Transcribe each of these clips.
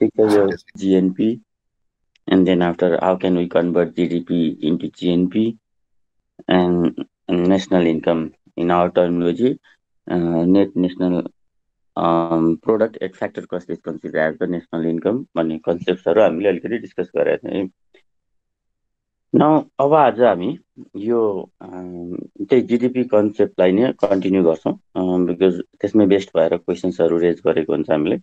Because your Yes. GNP, and then after, how can we convert GDP into GNP and national income in our terminology, net national product at factor cost is consider as the national income भन्ने कन्सेप्ट्सहरू हामीले अलिकति discuss गरेका थियौँ। न अब आज हामी यो त्यही जिडिपी कन्सेप्टलाई नै कन्टिन्यू गर्छौँ, बिकज त्यसमै बेस्ट भएर क्वेसन्सहरू रेज गरेको हुन्छ हामीले।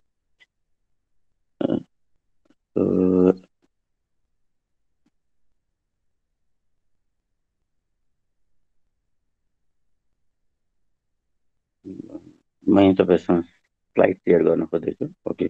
म यहाँ तपाईँसँग स्लाइड सेयर गर्न खोज्दैछु। ओके,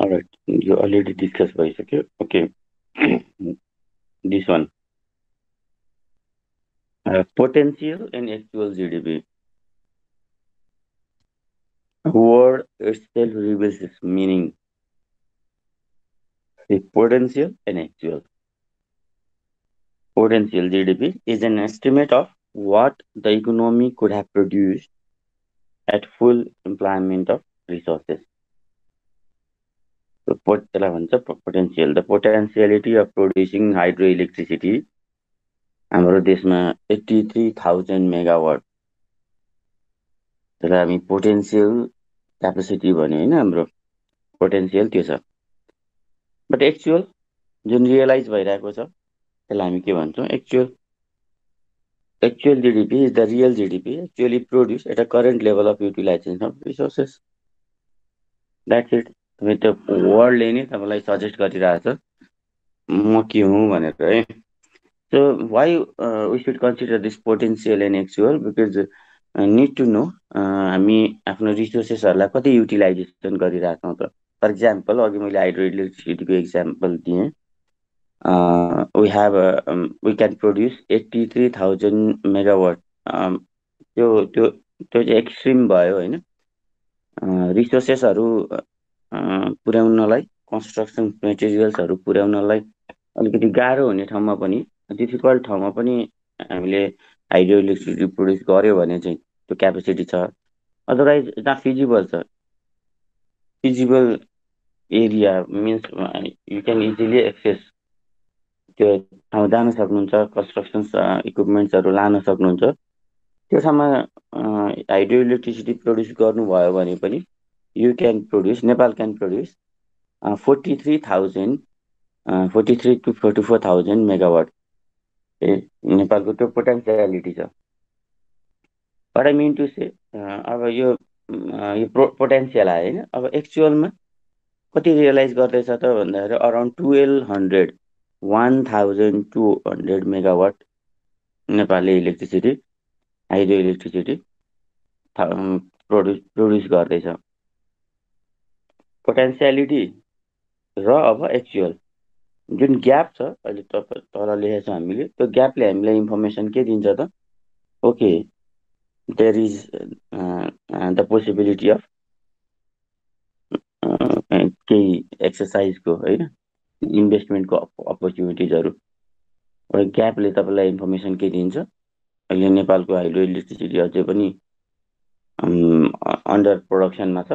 अलराइट, यो अलरेडी डिस्कस भइसक्यो। Okay, this one, potential and actual GDP word itself reveals its meaning. The potential and actual. Potential GDP is an estimate of what the economy could have produced at full employment of resources. So, potential, the potentiality of producing hydroelectricity हाम्रो देशमा 83,000 megawatt, त्यसलाई हामी potential capacity भन्यो होइन, हाम्रो potential त्यो छ। But actual जुन रियलाइज भइरहेको छ त्यसलाई हामी के भन्छौँ? Actual GDP is the real GDP actually produced at a current level of utilization of resources. That's it. त्यो वर्डले नै तपाईँलाई सजेस्ट गरिरहेछ म के हुँ भनेर है। So why we should consider this potential and actual? Because need to know हामी आफ्नो रिसोर्सेसहरूलाई कति युटिलाइजेसन गरिरहेछौँ त। फर इक्जाम्पल अघि मैले हाइड्रो इलेक्ट्रिसिटीको इक्जाम्पल दिएँ। we can produce 83,000 megawatt. त्यो त्यो त्यो चाहिँ एक्सट्रिम भयो होइन। रिसोर्सेसहरू पुर्याउनलाई, कन्स्ट्रक्सन मेटेरियल्सहरू पुर्याउनलाई अलिकति गाह्रो हुने ठाउँमा पनि, डिफिकल्ट ठाउँमा पनि हामीले हाइड्रो इलेक्ट्रिसिटी प्रड्युस गर्यो भने चाहिँ त्यो क्यापेसिटी छ। अदरवाइज जहाँ फिजिबल छ, feasible area means you can easily access त्यो ठाउँ जान सक्नुहुन्छ, कन्स्ट्रक्सन इक्विपमेन्ट्सहरू लान सक्नुहुन्छ। त्यो ठाउँमा हाइड्रो इलेक्ट्रिसिटी प्रड्युस गर्नुभयो भने पनि you can produce, Nepal can produce 43 to 44,000 megawatt. नेपालको त्यो पोटेन्सियालिटी छ। What I mean to say, अब यो पोटेन्सियल आयो होइन। अब एक्चुअलमा कति रियलाइज गर्दैछ त भन्दाखेरि अराउन्ड 1,200 मेगावाट नेपालले इलेक्ट्रिसिटी, हाइड्रो इलेक्ट्रिसिटी प्रड्युस गर्दैछ। पोटेन्सियालिटी र अब एक्चुअल जुन ग्याप छ अहिले तल लेखेको छ हामीले, त्यो ग्यापले हामीलाई इन्फर्मेसन के दिन्छ त? Okay, there is the possibility of केही एक्सर्साइजको होइन, इन्भेस्टमेन्टको अपर्च्युनिटिजहरू। ग्यापले तपाईँलाई इन्फर्मेसन के दिन्छ? अहिले नेपालको हाइड्रो इलेक्ट्रिसिटी अझै पनि अन्डर प्रोडक्सनमा छ।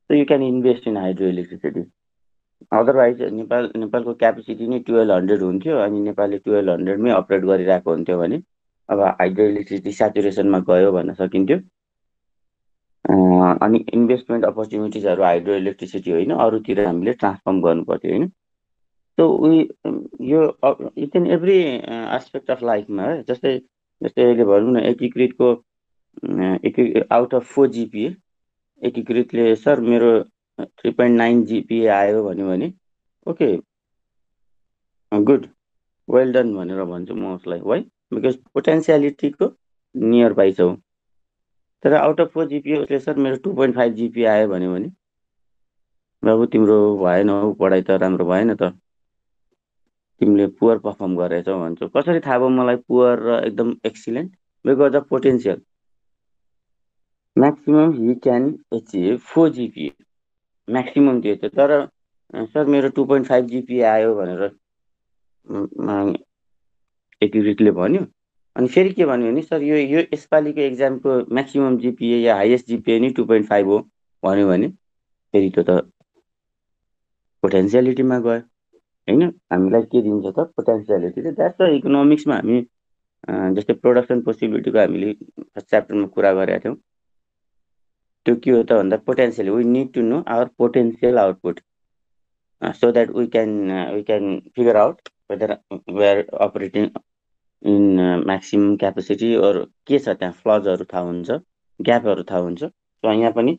So you can invest in hydro electricity. Otherwise नेपालको क्यापेसिटी नै 1200 हुन्थ्यो अनि नेपालले 1200मै अपरेट गरिरहेको हुन्थ्यो भने अब हाइड्रो इलेक्ट्रिसिटी सेचुरेसनमा गयो भन्न सकिन्थ्यो। अनि इन्भेस्टमेन्ट अपर्च्युनिटिजहरू हाइड्रो इलेक्ट्रिसिटी होइन, अरूतिर हामीले ट्रान्सफर्म गर्नु पर्थ्यो होइन। सो यो each and every aspect of लाइफमा है, जस्तै अहिले भनौँ न एकीकृतको आउट अफ 4 जिपिए एकीकृतले सर मेरो 3.9 जिपिए आयो भन्यो भने ओके, गुड, वेल डन भनेर भन्छु म उसलाई। वाइ? बिकज पोटेन्सियालिटीको नियर बाई छौ। तर आउट अफ 4 जिपिए उसले सर मेरो 2.5 जिपिए आयो भन्यो भने बाबु तिम्रो भएन हौ पढाइ त राम्रो भएन त, तिमीले पुवर पर्फर्म गरेछौ भन्छौ। कसरी थाहा भयो मलाई पुवर र एकदम excellent? Because of potential. Maximum he can achieve 4 जिपिए, maximum त्यो थियो। तर सर मेरो 2.5 जिपिए आयो भनेर एक्युरेटले भन्यो। अनि फेरि के भन्यो भने सर यो यसपालिको एक्जामको म्याक्सिमम जिपिए या हाइएस्ट जिपिए नि 2.5 हो भन्यो भने फेरि त्यो त पोटेन्सियालिटीमा गयो होइन। हामीलाई के दिन्छ त पोटेन्सियालिटी। द्याट्स द इकोनोमिक्समा हामी जस्तै प्रोडक्सन पोसिबिलिटीको हामीले फर्स्ट च्याप्टरमा कुरा गरेका थियौँ। त्यो के हो त भन्दा potential, we need to know our potential output so that we can figure out whether we are operating in maximum capacity अरू के छ त्यहाँ फ्लजहरू थाहा हुन्छ, ग्यापहरू थाहा हुन्छ। यहाँ पनि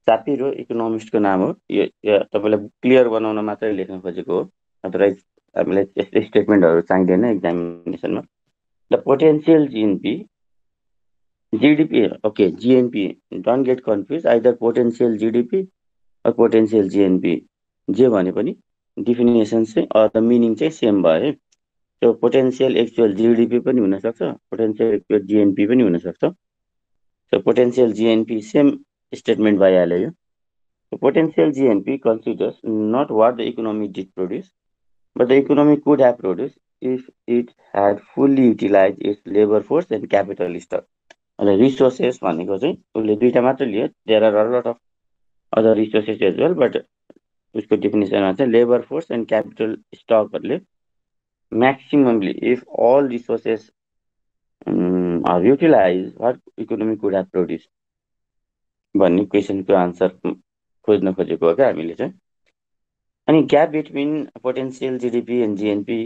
सापिरो इकोनोमिस्टको नाम हो। यो तपाईँलाई क्लियर बनाउन मात्रै लेख्न खोजेको हो, अदरवाइज हामीलाई त्यस्तै स्टेटमेन्टहरू चाहिँदैन एक्जामिनेसनमा। The potential GNP GDP, okay GNP, don't get confuse, either potential GDP or potential GNP, जे भने पनि डिफिनेसन चाहिँ द मिनिङ चाहिँ सेम भयो है। त्यो पोटेन्सियल एक्चुअल जिडिपी पनि हुनसक्छ, पोटेन्सियल एक्चुअल जिएनपी पनि हुनसक्छ। So potential GNP same statement भइहाल्यो यो। Potential GNP considers not what the economy did produce but the economy could have produce if it had fully utilize its labour force and capital stock. अनि resources भनेको चाहिँ उसले दुईवटा मात्रै लियो, there are lot of other resources as well, but उसको डेफिनेसनमा चाहिँ लेबर फोर्स एन्ड क्यापिटल स्टकहरूले maximally if all resources are utilized what economy could have produced भन्ने क्वेसनको आन्सर खोज्न खोजेको हो क्या हामीले चाहिँ। अनि gap between potential GDP and GNP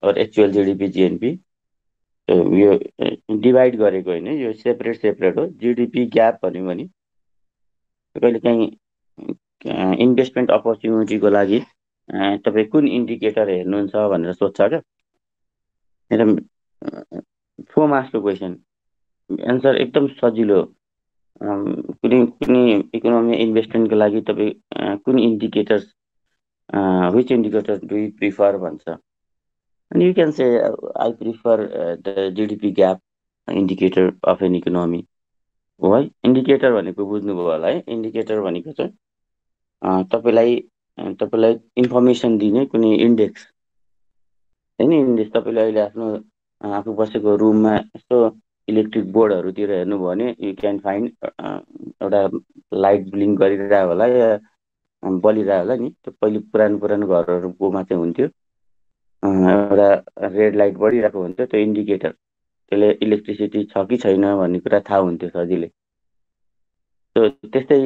or actual GDP GNP यो डिभाइड गरेको होइन, यो सेपरेट सेपरेट हो। जिडिपी ग्याप भन्यो भने कहिले काहीँ इन्भेस्टमेन्ट अपर्च्युनिटीको लागि तपाईँ कुन इन्डिकेटर हेर्नुहुन्छ भनेर सोध्छ क्या। मेरो 4 मार्क्सको क्वेसन, एन्सर एकदम सजिलो। कुनै कुनै इकोनोमी इन्भेस्टमेन्टको लागि तपाईँ कुन indicators which indicator do you prefer भन्छ। अनि you can say I prefer the GDP gap indicator of an economy हो है। इन्डिकेटर भनेको बुझ्नुभयो होला है। इन्डिकेटर भनेको चाहिँ तपाईँलाई इन्फर्मेसन दिने कुनै इन्डेक्स होइन। इन्डेक्स तपाईँले अहिले आफ्नो आफू बसेको रुममा यस्तो इलेक्ट्रिक बोर्डहरूतिर हेर्नुभयो भने यु क्यान फाइन्ड एउटा लाइट ब्लिङ्क गरिरहेको होला या बलिरहेको होला नि। त्यो पहिले पुरानो पुरानो घरहरूकोमा चाहिँ हुन्थ्यो, एउटा रेड लाइट बढिरहेको हुन्थ्यो, त्यो इन्डिकेटर। त्यसले इलेक्ट्रिसिटी छ कि छैन भन्ने कुरा थाहा हुन्थ्यो सजिलै। त्यस्तै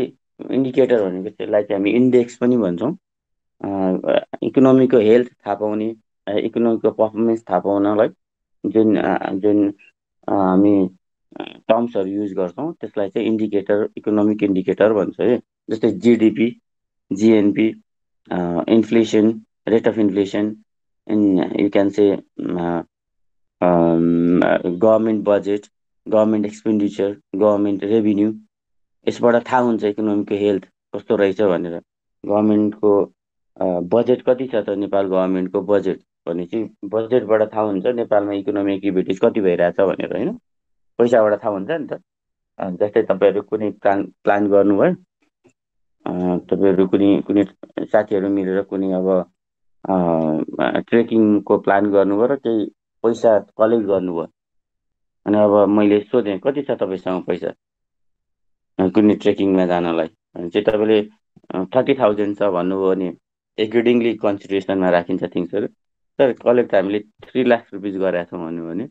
इन्डिकेटर भनेको त्यसलाई चाहिँ हामी इन्डेक्स पनि भन्छौँ। इकोनोमीको हेल्थ थाहा पाउने, इकोनोमीको पर्फर्मेन्स थाहा पाउनलाई जुन जुन हामी टर्म्सहरू युज गर्छौँ त्यसलाई चाहिँ इन्डिकेटर, इकोनोमिक इन्डिकेटर भन्छ है। जस्तै GDP, GNP, inflation, rate of inflation, and you can say government budget, government expenditure, government revenue. यसबाट थाहा हुन्छ इकोनोमीको हेल्थ कस्तो रहेछ भनेर। गभर्मेन्टको बजेट कति छ त, नेपाल गभर्मेन्टको बजेट भनेपछि बजेटबाट थाहा हुन्छ नेपालमा इकोनोमी एक्टिभिटिज कति भइरहेछ भनेर होइन। पैसाबाट थाहा हुन्छ नि त। जस्तै तपाईँहरू कुनै प्लान गर्नुभयो, तपाईँहरू कुनै कुनै साथीहरू मिलेर कुनै अब ट्रेकिङको प्लान गर्नुभयो र केही पैसा कलेक्ट गर्नुभयो। अनि अब मैले सोधेँ कति छ तपाईँसँग पैसा कुनै ट्रेकिङमा जानलाई भने चाहिँ तपाईँले 30,000 छ भन्नुभयो भने एकोर्डिङली कन्सिडरेसनमा राखिन्छ थिङ्सहरू। तर कलेक्ट हामीले 3 लाख रुपिस गरेका छौँ भन्यो भने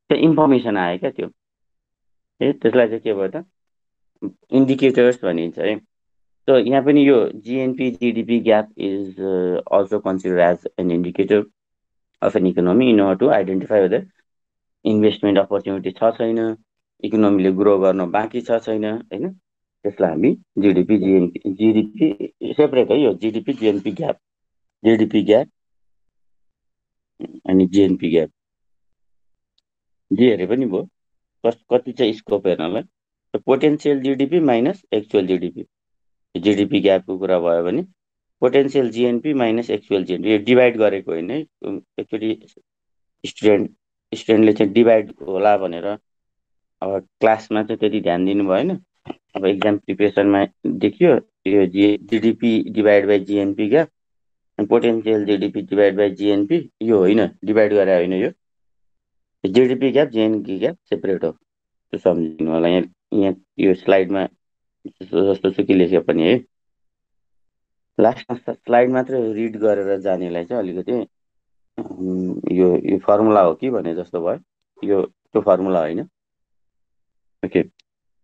त्यो इन्फर्मेसन आयो क्या। त्यो त्यसलाई चाहिँ के भयो त इन्डिकेटर्स भनिन्छ है। सो यहाँ पनि यो GNP GDP gap is also consider as an indicator of an economy in order to identify whether investment opportunity छ छैन, इकोनोमीले ग्रो गर्न बाँकी छ छैन होइन। त्यसलाई हामी जिडिपी जिडिपी सेपरेट है, यो GDP GNP gap, GDP gap अनि जिएनपी ग्याप जे हेरे पनि भयो। कति चाहिँ स्कोप हेर्नलाई, potential GDP minus actual GDP, GDP ग्यापको कुरा भयो भने potential GNP minus actual GNP, यो डिभाइड गरेको होइन है। एक्चुअली स्टुडेन्टले चाहिँ डिभाइड होला भनेर अब क्लासमा चाहिँ त्यति ध्यान दिनु भएन। अब एक्जाम प्रिपेरेसनमा देखियो यो GDP divide by GNP gap, potential GDP divide by GNP, यो होइन, डिभाइड गरे होइन, यो GDP gap GNP gap separate हो, त्यो सम्झिनु होला। यहाँ यहाँ यो स्लाइडमा जस्तो सुकै लेखे पनि है, लास्टमा स्लाइड मात्रै रिड गरेर जानेलाई चाहिँ अलिकति यो फर्मुला हो कि भने जस्तो भयो, यो त्यो फर्मुला होइन। ओके,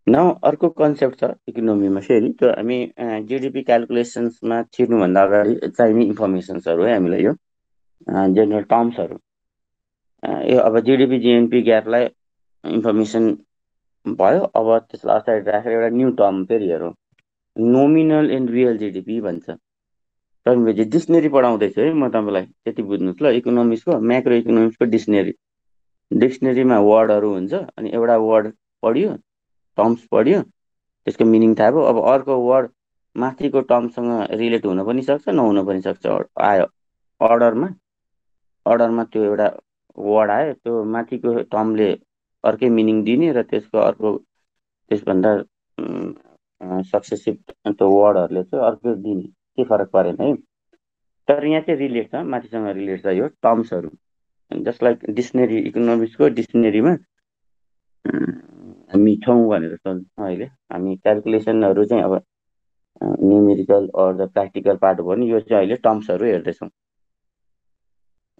नाउ अर्को कन्सेप्ट छ इकोनोमीमा फेरि, त्यो हामी जिडिपी क्यालकुलेसन्समा छिर्नुभन्दा अगाडि चाहिने इन्फर्मेसन्सहरू है हामीलाई, यो जेनरल टर्म्सहरू। यो अब जिडिपी जिएनपी ग्यापलाई इन्फर्मेसन भयो। अब त्यसलाई असाइड राखेर एउटा न्यू टर्म फेरि हेरौँ, नोमिनल एन्ड रियल जिडिपी भन्छ। तपाईँले डिक्सनेरी पढाउँदैछु है म तपाईँलाई, त्यति बुझ्नुहोस् ल। इकोनोमिक्सको म्याक्रो इकोनोमिक्सको डिक्सनेरीमा वर्डहरू हुन्छ, अनि एउटा वर्ड पढ्यो, टर्म्स पढ्यो, त्यसको मिनिङ थाहा भयो। अब अर्को वर्ड माथिको टर्मसँग रिलेट हुन पनि सक्छ, नहुन पनि सक्छ। आयो अर्डरमा त्यो एउटा वर्ड आयो, त्यो माथिको टर्मले अर्कै मिनिङ दिने र त्यसको अर्को त्यसभन्दा सक्सेसिभ त्यो वर्डहरूले चाहिँ अर्को दिने, के फरक परेन है। तर यहाँ चाहिँ रिलेट छ, माथिसँग रिलेट छ यो टर्म्सहरू। जस्ट लाइक डिक्सनेरी, इकोनोमिक्सको डिक्सनेरीमा हामी छौँ भनेर सोच्छौँ अहिले। हामी क्यालकुलेसनहरू चाहिँ अब numerical or the practical part हो भने यो चाहिँ अहिले टर्म्सहरू हेर्दैछौँ।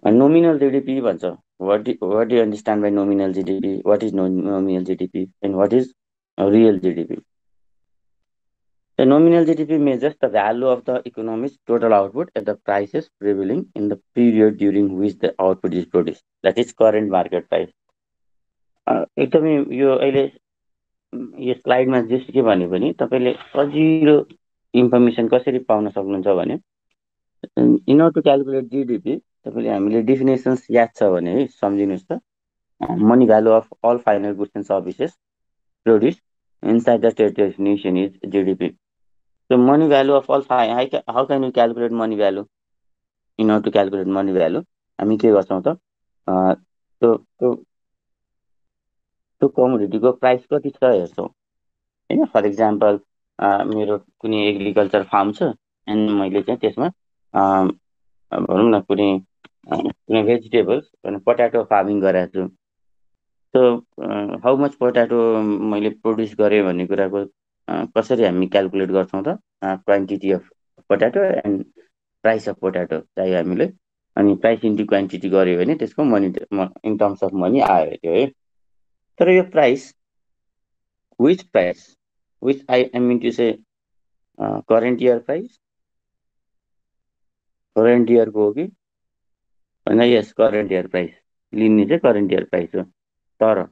नोमिनल जिडिपी भन्छ, what do understand by nominal GDP, what is nominal GDP and what is real GDP. The nominal GDP measures the value of the economy's total output at the prices prevailing in the period during which the output is produced. That is current market price. एकदमै यो अहिले यो स्लाइडमा जस के भन्यो भने तपाईँले सजिलो इन्फर्मेसन कसरी पाउन सक्नुहुन्छ भने, in order to calculate GDP तपाईँले हामीले डेफिनेसन्स याद छ भने है सम्झिनुहोस् त। Money value of all final goods and services produce inside the state definition is GDP. So money value of all, how can we calculate money value? In order to calculate money value, हामी के गर्छौँ त, त्यो कमोडिटीको price कति छ हेर्छौँ होइन। फर इक्जाम्पल मेरो कुनै एग्रिकल्चर फार्म छ, एन्ड मैले चाहिँ त्यसमा भनौँ न कुनै भेजिटेबल्स, पोट्याटो फार्मिङ गरेको छु। सो हाउ मच पोट्याटो मैले प्रड्युस गरेँ भन्ने कुराको कसरी हामी क्यालकुलेट गर्छौँ त, quantity of potato and price of potato चाहियो हामीले, अनि प्राइस इन्टु क्वान्टिटी गऱ्यो भने त्यसको money in terms of money आयो त्यो है। तर यो price which I mean to say current year price, current इयरको हो कि होइन? यस, करेन्ट इयर प्राइस लिने चाहिँ करेन्ट इयर प्राइस हो। तर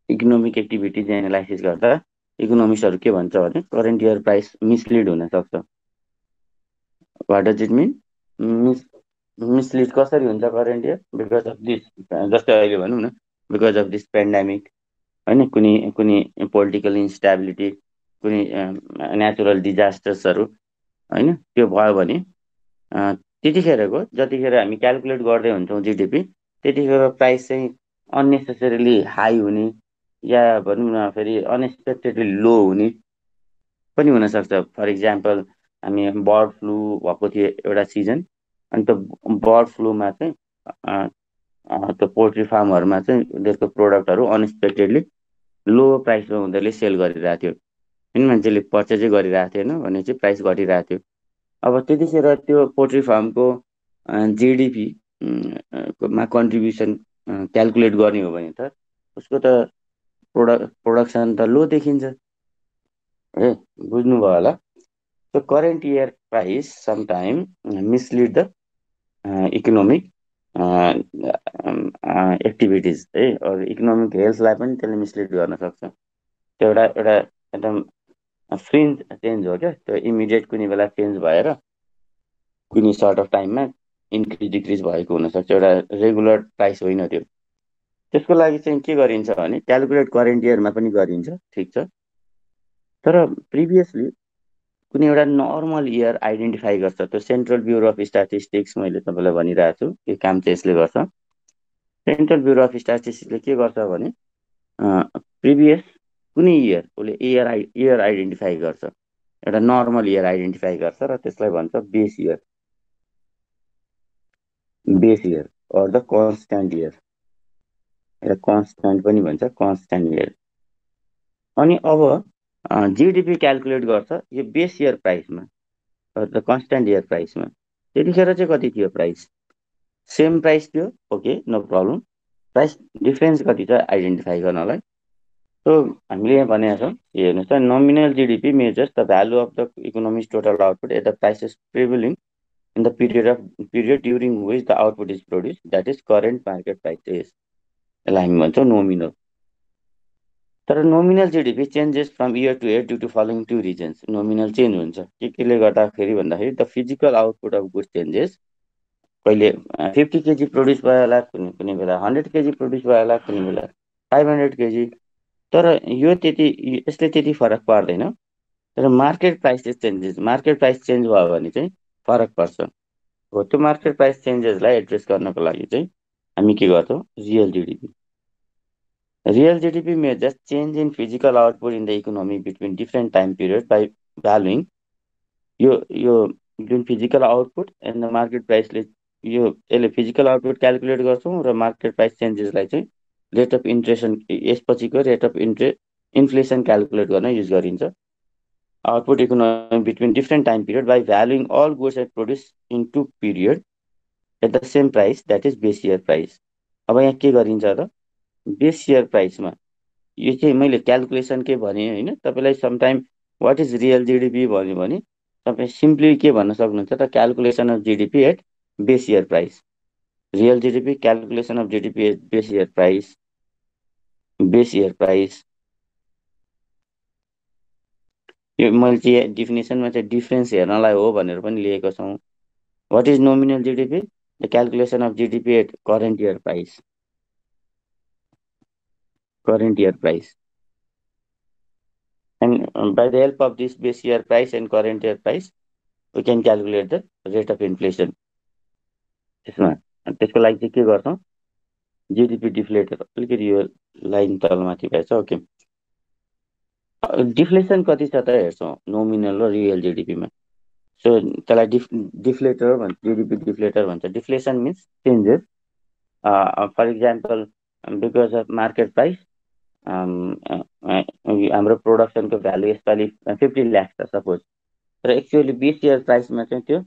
इकोनोमिक एक्टिभिटिज एनालाइसिस गर्दा इकोनोमिक्सहरू के भन्छ भने करेन्ट इयर प्राइस मिसलिड हुनसक्छ। What does it mean? Mislead कसरी हुन्छ current year? Because of this, जस्तै अहिले भनौँ न, बिकज अफ दिस पेन्डेमिक होइन, कुनै पोलिटिकल इन्स्टेबिलिटी, कुनै नेचुरल डिजास्टर्सहरू होइन, त्यो भयो भने त्यतिखेरको जतिखेर हामी क्यालकुलेट गर्दै हुन्छौँ जिडिपी, त्यतिखेर प्राइस चाहिँ अननेसेसरीली हाई हुने या भनौँ न फेरि अनएक्सपेक्टेडली लो हुने पनि हुनसक्छ। फर इक्जाम्पल हामी बर्ड फ्लू भएको थियो एउटा सिजन, अनि त्यो बर्ड फ्लूमा चाहिँ त्यो पोल्ट्री फार्महरूमा चाहिँ त्यसको प्रोडक्टहरू अनएक्सपेक्टेडली लो प्राइसमा उनीहरूले सेल गरिरहेको थियो होइन, मान्छेले पर्चेजै गरिरहेको थिएन भने चाहिँ प्राइस घटिरहेको थियो। अब त्यतिखेर त्यो पोल्ट्री फार्मको जिडिपी मा कन्ट्रिब्युसन क्यालकुलेट गर्ने हो भने त उसको त प्रोडक्सन त लो देखिन्छ है, बुझ्नुभयो होला। So current year price sometime mislead the economic activities है, अरू इकोनोमिक हेल्थलाई पनि त्यसले मिसलिड गर्न सक्छ। त्यो एउटा एकदम फ्रिन्ज चेन्ज हो क्या, त्यो इमिडिएट कुनै बेला चेन्ज भएर कुनै सर्ट अफ टाइममा इन्क्रिज डिक्रिज भएको हुनसक्छ, एउटा रेगुलर प्राइस होइन त्यो। त्यसको लागि चाहिँ के गरिन्छ भने क्यालकुलेट करेन्ट इयरमा पनि गरिन्छ, ठिक छ। तर प्रिभियसली कुनै एउटा नर्मल इयर आइडेन्टिफाई गर्छ, त्यो सेन्ट्रल ब्युरो अफ स्ट्याटिस्टिक्स मैले तपाईँलाई भनिरहेको छु, यो काम चाहिँ यसले गर्छ। सेन्ट्रल ब्युरो अफ स्ट्याटिस्टिक्सले के गर्छ भने प्रिभियस कुनै इयर उसले इयर आइडेन्टिफाई गर्छ, एउटा नर्मल इयर आइडेन्टिफाई गर्छ र त्यसलाई भन्छ base year, base year or the constant year, एउटा कन्स्ट्यान्ट पनि भन्छ, कन्स्ट्यान्ट इयर। अनि अब जिडिपी क्यालकुलेट गर्छ यो बेस इयर प्राइसमा, द कन्स्ट्यान्ट इयर प्राइसमा। त्यतिखेर चाहिँ कति थियो प्राइस? सेम प्राइस थियो, okay no problem. Price difference कति छ आइडेन्टिफाई गर्नलाई, सो हामीले यहाँ भनेका छौँ, हेर्नुहोस् त, nominal GDP measures the value of the economics total output at the prices prevailing in the period during which the output is produce, that is current market prices. यसलाई हामी भन्छौँ नोमिनल। तर nominal GDP changes from year to year due to following two reasons. Nominal change हुन्छ केले गर्दाखेरि भन्दाखेरि the physical output of goods changes, कहिले 50 KG produce भयो होला, कुनै बेला 100 केजी प्रड्युस भयो होला, कुनै बेला 500 केजी। तर यो यसले त्यति फरक पार्दैन। तर market prices changes, market price change भयो भने चाहिँ फरक पर्छ। हो, त्यो मार्केट प्राइस चेन्जेसलाई एड्रेस गर्नको लागि चाहिँ हामी के गर्छौँ, real GDP. Real GDP measures change in physical output in the economy between different time periods by valuing यो जुन physical output and the market प्राइसले, यो यसले फिजिकल आउटपुट क्यालकुलेट गर्छौँ र मार्केट प्राइस चेन्जेसलाई चाहिँ रेट अफ इन्फ्लेसन, यसपछिको रेट अफ इन्फ्लेसन क्यालकुलेट गर्न युज गरिन्छ। Output economy between different time period by valuing all goods and produce in two period at the same price, that is base year price. अब यहाँ के गरिन्छ त, base year प्राइसमा यो चाहिँ मैले क्यालकुलेसन के भने होइन, तपाईँलाई sometime what is real GDP भन्यो भने तपाईँ सिम्पली के भन्न सक्नुहुन्छ त, calculation of GDP at base year price. Real GDP calculation of GDP at base year price, base year price. यो मैले चाहिँ डिफिनेसनमा चाहिँ डिफ्रेन्स हेर्नलाई हो भनेर पनि लेखेको छौँ। What is nominal GDP? The calculation of GDP at current year price, current year price. And by the help of this base year price and current year price, we can calculate the rate of inflation. त्यसमा त्यसको लागि चाहिँ के गर्छौँ, GDP deflator, अलिकति यो line तलमाथि भएछ, ओके। डिफ्लेसन कति छ त हेर्छौँ नोमिनल र रियल जिडिपीमा। सो त्यसलाई डिफ्लेटर भन्छ, जिडिपी डिफ्लेटर भन्छ। Deflation means changes, for example because of market price हाम्रो प्रोडक्सनको भ्यालु यसपालि 50 लाख छ सपोज, तर एक्चुअली बेस इयर प्राइसमा चाहिँ त्यो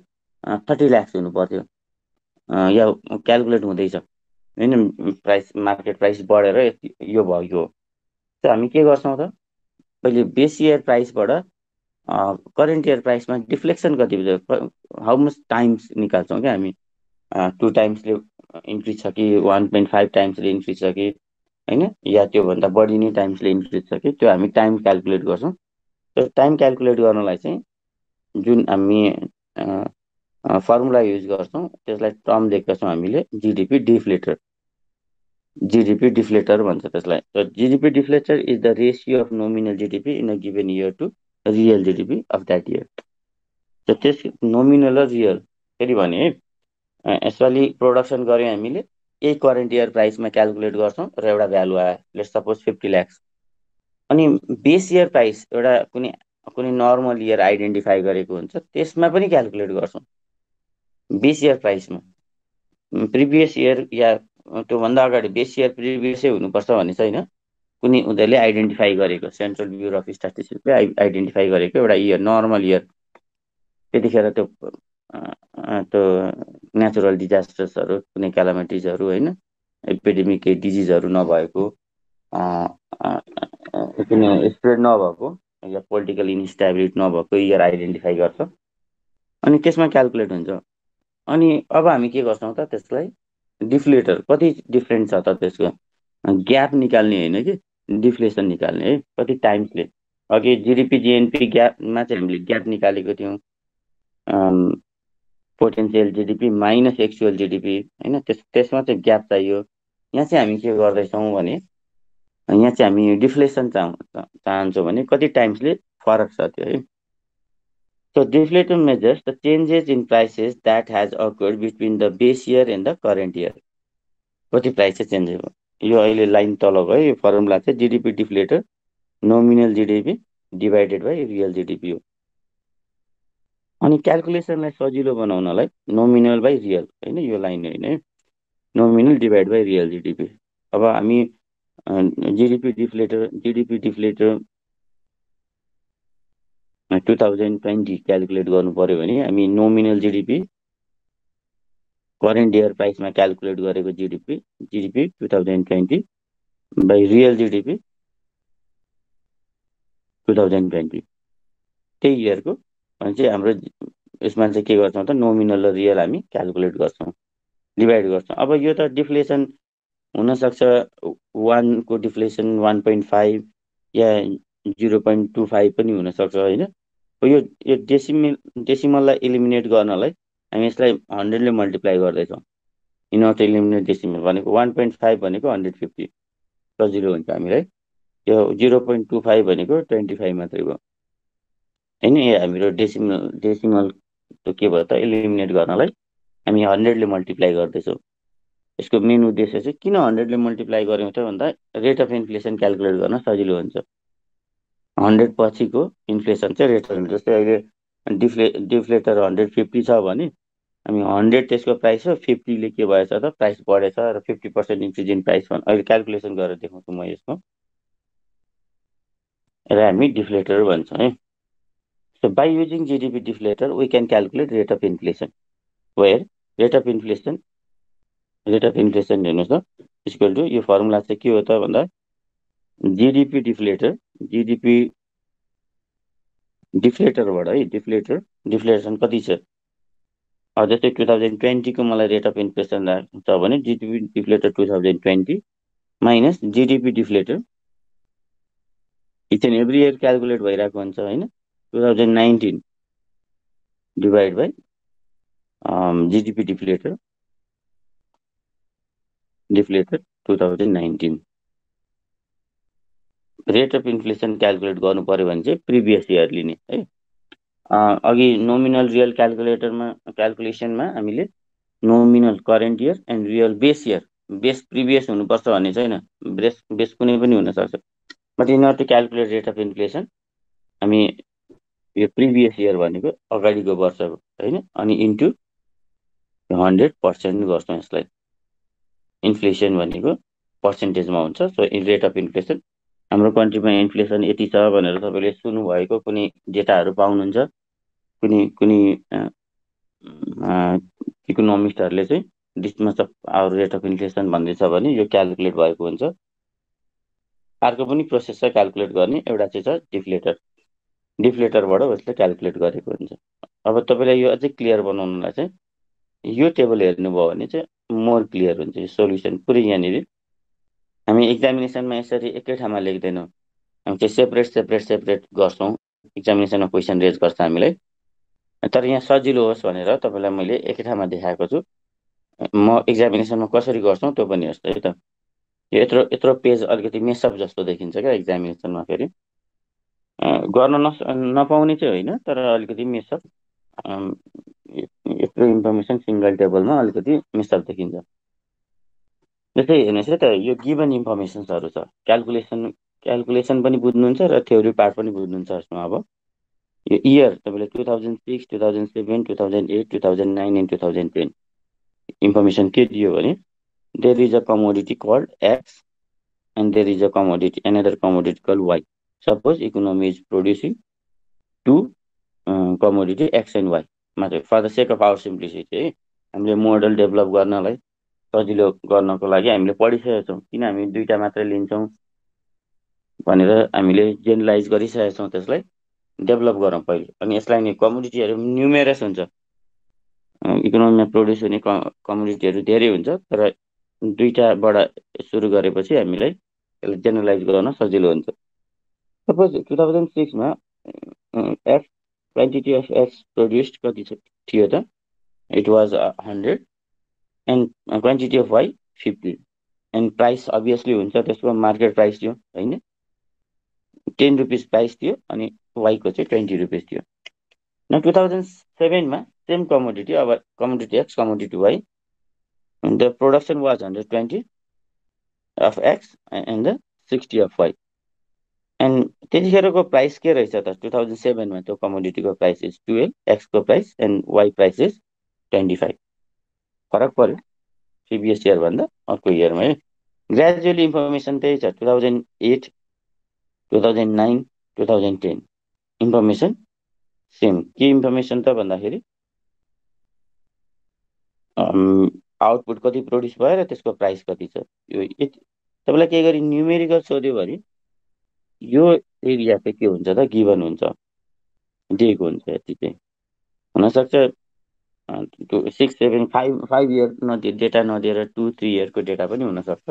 30 लाख हुनु पर्थ्यो, या क्यालकुलेट हुँदैछ होइन, प्राइस मार्केट प्राइस बढेर यो भयो। त हामी के गर्छौँ त, पहिले बेस इयर प्राइसबाट करेन्ट इयर प्राइसमा डिफ्लेक्सन कति हुन्छ, हाउ मच टाइम्स निकाल्छौँ क्या हामी, 2 टाइम्सले इन्क्रिज छ कि 1.5 टाइम्सले इन्क्रिज छ कि होइन, या त्योभन्दा बढी नै टाइम्सले इन्क्रिज छ कि, त्यो हामी टाइम क्यालकुलेट गर्छौँ। त्यो टाइम क्यालकुलेट गर्नलाई चाहिँ जुन हामी फर्मुला युज गर्छौँ त्यसलाई टर्म दिएका छौँ हामीले जिडिपी डिफ्लेटर, जिडिपी डिफ्लेटर भन्छ त्यसलाई। So GDP deflator is the ratio of nominal GDP in a given year to real GDP of that year. So त्यस नोमिनल र रियल फेरि भने यसपालि प्रोडक्सन गऱ्यौँ हामीले, यही करेन्ट इयर प्राइसमा क्यालकुलेट गर्छौँ र एउटा भ्यालु आयो, लेट्स सपोज 50 लाख। अनि बेस इयर प्राइस एउटा कुनै नर्मल इयर आइडेन्टिफाई गरेको हुन्छ, त्यसमा पनि क्यालकुलेट गर्छौँ बेस इयर प्राइसमा। प्रिभियस इयर या त्योभन्दा अगाडि बेस इयर प्रिभियसै हुनुपर्छ भन्ने छैन, कुनै उनीहरूले आइडेन्टिफाई गरेको, सेन्ट्रल ब्युरो अफ स्ट्याटिस्टिक्सले आइडेन्टिफाई गरेको एउटा इयर, नर्मल इयर, त्यतिखेर त्यो नेचुरल डिजास्टर्सहरू, कुनै क्यालामिटिजहरू होइन, एपिडेमिक डिजिजहरू नभएको, कुनै स्प्रेड नभएको या पोलिटिकल इन्स्टेबिलिटी नभएको इयर आइडेन्टिफाई गर्छ, अनि त्यसमा क्यालकुलेट हुन्छ। अनि अब हामी के गर्छौँ त, त्यसलाई डिफ्लेटर, कति डिफ्रेन्ट छ त त्यसको, ग्याप निकाल्ने होइन कि डिफ्लेसन निकाल्ने है, कति टाइम्सले। अघि जिडिपी जिएनपी ग्यापमा चाहिँ हामीले ग्याप निकालेको थियौँ, potential GDP minus actual GDP होइन, त्यसमा चाहिँ ग्याप चाहियो। यहाँ चाहिँ हामी के गर्दैछौँ भने यहाँ चाहिँ हामी डिफ्लेसन चाहन्छौँ भने कति टाइम्सले फरक छ त्यो है। So deflator measures the changes in prices that has occurred between the base year and the current year. कति प्राइस चाहिँ चेन्ज भयो यो अहिले लाइन तल गयो यो फर्मुला चाहिँ GDP deflator nominal GDP divided by real GDP हो। अनि क्यालकुलेसनलाई सजिलो बनाउनलाई नोमिनल बाई रियल होइन यो लाइन होइन है nominal divide by real GDP. अब हामी जिडिपी डिफ्लेटर 2020 क्यालकुलेट गर्नु पर्यो भने हामी नोमिनल जिडिपी करेन्ट इयर प्राइसमा क्यालकुलेट गरेको जिडिपी 2020 बाई रियल जिडिपी 2020 त्यही इयरको भने चाहिँ हाम्रो यसमा चाहिँ के गर्छौँ त नोमिनल र रियल हामी क्यालकुलेट गर्छौँ डिभाइड गर्छौँ। अब यो त डिफ्लेसन हुनसक्छ 1 को डिफ्लेसन 1.5 या 0.25 पनि हुनसक्छ होइन। यो डेसिमललाई इलिमिनेट गर्नलाई हामी यसलाई 100ले मल्टिप्लाई गर्दैछौँ। In order to eliminate decimal भनेको 1.5 भनेको 150 सजिलो हुन्छ हामीलाई। यो 0.25 भनेको 25 मात्रै भयो होइन। यो हाम्रो डेसिमल के भयो त इलिमिनेट गर्नलाई हामी 100ले मल्टिप्लाई गर्दैछौँ। यसको मेन उद्देश्य चाहिँ किन 100ले मल्टिप्लाई गर्यौँ त भन्दा रेट अफ इन्फ्लेसन क्यालकुलेट गर्न सजिलो हुन्छ। 100 पछिको इन्फ्लेसन चाहिँ रेट अफ जस्तै अहिले डिफ्लेटर 150 छ भने हामी 100 त्यसको प्राइस हो 50ले के भएछ त प्राइस बढेछ र 50% इन्क्रिज इन प्राइस अहिले क्यालकुलेसन गरेर देखाउँछु म यसको र हामी डिफ्लेटर भन्छौँ है। So by using GDP deflator, we can calculate rate of inflation. Where rate of inflation हेर्नुहोस् त इक्वल टु यो फर्मुला चाहिँ के हो त भन्दा जिडिपी डिफ्लेटरबाट है डिफ्लेसन कति छ जस्तै 2020 को मलाई रेट अफ इन्फ्लेसन छ भने GDP deflator 2020 minus GDP deflator each and every year calculate भइरहेको हुन्छ होइन 2019 divide by GDP deflator 2019 rate of inflation calculate गर्नु पर्यो भने चाहिँ प्रिभियस इयर लिने है। अघि नोमिनल रियल क्यालकुलेसनमा हामीले nominal current year and real base previous हुनुपर्छ भन्ने छैन बेस कुनै पनि हुनसक्छ। But in order to calculate rate of inflation हामी यो प्रिभियस इयर भनेको अगाडिको वर्ष होइन अनि इन्टु 100% गर्छौँ यसलाई। इन्फ्लेसन भनेको पर्सेन्टेजमा हुन्छ। सो रेट अफ इन्फ्लेसन हाम्रो कन्ट्रीमा इन्फ्लेसन यति छ भनेर तपाईँले सुन्नुभएको कुनै डेटाहरू पाउनुहुन्छ कुनै इकोनोमिस्टहरूले चाहिँ this much of hour rate of inflation भन्दैछ भने यो क्यालकुलेट भएको हुन्छ। अर्को पनि प्रोसेस छ क्यालकुलेट गर्ने एउटा चाहिँ छ डिफ्लेटरबाट यसले क्यालकुलेट गरेको हुन्छ। अब तपाईँलाई यो अझै क्लियर बनाउनलाई चाहिँ यो टेबल हेर्नुभयो भने चाहिँ मोर क्लियर हुन्छ। यो सोल्युसन पुरै यहाँनिर हामी एक्जामिनेसनमा यसरी एकै ठाउँमा लेख्दैनौँ हामी चाहिँ सेपरेट गर्छौँ। एक्जामिनेसनमा क्वेसन रेज गर्छ हामीलाई तर यहाँ सजिलो होस् भनेर तपाईँलाई मैले एकै ठाउँमा देखाएको छु। म एक्जामिनेसनमा कसरी गर्छौँ त्यो पनि हेर्छु है त। यो यत्रो पेज अलिकति मेसअप जस्तो देखिन्छ क्या एक्जामिनेसनमा फेरि गर्न नपाउने चाहिँ होइन तर अलिकति मेसअप यत्रो इन्फर्मेसन सिङ्गल टेबलमा अलिकति मिसअप देखिन्छ। जस्तै हेर्नुहोस् है त यो गिभन इन्फर्मेसन्सहरू छ क्यालकुलेसन पनि बुझ्नुहुन्छ र थ्योरी पार्ट पनि बुझ्नुहुन्छ यसमा। अब यो इयर तपाईँले 2006 2007 2008 2009 एन्ड 2010 इन्फर्मेसन के दियो भने there is a commodity called X and there is a commodity another commodity called Y. Suppose economy is producing two commodity X and Y मात्रै for the sake of our simplicity है हामीले model develop गर्नलाई सजिलो गर्नको लागि हामीले पढिसकेका छौँ किन हामी दुईटा मात्रै लिन्छौँ भनेर हामीले जेनरलाइज गरिसकेका छौँ त्यसलाई डेभलप गरौँ पहिले अनि यसलाई नि कमोडिटीहरू न्युमेरस हुन्छ इकोनोमीमा प्रोड्युस हुने कमोडिटीहरू धेरै हुन्छ तर दुईटाबाट सुरु गरेपछि हामीलाई यसलाई जेनरलाइज गर्न सजिलो हुन्छ। सपोज 2006 मा X quantity of X produced कति थियो त it was 100 and quantity of Y 50 and price obviously हुन्छ त्यसको मार्केट प्राइस थियो होइन, 10 रुपिस प्राइस थियो अनि वाईको चाहिँ 20 रुपिस थियो। न 2007मा सेम कमोडिटी, अब commodity X commodity Y, the production was 120 of X and the 60 of Y. And त्यतिखेरको प्राइस के रहेछ त 2007मा त्यो कमोडिटीको प्राइस इज 12, एक्सको price and Y price is 25। फरक पर्यो प्रिभियस इयर भन्दा अर्को इयरमा है। ग्रेजुअली इन्फर्मेसन त्यही छ 2008, 2009, 2010 इन्फर्मेसन सेम। के इन्फर्मेसन त भन्दाखेरि आउटपुट कति प्रड्युस भयो र त्यसको प्राइस कति छ। यो तपाईँलाई केही गरी न्युमेरिकल सोध्यो भने यो एरिया चाहिँ के हुन्छ त गिभन हुन्छ, दिएको हुन्छ। यति चाहिँ हुनसक्छ 6, 7, 5 इयर नदिए डेटा नदिएर 2, 3 इयरको डेटा पनि हुनसक्छ।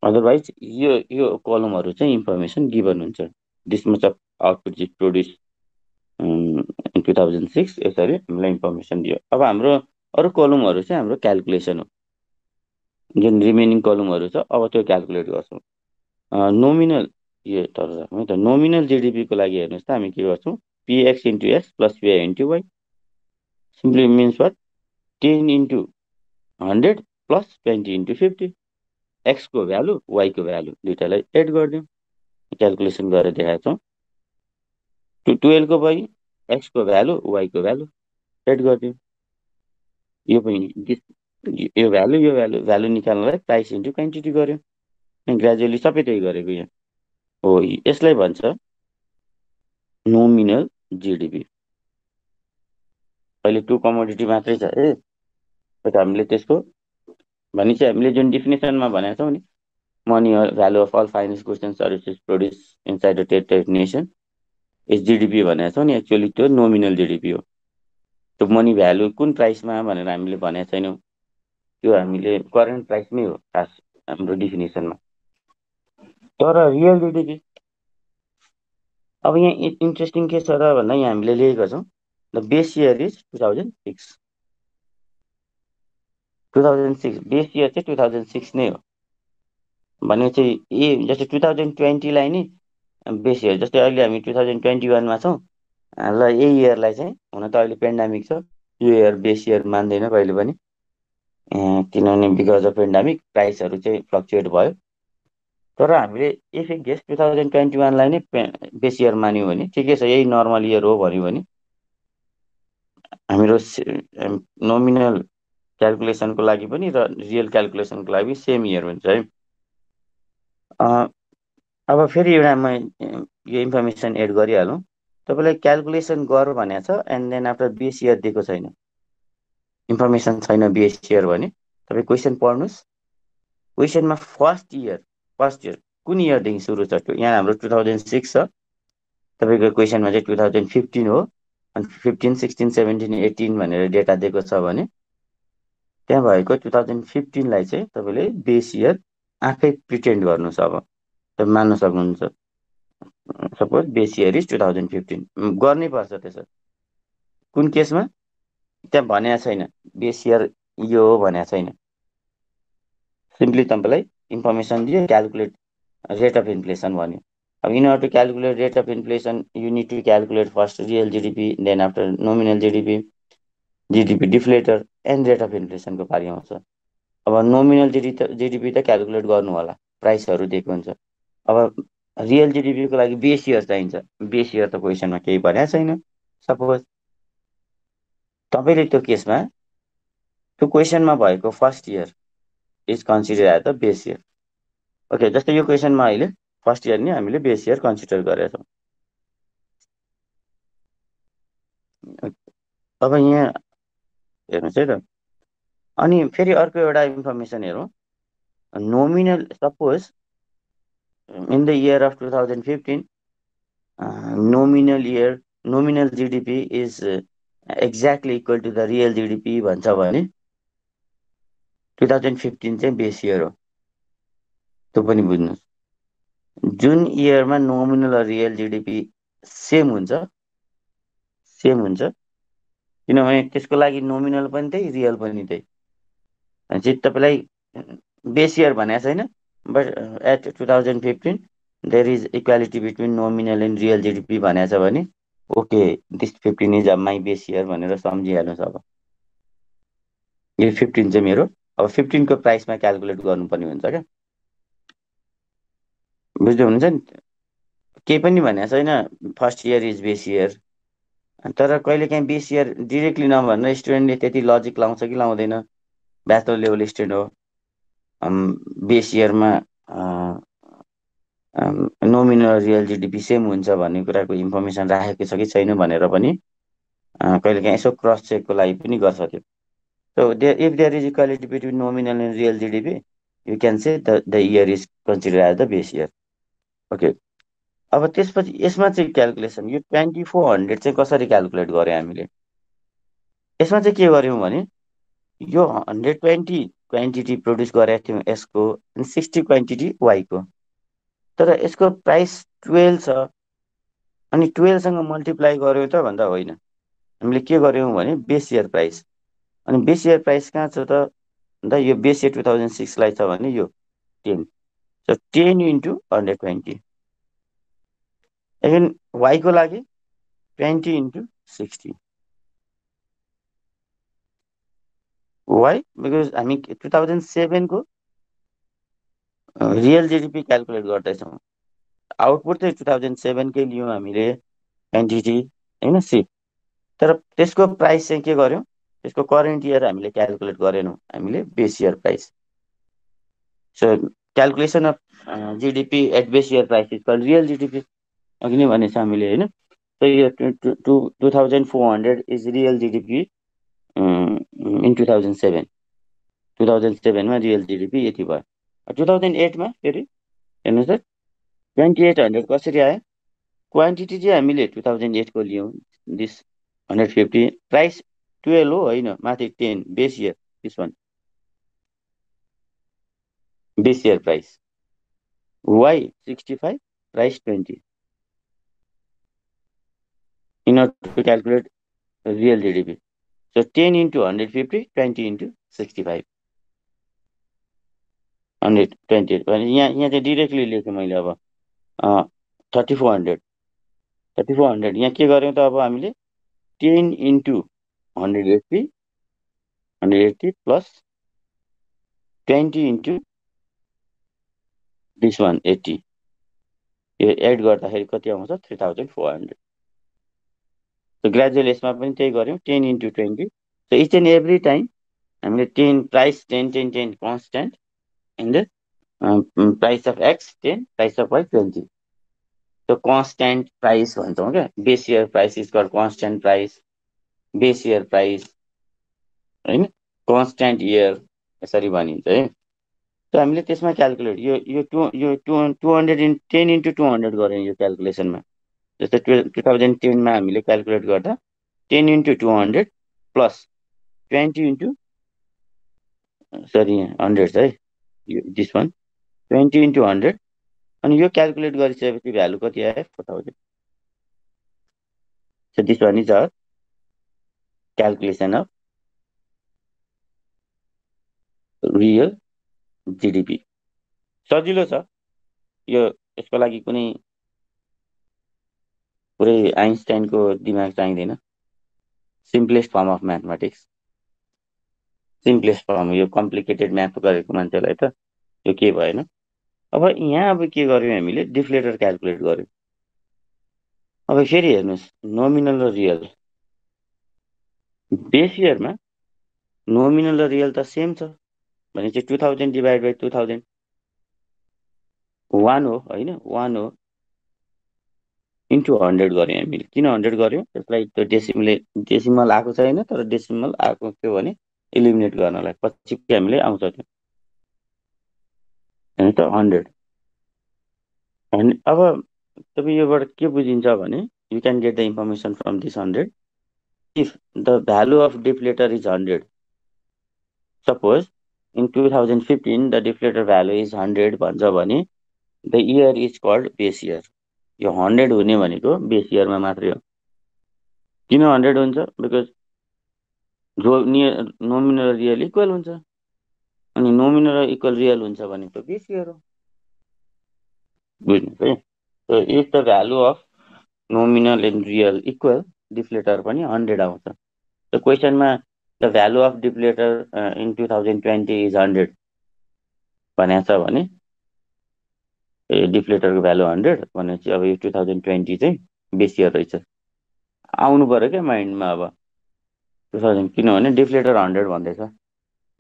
अदरवाइज यो कलमहरू चाहिँ इन्फर्मेसन गिभन हुन्छ। This much of output is produce in 2006, यसरी हामीलाई इन्फर्मेसन दियो। अब हाम्रो अरू कलमहरू चाहिँ हाम्रो क्यालकुलेसन हो। जुन रिमेनिङ कलमहरू छ अब त्यो क्यालकुलेट गर्छौँ। नोमिनल यो तर राखौँ त, नोमिनल जिडिपीको लागि हेर्नुहोस् त हामी के गर्छौँ, PX into X plus PY into Y. Simply means what, 10 into 100 plus 20 into 50। एक्सको भ्यालु वाईको भ्यालु दुइटालाई एड गरिदिउँ, क्यालकुलेसन गरेर देखाएको छौँ। 12को वाई, एक्सको भ्यालु वाईको भ्यालु एड गरिदिउँ। यो पनि यो भ्यालु निकाल्नलाई प्राइस इन्टु क्वान्टिटी गर्यो। ग्रेजुअली सबै त्यही गरेको यहाँ हो। यसलाई भन्छ नोमिनल जिडिपी। अहिले 2 कमोडिटी मात्रै छ है, हामीले त्यसको भनेपछि हामीले जुन डिफिनेसनमा भनेका छौँ नि, money value of all finance goods and services produce inside the territory nation is GDP भनेको छौँ नि, एक्चुअली त्यो नोमिनल जिडिपी हो। त्यो मनी भ्यालु कुन प्राइसमा भनेर हामीले भनेको छैनौँ, त्यो हामीले करेन्ट प्राइसमै हो खास हाम्रो डिफिनेसनमा। तर रियल जिडिपी अब यहाँ इन्ट्रेस्टिङ के छ र भन्दा यहाँ हामीले लेखेको छौँ the base year is 2006। 2006 base year चाहिँ 2006 नै हो भने चाहिँ जस्तै 2020लाई नि बेस इयर, जस्तै अहिले हामी 2021मा छौँ ल, यही इयरलाई चाहिँ हुन त अहिले पेन्डामिक छ, यो इयर बेस इयर मान्दैन कहिले पनि, किनभने बिकज अफ पेन्डामिक प्राइसहरू चाहिँ फ्लक्चुएट भयो। तर हामीले इफ इन केस 2021लाई नै बेस इयर मान्यौँ भने ठिकै छ, यही नर्मल इयर हो भन्यो भने हाम्रो नोमिनल क्यालकुलेसनको लागि पनि र रियल क्यालकुलेसनको लागि सेम इयर हुन्छ है। अब फेरि एउटा म यो इन्फर्मेसन एड गरिहालौँ। तपाईँलाई क्यालकुलेसन गर भनेको छ and then after base year दिएको छैन, इन्फर्मेसन छैन बेस इयर भने तपाईँ क्वेसन पढ्नुहोस्। क्वेसनमा फर्स्ट इयर कुन इयरदेखि सुरु छ, यहाँ हाम्रो 2006 छ, तपाईँको क्वेसनमा चाहिँ 2015 हो। अनि 15, 16, 17, 18 भनेर डेटा दिएको छ भने त्यहाँ भएको 2015लाई चाहिँ तपाईँले बेस इयर आफै प्रिटेन्ड गर्नुहोस्। अब तपाईँ मान्न सक्नुहुन्छ, सपोज बेस इयर इज 2015 गर्नै पर्छ त्यसो। कुन केसमा त्यहाँ भनेको छैन बेस इयर यो हो भनेको छैन, सिम्पली तपाईँलाई इन्फर्मेसन दियो क्यालकुलेट रेट अफ इन्फ्लेसन भन्यो। अब in order to calculate rate of inflation you need to calculate first real GDP, then after nominal GDP, GDP deflator and rate of इन्फ्लेसनको पारी आउँछ। अब नोमिनल जिडिपी त calculate गर्नु होला, प्राइसहरू दिएको हुन्छ। अब रियल जिडिपीको लागि बेस इयर चाहिन्छ, बेस इयर त क्वेसनमा केही भनेको छैन। सपोज तपाईँले त्यो केसमा त्यो क्वेसनमा भएको first year is consider as the base year. Okay, जस्तै यो क्वेसनमा अहिले फर्स्ट इयर नि हामीले बेस इयर कन्सिडर गरेका छौँ। अब यहाँ हेर्नुहोस् है त, अनि फेरि अर्को एउटा इन्फर्मेसन हेरौँ। Nominal suppose in the year of 2015 nominal GDP is exactly equal to the real GDP भन्छ भने 2015 चाहिँ बेस इयर हो। त्यो पनि बुझ्नुहोस्, जुन इयरमा नोमिनल र रियल जिडिपी सेम हुन्छ, किनभने त्यसको लागि नोमिनल पनि त्यही रियल पनि त्यही। भनेपछि तपाईँलाई बेस इयर भनेको छैन, but at 2015 there is equality between nominal and real GDP भनेको छ भने okay, this 15 is my base year भनेर सम्झिहाल्नुहोस्। अब यो 15 चाहिँ मेरो, अब 15 को प्राइसमा क्यालकुलेट गर्नुपर्ने हुन्छ क्या। बुझ्दै हुनुहुन्छ नि? केही पनि भनेको छैन first year is base year, तर कहिले काहीँ बेस इयर डिरेक्टली नभनेर स्टुडेन्टले त्यति लजिक लाउँछ कि लाउँदैन। ब्याचलर लेभल स्टुडेन्ट हो, बेस इयरमा नोमिनल रियल जिडिपी सेम हुन्छ भन्ने कुराको इन्फर्मेसन राखेको छ कि छैन भनेर पनि कहिले काहीँ यसो क्रस चेकको लागि पनि गर्छ त्यो। So if there is equality between nominal and real GDP, you can say the year is consider as the base year. Okay, अब त्यसपछि यसमा चाहिँ क्यालकुलेसन, यो 2400 चाहिँ कसरी क्यालकुलेट गऱ्यो हामीले? यसमा चाहिँ के गर्यौँ भने यो 120 क्वान्टिटी प्रड्युस गरेको थियौँ यसको, 60 क्वान्टिटी वाईको, तर यसको प्राइस 12 छ, अनि 12सँग मल्टिप्लाई गर्यो त भन्दा होइन, हामीले के गर्यौँ भने बेस इयर प्राइस, अनि बेस इयर प्राइस कहाँ छ त भन्दा यो बेस इयर 2006लाई छ भने यो 10, सो 10 इन्टु 120, एगेन वाईको लागि 20 इन्टु 60। वाइ बिकज हामी 2007को रियल जिडिपी क्यालकुलेट गर्दैछौँ, आउटपुट चाहिँ 2007कै लियौँ हामीले क्वान्टिटी होइन सी, तर त्यसको प्राइस चाहिँ के गर्यौँ, त्यसको करेन्ट इयर हामीले क्यालकुलेट गरेनौँ, हामीले base year price. So calculation of GDP at base year price is called real GDP, अघि नै भनेछ हामीले होइन। सो यो 2400 इज रियल जिडिपी इन 2007, 2007मा रियल जिडिपी यति भयो। 2008मा फेरि हेर्नुहोस् त 2800 कसरी आयो? क्वान्टिटी चाहिँ हामीले 2008को लियौँ, दिस 150, प्राइस 12 हो होइन, माथि 10, base year, this one base year price, Y 65, price 20, in order to calculate real GDP. So 10 into 150, 20 into 65, 128 भने यहाँ चाहिँ डिरेक्टली लेखेँ मैले। अब 3400, यहाँ के गर्यौँ त अब हामीले 10 into 180, 180 plus 20 into this one 80, यो एड गर्दाखेरि कति आउँछ? 3400। सो ग्रेजुअल यसमा पनि त्यही गऱ्यौँ, 10 into 20। So each and every time हामीले 10 price 10 10 10 constant, and price of X 10, price of Y 20, त्यो कन्सटेन्ट प्राइस भन्छौँ क्या। Base year price is called constant price, base year price होइन, कन्सटेन्ट इयर यसरी भनिन्छ है। त हामीले त्यसमा क्यालकुलेट यो 210 इन्टु 200 गऱ्यौँ यो क्यालकुलेसनमा। जस्तै 2010मा हामीले क्यालकुलेट गर्दा 10 इन्टु 200 प्लस 20 इन्टु, सरी यहाँ 100 छ है, यो दिस वान 20 इन्टु 100, अनि यो क्यालकुलेट गरिसकेपछि भ्यालु कति आयो? 4000। So this one is our calculation of real GDP. सजिलो छ यो, यसको लागि कुनै पुरै आइन्स्टाइनको दिमाग चाहिँदैन। Simplest form of mathematics, simplest form, यो कम्प्लिकेटेड म्याथ गरेको मान्छेलाई त यो के भएन। अब यहाँ अब के गर्यौँ हामीले? डिफ्लेटर क्यालकुलेट गर्यौँ। अब फेरि हेर्नुहोस्, नोमिनल र रियल, बेस इयरमा नोमिनल र रियल त सेम छ भनेपछि 2000 डिभाइड बाई 2000 1 हो होइन, 1 हो, इन्टु 100 गऱ्यौँ हामीले। किन 100 गऱ्यौँ? त्यसलाई त्यो डेसिमल आएको छैन, तर डेसिमल आएको थियो भने इलिमिनेट गर्नलाई पछि हामीले आउँछ त्यो होइन त 100। अब तपाईँ योबाट के बुझिन्छ भने you can get the information from this 100, if the value of deflator is 100, suppose in 2015 the deflator value is 100 भन्छ भने the year is called base year. यो 100 हुने भनेको बेस इयरमा मात्रै हो। किन 100 हुन्छ? बिकज जो नोमिनल रियल इक्वल हुन्छ, अनि नोमिनल र इक्वल रियल हुन्छ भने त बेस इयर हो, बुझ्नुहोस् है। So if the value of nominal and real equal, deflator पनि 100 आउँछ। So क्वेसनमा the value of deflator in 2020 is 100 भनेको छ भने डिफ्लेटरको भ्यालु 100 भनेपछि अब यो 2020 चाहिँ बेस इयर रहेछ, आउनु पर्यो क्या माइन्डमा। अब 2000 किनभने डिफ्लेटर 100 भन्दैछ,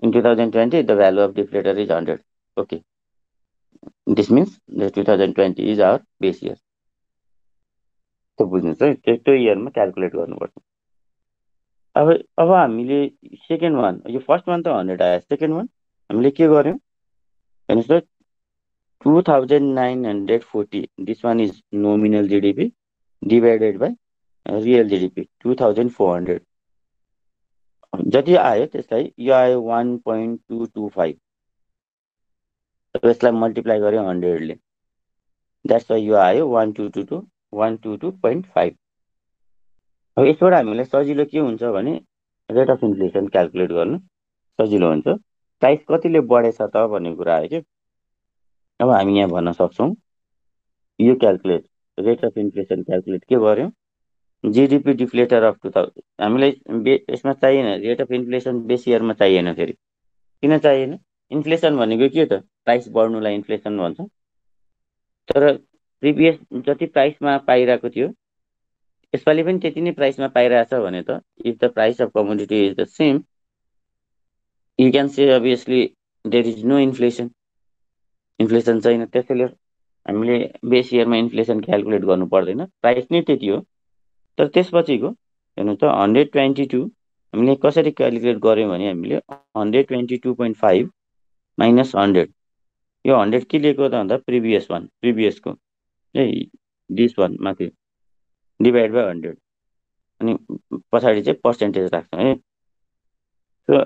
in 2020 the value of deflator is 100, okay, this means the 2020 is our base year. त्यो बुझ्नुहोस् है, त्यो इयरमा क्यालकुलेट गर्नुपर्छ। अब हामीले सेकेन्ड वान, यो फर्स्ट वान त 100 आयो, सेकेन्ड वान हामीले के गर्यौँ हेर्नुहोस् त, 2940, this one is nominal GDP divided by real GDP 2400, जति आयो त्यसलाई यो आयो 1.225, यसलाई मल्टिप्लाई गर्यो 100ले, द्याट्स वाइ यो आयो 1222.5। अब यसबाट हामीलाई सजिलो के हुन्छ भने रेट अफ इन्फ्लेसन क्यालकुलेट गर्नु सजिलो हुन्छ। प्राइस कतिले बढेछ त भन्ने कुरा आयो कि। अब हामी यहाँ भन्न सक्छौँ यो calculate rate of inflation calculate के गर्यौँ, जिडिपी डिफ्लेटर अफ 2000, हामीलाई यसमा चाहिएन, रेट अफ इन्फ्लेसन बेस इयरमा चाहिएन। फेरि किन चाहिएन, इन्फ्लेसन भनेको के त, प्राइस बढ्नुलाई इन्फ्लेसन भन्छ। तर प्रिभियस जति प्राइसमा पाइरहेको थियो यसपालि पनि त्यति नै प्राइसमा पाइरहेछ भने त, if the price of commodity is the same, you can say obviously there is no inflation, inflation छैन। त्यसैले हामीले बेस इयरमा इन्फ्लेसन क्यालकुलेट गर्नु पर्दैन, प्राइस नै त्यति हो। तर त्यसपछिको हेर्नु त 122 हामीले कसरी क्यालकुलेट गऱ्यौँ भने हामीले 122.5 माइनस 100, यो 100 के लिएको त भन्दा प्रिभियसको ए दिस वान माथि डिभाइड बाई 100, अनि पछाडि चाहिँ पर्सेन्टेज राख्छौँ है। So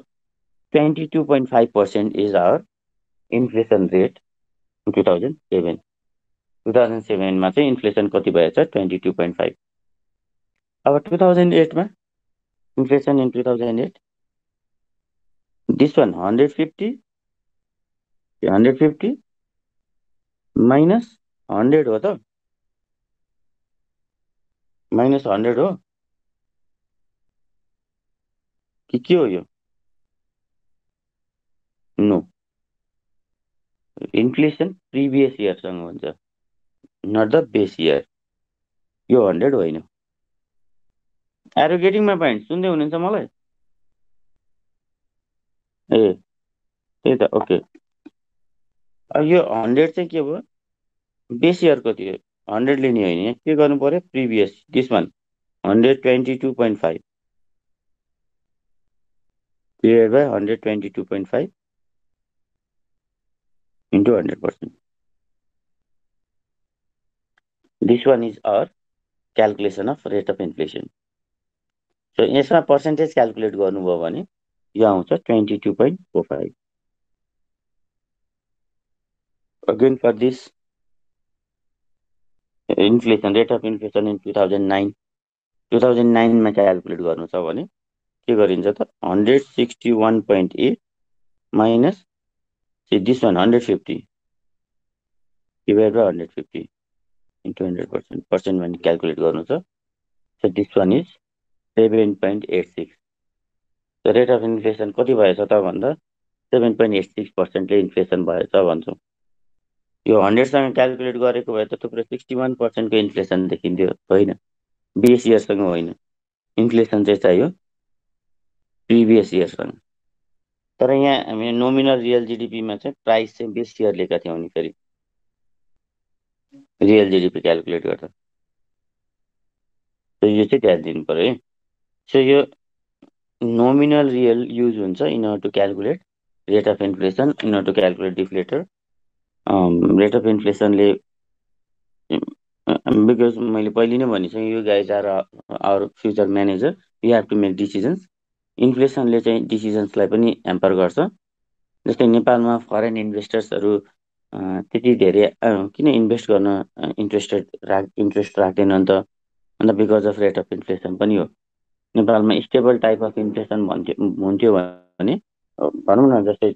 22.5% is our inflation rate 2007। 2007मा चाहिँ इन्फ्लेसन कति भएछ 22.5। अब 2008मा inflation in 2008, this one 150 minus 100 हो त, माइनस 100 हो कि के हो यो, नो, इन्फ्लेसन प्रिभियस इयरसँग हुन्छ, नट द बेस इयर, यो 100 होइन। एरो गेटिङमा पाइन्ट सुन्दै हुनुहुन्छ मलाई? ए त्यही त, ओके। अब यो 100 चाहिँ के भयो, बेस इयरको थियो, 100 लिने होइन, यहाँ के गर्नु पर्यो, previous, this one 122.5 divide by 122.5 into 100%. This one is our calculation of rate of inflation. So यसमा पर्सेन्टेज क्यालकुलेट गर्नुभयो भने यो आउँछ 22.45। Again for this inflation, rate of inflation in 2009 मा क्यालकुलेट गर्नु छ भने के गरिन्छ त, 161.8 minus this one 150 divide by 150 into 100%, percent भने क्यालकुलेट गर्नु छ। So this one is 7.86। Rate of inflation कति भएछ त भन्दा 7.86%ले इन्फ्लेसन भएछ भन्छौँ। यो 100सँग क्यालकुलेट गरेको भए त थुप्रै 61%को इन्फ्लेसन देखिन्थ्यो, होइन, बेस इयरसँग होइन, इन्फ्लेसन चाहिँ चाहियो प्रिभियस इयरसँग। तर यहाँ हामी नोमिनल रियल जिडिपीमा चाहिँ प्राइस चाहिँ बेस इयर लिएका थियौँ नि, फेरि रियल जिडिपी क्यालकुलेट गर्दा, यो चाहिँ ध्यान दिनु पर्यो है। सो यो नोमिनल रियल युज हुन्छ in order to calculate rate of inflation, in order to calculate deflator. Rate of इन्फ्लेसनले, बिकज मैले पहिले नै भनिसकेँ, you guys are our future manager, you have to make decisions. इन्फ्लेसनले चाहिँ डिसिजन्सलाई पनि ह्याम्पर गर्छ। जस्तै नेपालमा फरेन इन्भेस्टर्सहरू त्यति धेरै किन इन्भेस्ट गर्न इन्ट्रेस्ट राख्दैनन् त, अन्त because of rate of inflation पनि हो। नेपालमा स्टेबल टाइप अफ इन्फ्लेसन हुन्थ्यो भने भनौँ न, जस्तै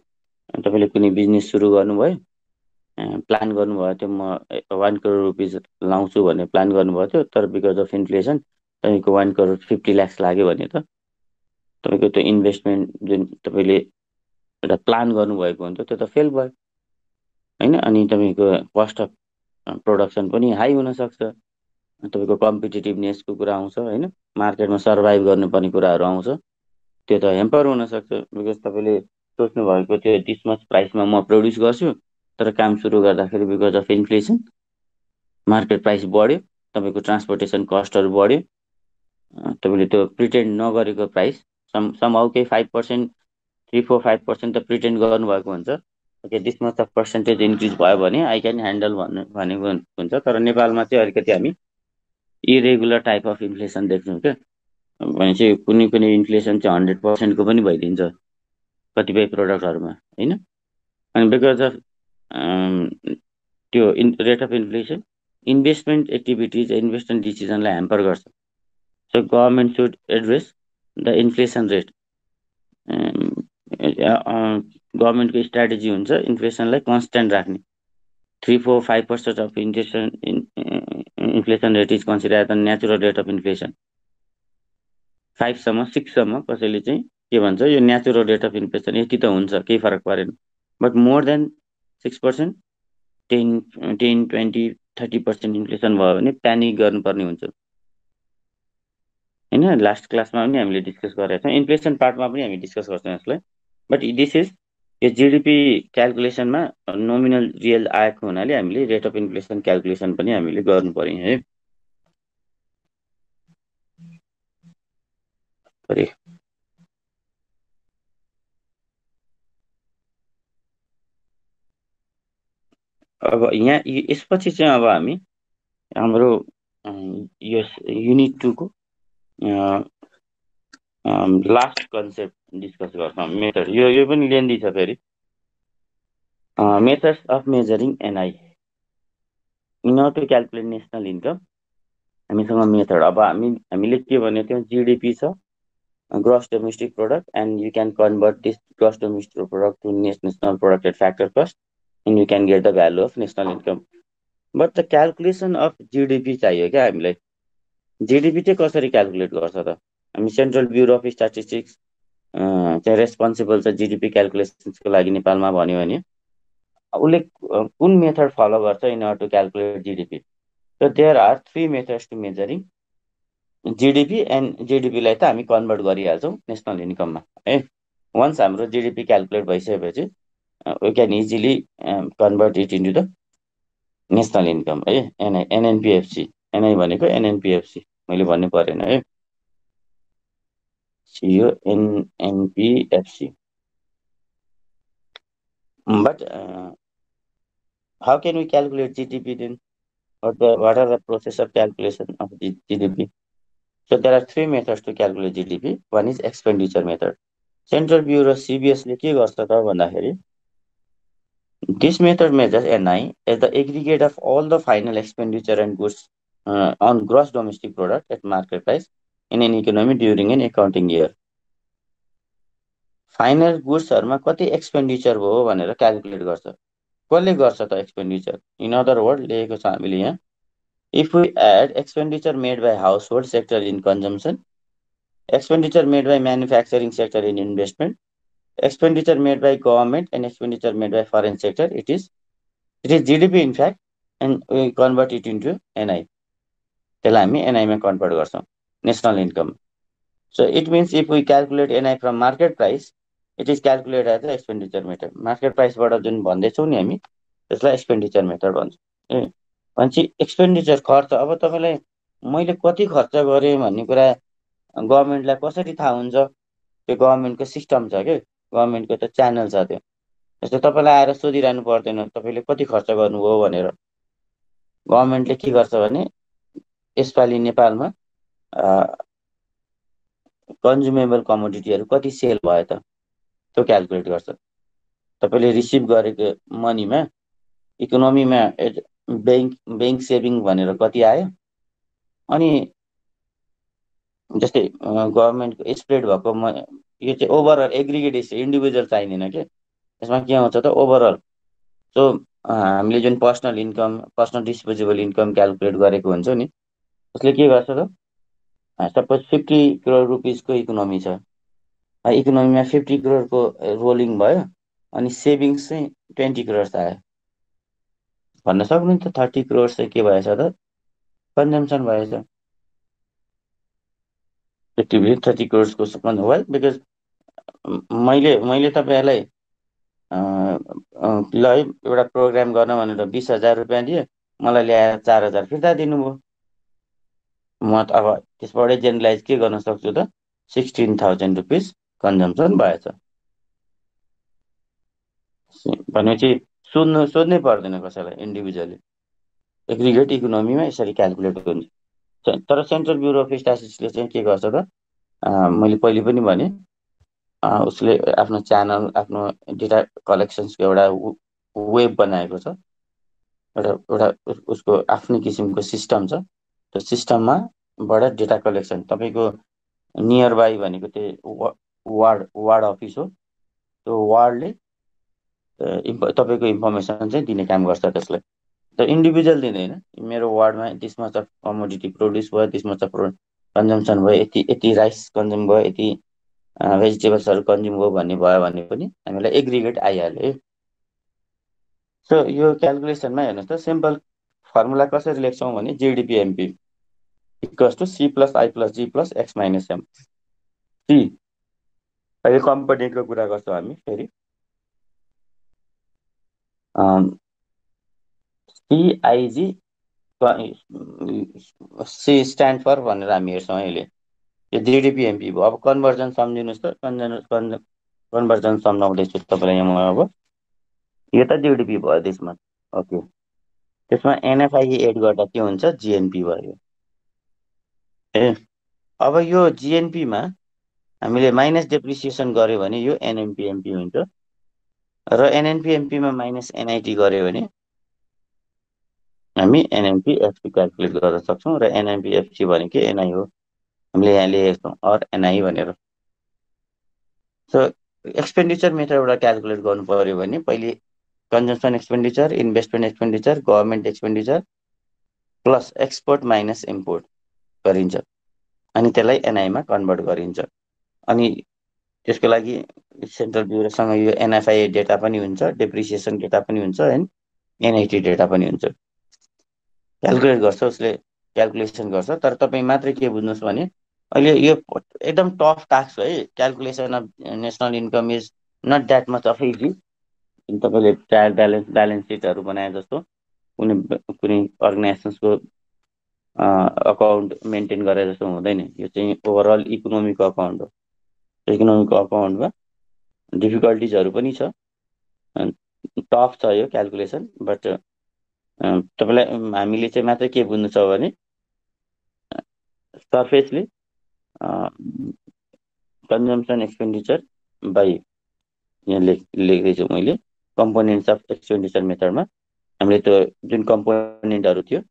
तपाईँले कुनै बिजनेस सुरु गर्नुभयो, प्लान गर्नुभयो थियो म 1 करोड रुपिज लाउँछु भन्ने प्लान गर्नुभएको थियो, तर बिकज अफ इन्फ्लेसन तपाईँको 1 करोड 50 लाख लाग्यो भने त तपाईँको त्यो इन्भेस्टमेन्ट जुन तपाईँले एउटा प्लान गर्नुभएको हुन्छ त्यो त फेल भयो होइन। अनि तपाईँको कस्ट अफ प्रोडक्सन पनि हाई हुनसक्छ, तपाईँको कम्पिटिटिभनेसको कुरा आउँछ होइन, मार्केटमा सर्भाइभ गर्नुपर्ने कुराहरू आउँछ, त्यो त हेम्पर हुनसक्छ। बिकज तपाईँले सोच्नु भएको थियो दिस मच प्राइसमा म प्रड्युस गर्छु, तर काम सुरु गर्दाखेरि because of inflation market price बढ्यो, तपाईँको ट्रान्सपोर्टेसन कस्टहरू बढ्यो, तपाईँले त्यो प्रिटेन्ड नगरेको प्राइस समहाउ केही 5%, 3, 4, 5% त प्रिटेन्ड गर्नुभएको हुन्छ। Okay, this much of percentage increase भयो भने आई क्यान ह्यान्डल भनेको हुन्छ। तर नेपालमा चाहिँ अलिकति हामी इरेगुलर टाइप अफ इन्फ्लेसन देख्छौँ क्या। भनेपछि कुनै कुनै इन्फ्लेसन चाहिँ 100%को पनि भइदिन्छ कतिपय प्रोडक्टहरूमा होइन। अनि बिकज अफ त्यो rate of inflation investment activities, investment डिसिजनलाई ह्याम्पर गर्छ। So government should address the inflation rate. गभर्मेन्टको स्ट्राटेजी हुन्छ इन्फ्लेसनलाई कन्सटेन्ट राख्ने। 3, 4, 5% of inflation rate is consider the natural rate of inflation. 5सम्म 6सम्म कसैले चाहिँ के भन्छ, यो नेचुरल रेट अफ इन्फ्लेसन यति त हुन्छ, केही फरक परेन। बट मोर देन 6%, 10, 20, 30% इन्फ्लेसन भयो भने प्यानिक गर्नुपर्ने हुन्छ होइन। लास्ट क्लासमा पनि हामीले डिस्कस गरेका छौँ, इन्फ्लेसन पार्टमा पनि हामी डिस्कस गर्छौँ यसलाई। बट दिस इज यो जिडिपी क्यालकुलेसनमा नोमिनल रियल आएको हुनाले हामीले रेट अफ इन्फ्लेसन क्यालकुलेसन पनि हामीले गर्नु पर्यो है। अब यहाँ यसपछि चाहिँ अब हामी हाम्रो यो युनिट 2को लास्ट कन्सेप्ट डिस्कस गर्छौँ, मेथड। यो पनि लेन्दी छ फेरि। Methods of measuring NI in order to calculate national income. हामीसँग मेथड अब हामीले के भनेको थियौँ, जिडिपी छ, gross domestic product, and you can convert this gross domestic product to national product at factor cost and you can get the value of national income. But the calculation of GDP चाहियो क्या हामीलाई। GDP चाहिँ कसरी calculate गर्छ त? हामी central bureau of statistics चाहिँ responsible छ जिडिपी क्यालकुलेसन्सको लागि नेपालमा भन्यो भने उसले कुन मेथड फलो गर्छ in order to calculate GDP? So there are 3 methods to measuring GDP, and जिडिपीलाई त हामी कन्भर्ट गरिहाल्छौँ नेसनल इन्कममा है। वन्स हाम्रो जिडिपी क्यालकुलेट भइसकेपछि we can easily convert it into the national income है। एनएनपिएफसी, एनआई भनेको एनएनपिएफसी मैले भन्नु परेन है, यो NNPFC. But how can we calculate GDP then? what are the process of calculation of GDP? So there are 3 methods to calculate GDP. One is expenditure method. Central Bureau CBS ले के गर्छ त भन्दाखेरि, this method measures NI as the aggregate of all the final expenditure and goods on gross domestic product at market price in an economy during an accounting year. Final गुड्सहरुमा कति expenditure भयो भनेर calculate गर्छ। कसले गर्छ त expenditure? In other word लेखेको छ हामीले यहाँ, if we add expenditure made by household sector in consumption, expenditure made by manufacturing sector in investment, expenditure made by government, and expenditure made by foreign sector, it is GDP in fact, and we convert it into NI. त्यसलाई हामी NI मा convert गर्छौं, national income. So it means if we calculate NI from market price, it is calculated as the expenditure method. Market प्राइसबाट जुन भन्दैछौं नि हामी त्यसलाई एक्सपेन्डिचर मेथड भन्छौं। भनेपछि एक्सपेन्डिचर खर्च, अब तपाईलाई मैले कति खर्च गरे भन्ने कुरा गभर्नमेन्टलाई कसरी थाहा हुन्छ? त्यो गभर्नमेन्टको सिस्टम छ के, गभर्नमेन्टको त च्यानल छ त्यो। जस्तो तपाईलाई आएर सोधिरहनु पर्दैन तपाईले कति खर्च गर्नुभयो भनेर। गभर्नमेन्टले के गर्छ भने यसपालि नेपालमा कन्ज्युमेबल कमोडिटीहरु कति सेल भयो त त्यो क्याल्कुलेट गर्छ। तपाईले रिसिभ गरेको मनीमा इकोनोमीमा बैंक सेभिङ भनेर कति आयो, अनि जस्तै गभर्नमेन्टको स्प्रेड भएको यो चाहिँ ओभरअल एग्रिगेट इन्डिभिजुअल चाहिँदैन के, यसमा के आउँछ त ओभरअल। सो हामीले जुन पर्सनल डिस्पोजेबल इन्कम क्यालकुलेट गरेको हुन्छ नि, उसले के गर्छ त सपोज 50 करोड रुपिसको इकोनोमी छ, इकोनोमीमा 50 करोडको रोलिङ भयो, अनि सेभिङ्स चाहिँ 20 करोड आयो। भन्न सक्नुहुन्छ 30 करोड चाहिँ के भएछ त कन्जम्सन भएछ। 30 करोडको वेल बिकज मैले तपाईँहरूलाई ल है एउटा प्रोग्राम गर्न भनेर 20,000 रुपियाँ दिएँ, मलाई ल्याएर 4,000 फिर्ता दिनुभयो। म त अब त्यसबाटै जेनरलाइज के गर्न सक्छु त 16,000 रुपिस कन्जम्सन भएछ भनेपछि सोध्नै पर्दैन कसैलाई इन्डिभिजुअली। एग्रिगेट इकोनोमीमा यसरी क्यालकुलेट हुन्छ। तर सेन्ट्रल ब्युरो अफ स्ट्याटिस्टिक्सले चाहिँ के गर्छ त मैले पहिले पनि भने उसले आफ्नो च्यानल, आफ्नो डेटा कलेक्सन्सको एउटा वेब बनाएको छ, एउटा उसको आफ्नै किसिमको सिस्टम छ। त्यो सिस्टममाबाट डेटा कलेक्सन तपाईँको नियर बाई भनेको त्यो वार्ड अफिस हो। त्यो वार्डले तपाईँको इन्फर्मेसन चाहिँ दिने काम गर्छ त्यसलाई। त इन्डिभिजुअल दिँदैन, मेरो वार्डमा this much of commodity produce भयो, दिस मच अफ कन्जम्सन भयो, यति यति राइस कन्ज्युम भयो, यति भेजिटेबल्सहरू कन्ज्युम भयो भने पनि हामीलाई एग्रिगेट आइहाल्यो। सो यो क्यालकुलेसनमा हेर्नुहोस् त सिम्पल फर्मुला कसरी लेख्छौँ भने GDPMP equals to C plus I plus G plus X minus M. C अहिले कम्पोनेन्टको कुरा गर्छौँ हामी फेरि। सिआइजी सी स्ट्यान्ड फर भनेर हामी हेर्छौँ अहिले। यो जिडिपिएमपी भयो। अब कन्भर्जन सम्झिनुहोस् त, कन्भर्जन सम्झाउँदैछु तपाईँलाई यहाँ म। अब यो त जिडिपी भयो त्यसमा, ओके। त्यसमा एनएफआई एड गर्दा के हुन्छ जिएनपी भयो। ए अब यो जिएनपीमा हामीले माइनस डेप्रिसिएसन गर्यो भने यो एनएनपिएमपी हुन्छ, र एनएनपिएमपीमा माइनस एनआइटी गर्यो भने हामी एनएनपिएफसी क्यालकुलेट गर्न सक्छौँ। र एनएनपिएफसी भनेको एनआई हो, हामीले यहाँ लेखेको छौँ अर एनआई भनेर। सो एक्सपेन्डिचर मेथडबाट क्यालकुलेट गर्नु पर्यो भने पहिले consumption expenditure, investment expenditure, government expenditure plus export minus import गरिन्छ, अनि त्यसलाई एनआईमा कन्भर्ट गरिन्छ। अनि त्यसको लागि सेन्ट्रल ब्युरोसँग यो एनएफआई डेटा पनि हुन्छ, डेप्रिसिएसन डेटा पनि हुन्छ, एन्ड एनआइटी डेटा पनि हुन्छ। क्यालकुलेट गर्छ उसले, क्यालकुलेसन गर्छ। तर तपाईँ मात्रै के बुझ्नुहोस् भने अहिले यो एकदम टफ टास्क है। Calculation of national income is not that much of easy. तपाईँले ट्रायल ब्यालेन्स सिटहरू बनाए जस्तो कुनै कुनै अर्गनाइजेसन्सको अकाउन्ट मेन्टेन गरे जस्तो हुँदैन। यो चाहिँ ओभरअल इकोनोमीको अकाउन्ट हो। इकोनोमीको अकाउन्टमा डिफिकल्टिजहरू पनि छ, टफ छ यो क्यालकुलेसन। बट तपाईँलाई हामीले चाहिँ मात्रै के बुझ्नु छ भने सर्फेसली कन्जम्सन एक्सपेन्डिचर बाई यहाँ लेख्दैछु मैले कम्पोनेन्ट्स अफ एक्सपेन्डिचर मेथडमा हामीले त्यो जुन कम्पोनेन्टहरू थियो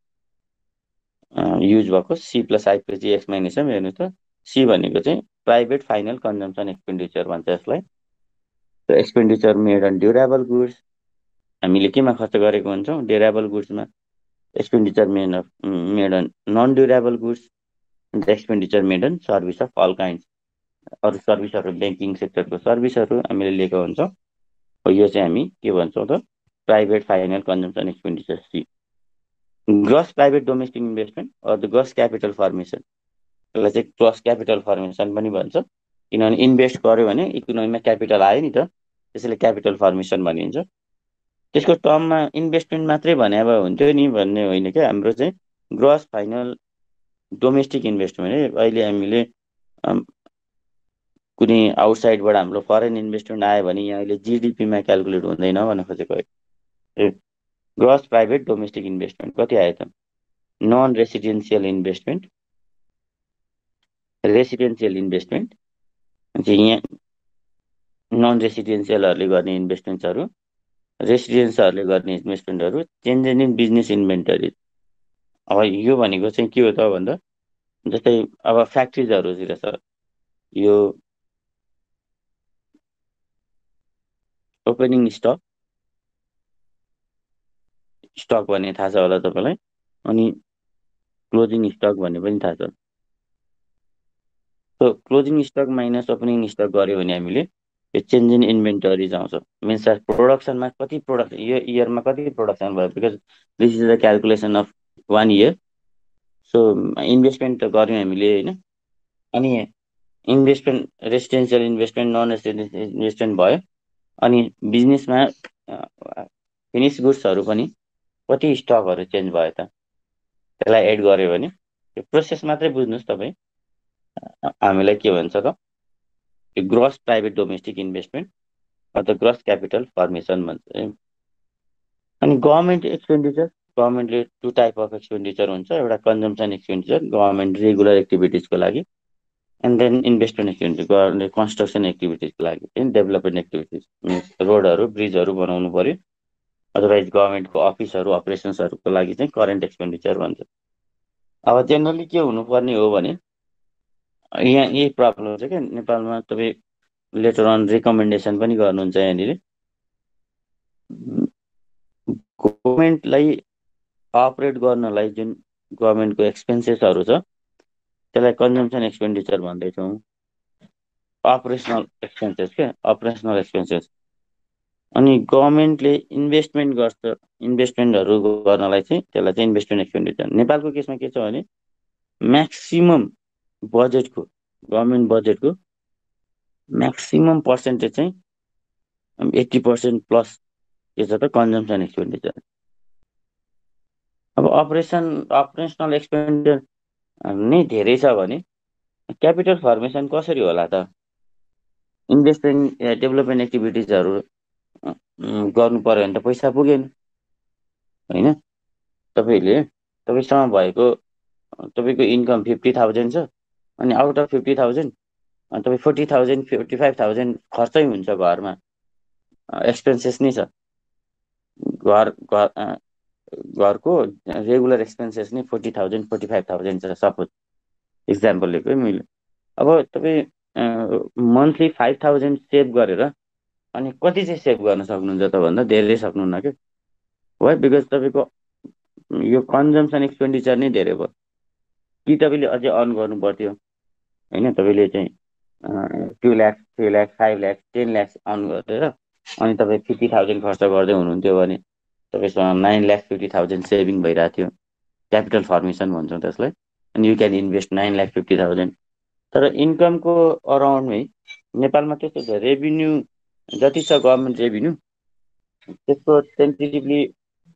युज भएको C plus I plus G X minus M. हेर्नु त सी भनेको चाहिँ प्राइभेट फाइनल कन्जम्सन एक्सपेन्डिचर भन्छ यसलाई। Expenditure made on durable goods, हामीले केमा खर्च गरेको हुन्छौँ ड्युरेबल गुड्समा। Expenditure made on non durable goods, expenditure made on service of all kind. अरू सर्भिसहरू ब्याङ्किङ सेक्टरको सर्भिसहरू हामीले लिएको हुन्छौँ। यो चाहिँ हामी के भन्छौँ त private final consumption expenditure C. Gross private domestic investment or the gross capital formation, यसलाई चाहिँ ग्रस क्यापिटल फर्मेसन पनि भन्छ, किनभने इन्भेस्ट गर्यो भने इकोनोमीमा क्यापिटल आयो नि त, त्यसैले क्यापिटल फर्मेसन भनिन्छ। त्यसको टर्ममा इन्भेस्टमेन्ट मात्रै भने भए हुन्थ्यो नि भन्ने होइन क्या। हाम्रो चाहिँ ग्रस फाइनल डोमेस्टिक इन्भेस्टमेन्ट है। अहिले हामीले कुनै आउटसाइडबाट हाम्रो फरेन इन्भेस्टमेन्ट आयो भने यहाँ अहिले जिडिपीमा क्यालकुलेट हुँदैन भन्न खोजेको है। ग्रस प्राइभेट डोमेस्टिक इन्भेस्टमेन्ट कति आयो त non residential investment, residential investment चाहिँ यहाँ नन रेसिडेन्सियलहरूले गर्ने इन्भेस्टमेन्ट्सहरू, रेसिडेन्सहरूले गर्ने इन्भेस्टमेन्टहरू, चेन्ज इन बिजनेस इन्भेन्टरी। अब यो भनेको चाहिँ के हो त भन्दा जस्तै अब फ्याक्ट्रिजहरूतिर छ, यो ओपनिङ स्टक भन्ने थाहा छ होला तपाईँलाई, अनि क्लोजिङ स्टक भन्ने पनि थाहा छ। So closing stock minus opening stock गऱ्यो भने हामीले यो चेन्ज इन इन्भेन्टरी आउँछ। मिन्स प्रोडक्सनमा कति यो इयरमा कति प्रोडक्सन भयो, because this is the calculation of 1 year. So investment त गऱ्यौँ हामीले होइन, अनि investment residential investment non residential investment भयो, अनि बिजनेसमा फिनिस गुड्सहरू पनि कति स्टकहरू चेन्ज भयो त, त्यसलाई एड गऱ्यो भने यो प्रोसेस मात्रै बुझ्नुहोस् तपाईँ। हामीलाई के भन्छ त, यो ग्रस प्राइभेट डोमेस्टिक इन्भेस्टमेन्ट अथवा ग्रस क्यापिटल फर्मेसन भन्छ। अनि गभर्मेन्ट एक्सपेन्डिचर, गभर्मेन्टले 2 टाइप अफ एक्सपेन्डिचर हुन्छ, एउटा कन्जम्सन एक्सपेन्डिचर गभर्मेन्ट रेगुलर एक्टिभिटिजको लागि, and then investment expenditure government construction एक्टिभिटिजको लागि, डेभलपमेन्ट एक्टिभिटिज मिन्स रोडहरू ब्रिजहरू बनाउनु पर्यो, अदरवाइज गभर्मेन्टको अफिसहरू अपरेसन्सहरूको लागि चाहिँ करेन्ट एक्सपेन्डिचर भन्छ। अब जेनरली के हुनुपर्ने हो भने यहाँ यही प्रब्लम छ क्या नेपालमा, तपाईँ लेटर अन रिकमेन्डेसन पनि गर्नुहुन्छ यहाँनिर। गभर्मेन्टलाई अपरेट गर्नलाई जुन गभर्मेन्टको एक्सपेन्सेसहरू छ त्यसलाई कन्जम्सन एक्सपेन्डिचर भन्दैछौँ। अपरेसनल एक्सपेन्सेस क्या, अपरेसनल एक्सपेन्सेस। अनि गभर्मेन्टले इन्भेस्टमेन्ट गर्छ, इन्भेस्टमेन्टहरू गर्नलाई चाहिँ त्यसलाई चाहिँ इन्भेस्टमेन्ट एक्सपेन्डिचर। नेपालको केसमा के छ भने म्याक्सिमम बजेटको, गभर्मेन्ट बजेटको म्याक्सिमम पर्सेन्टेज चाहिँ 80% प्लस के छ त कन्जम्सन एक्सपेन्डिचर। अब अपरेसनल एक्सपेन्डिचर नै धेरै छ भने क्यापिटल फर्मेसन कसरी होला त? इन्भेस्टमेन्ट डेभलपमेन्ट एक्टिभिटिजहरू गर्नु पर्यो भने त पैसा पुगेन होइन। तपाईँसँग भएको तपाईँको इन्कम 50,000 छ, अनि आउट अफ 50,000 तपाईँ 40,000 45,000 खर्चै हुन्छ घरमा, एक्सपेन्सेस नै छ। घरको रेगुलर एक्सपेन्सेस नै 40,000 45,000 छ सपोज, इक्जाम्पल लिएको है मैले। अब तपाईँ मन्थली 5,000 सेभ गरेर अनि कति चाहिँ सेभ गर्न सक्नुहुन्छ त भन्दा धेरै सक्नुहुन्न क्या। वाइ? बिकज तपाईँको यो कन्जम्सन एक्सपेन्डिचर नै धेरै भयो। कि तपाईँले अझै अर्न गर्नु पर्थ्यो होइन, तपाईँले चाहिँ 2 लाख 3 लाख 5 लाख 10 लाख अर्न गरेर अनि तपाईँ 50,000 खर्च गर्दै हुनुहुन्थ्यो भने तपाईँसँग 9,50,000 सेभिङ भइरहेको थियो। क्यापिटल फर्मेसन भन्छौँ त्यसलाई। अनि यु क्यान इन्भेस्ट 9,50,000। तर इन्कमको अराउन्डमै नेपालमा त्यस्तो छ, रेभिन्यू जति छ गभर्मेन्ट रेभिन्यू त्यसको tentatively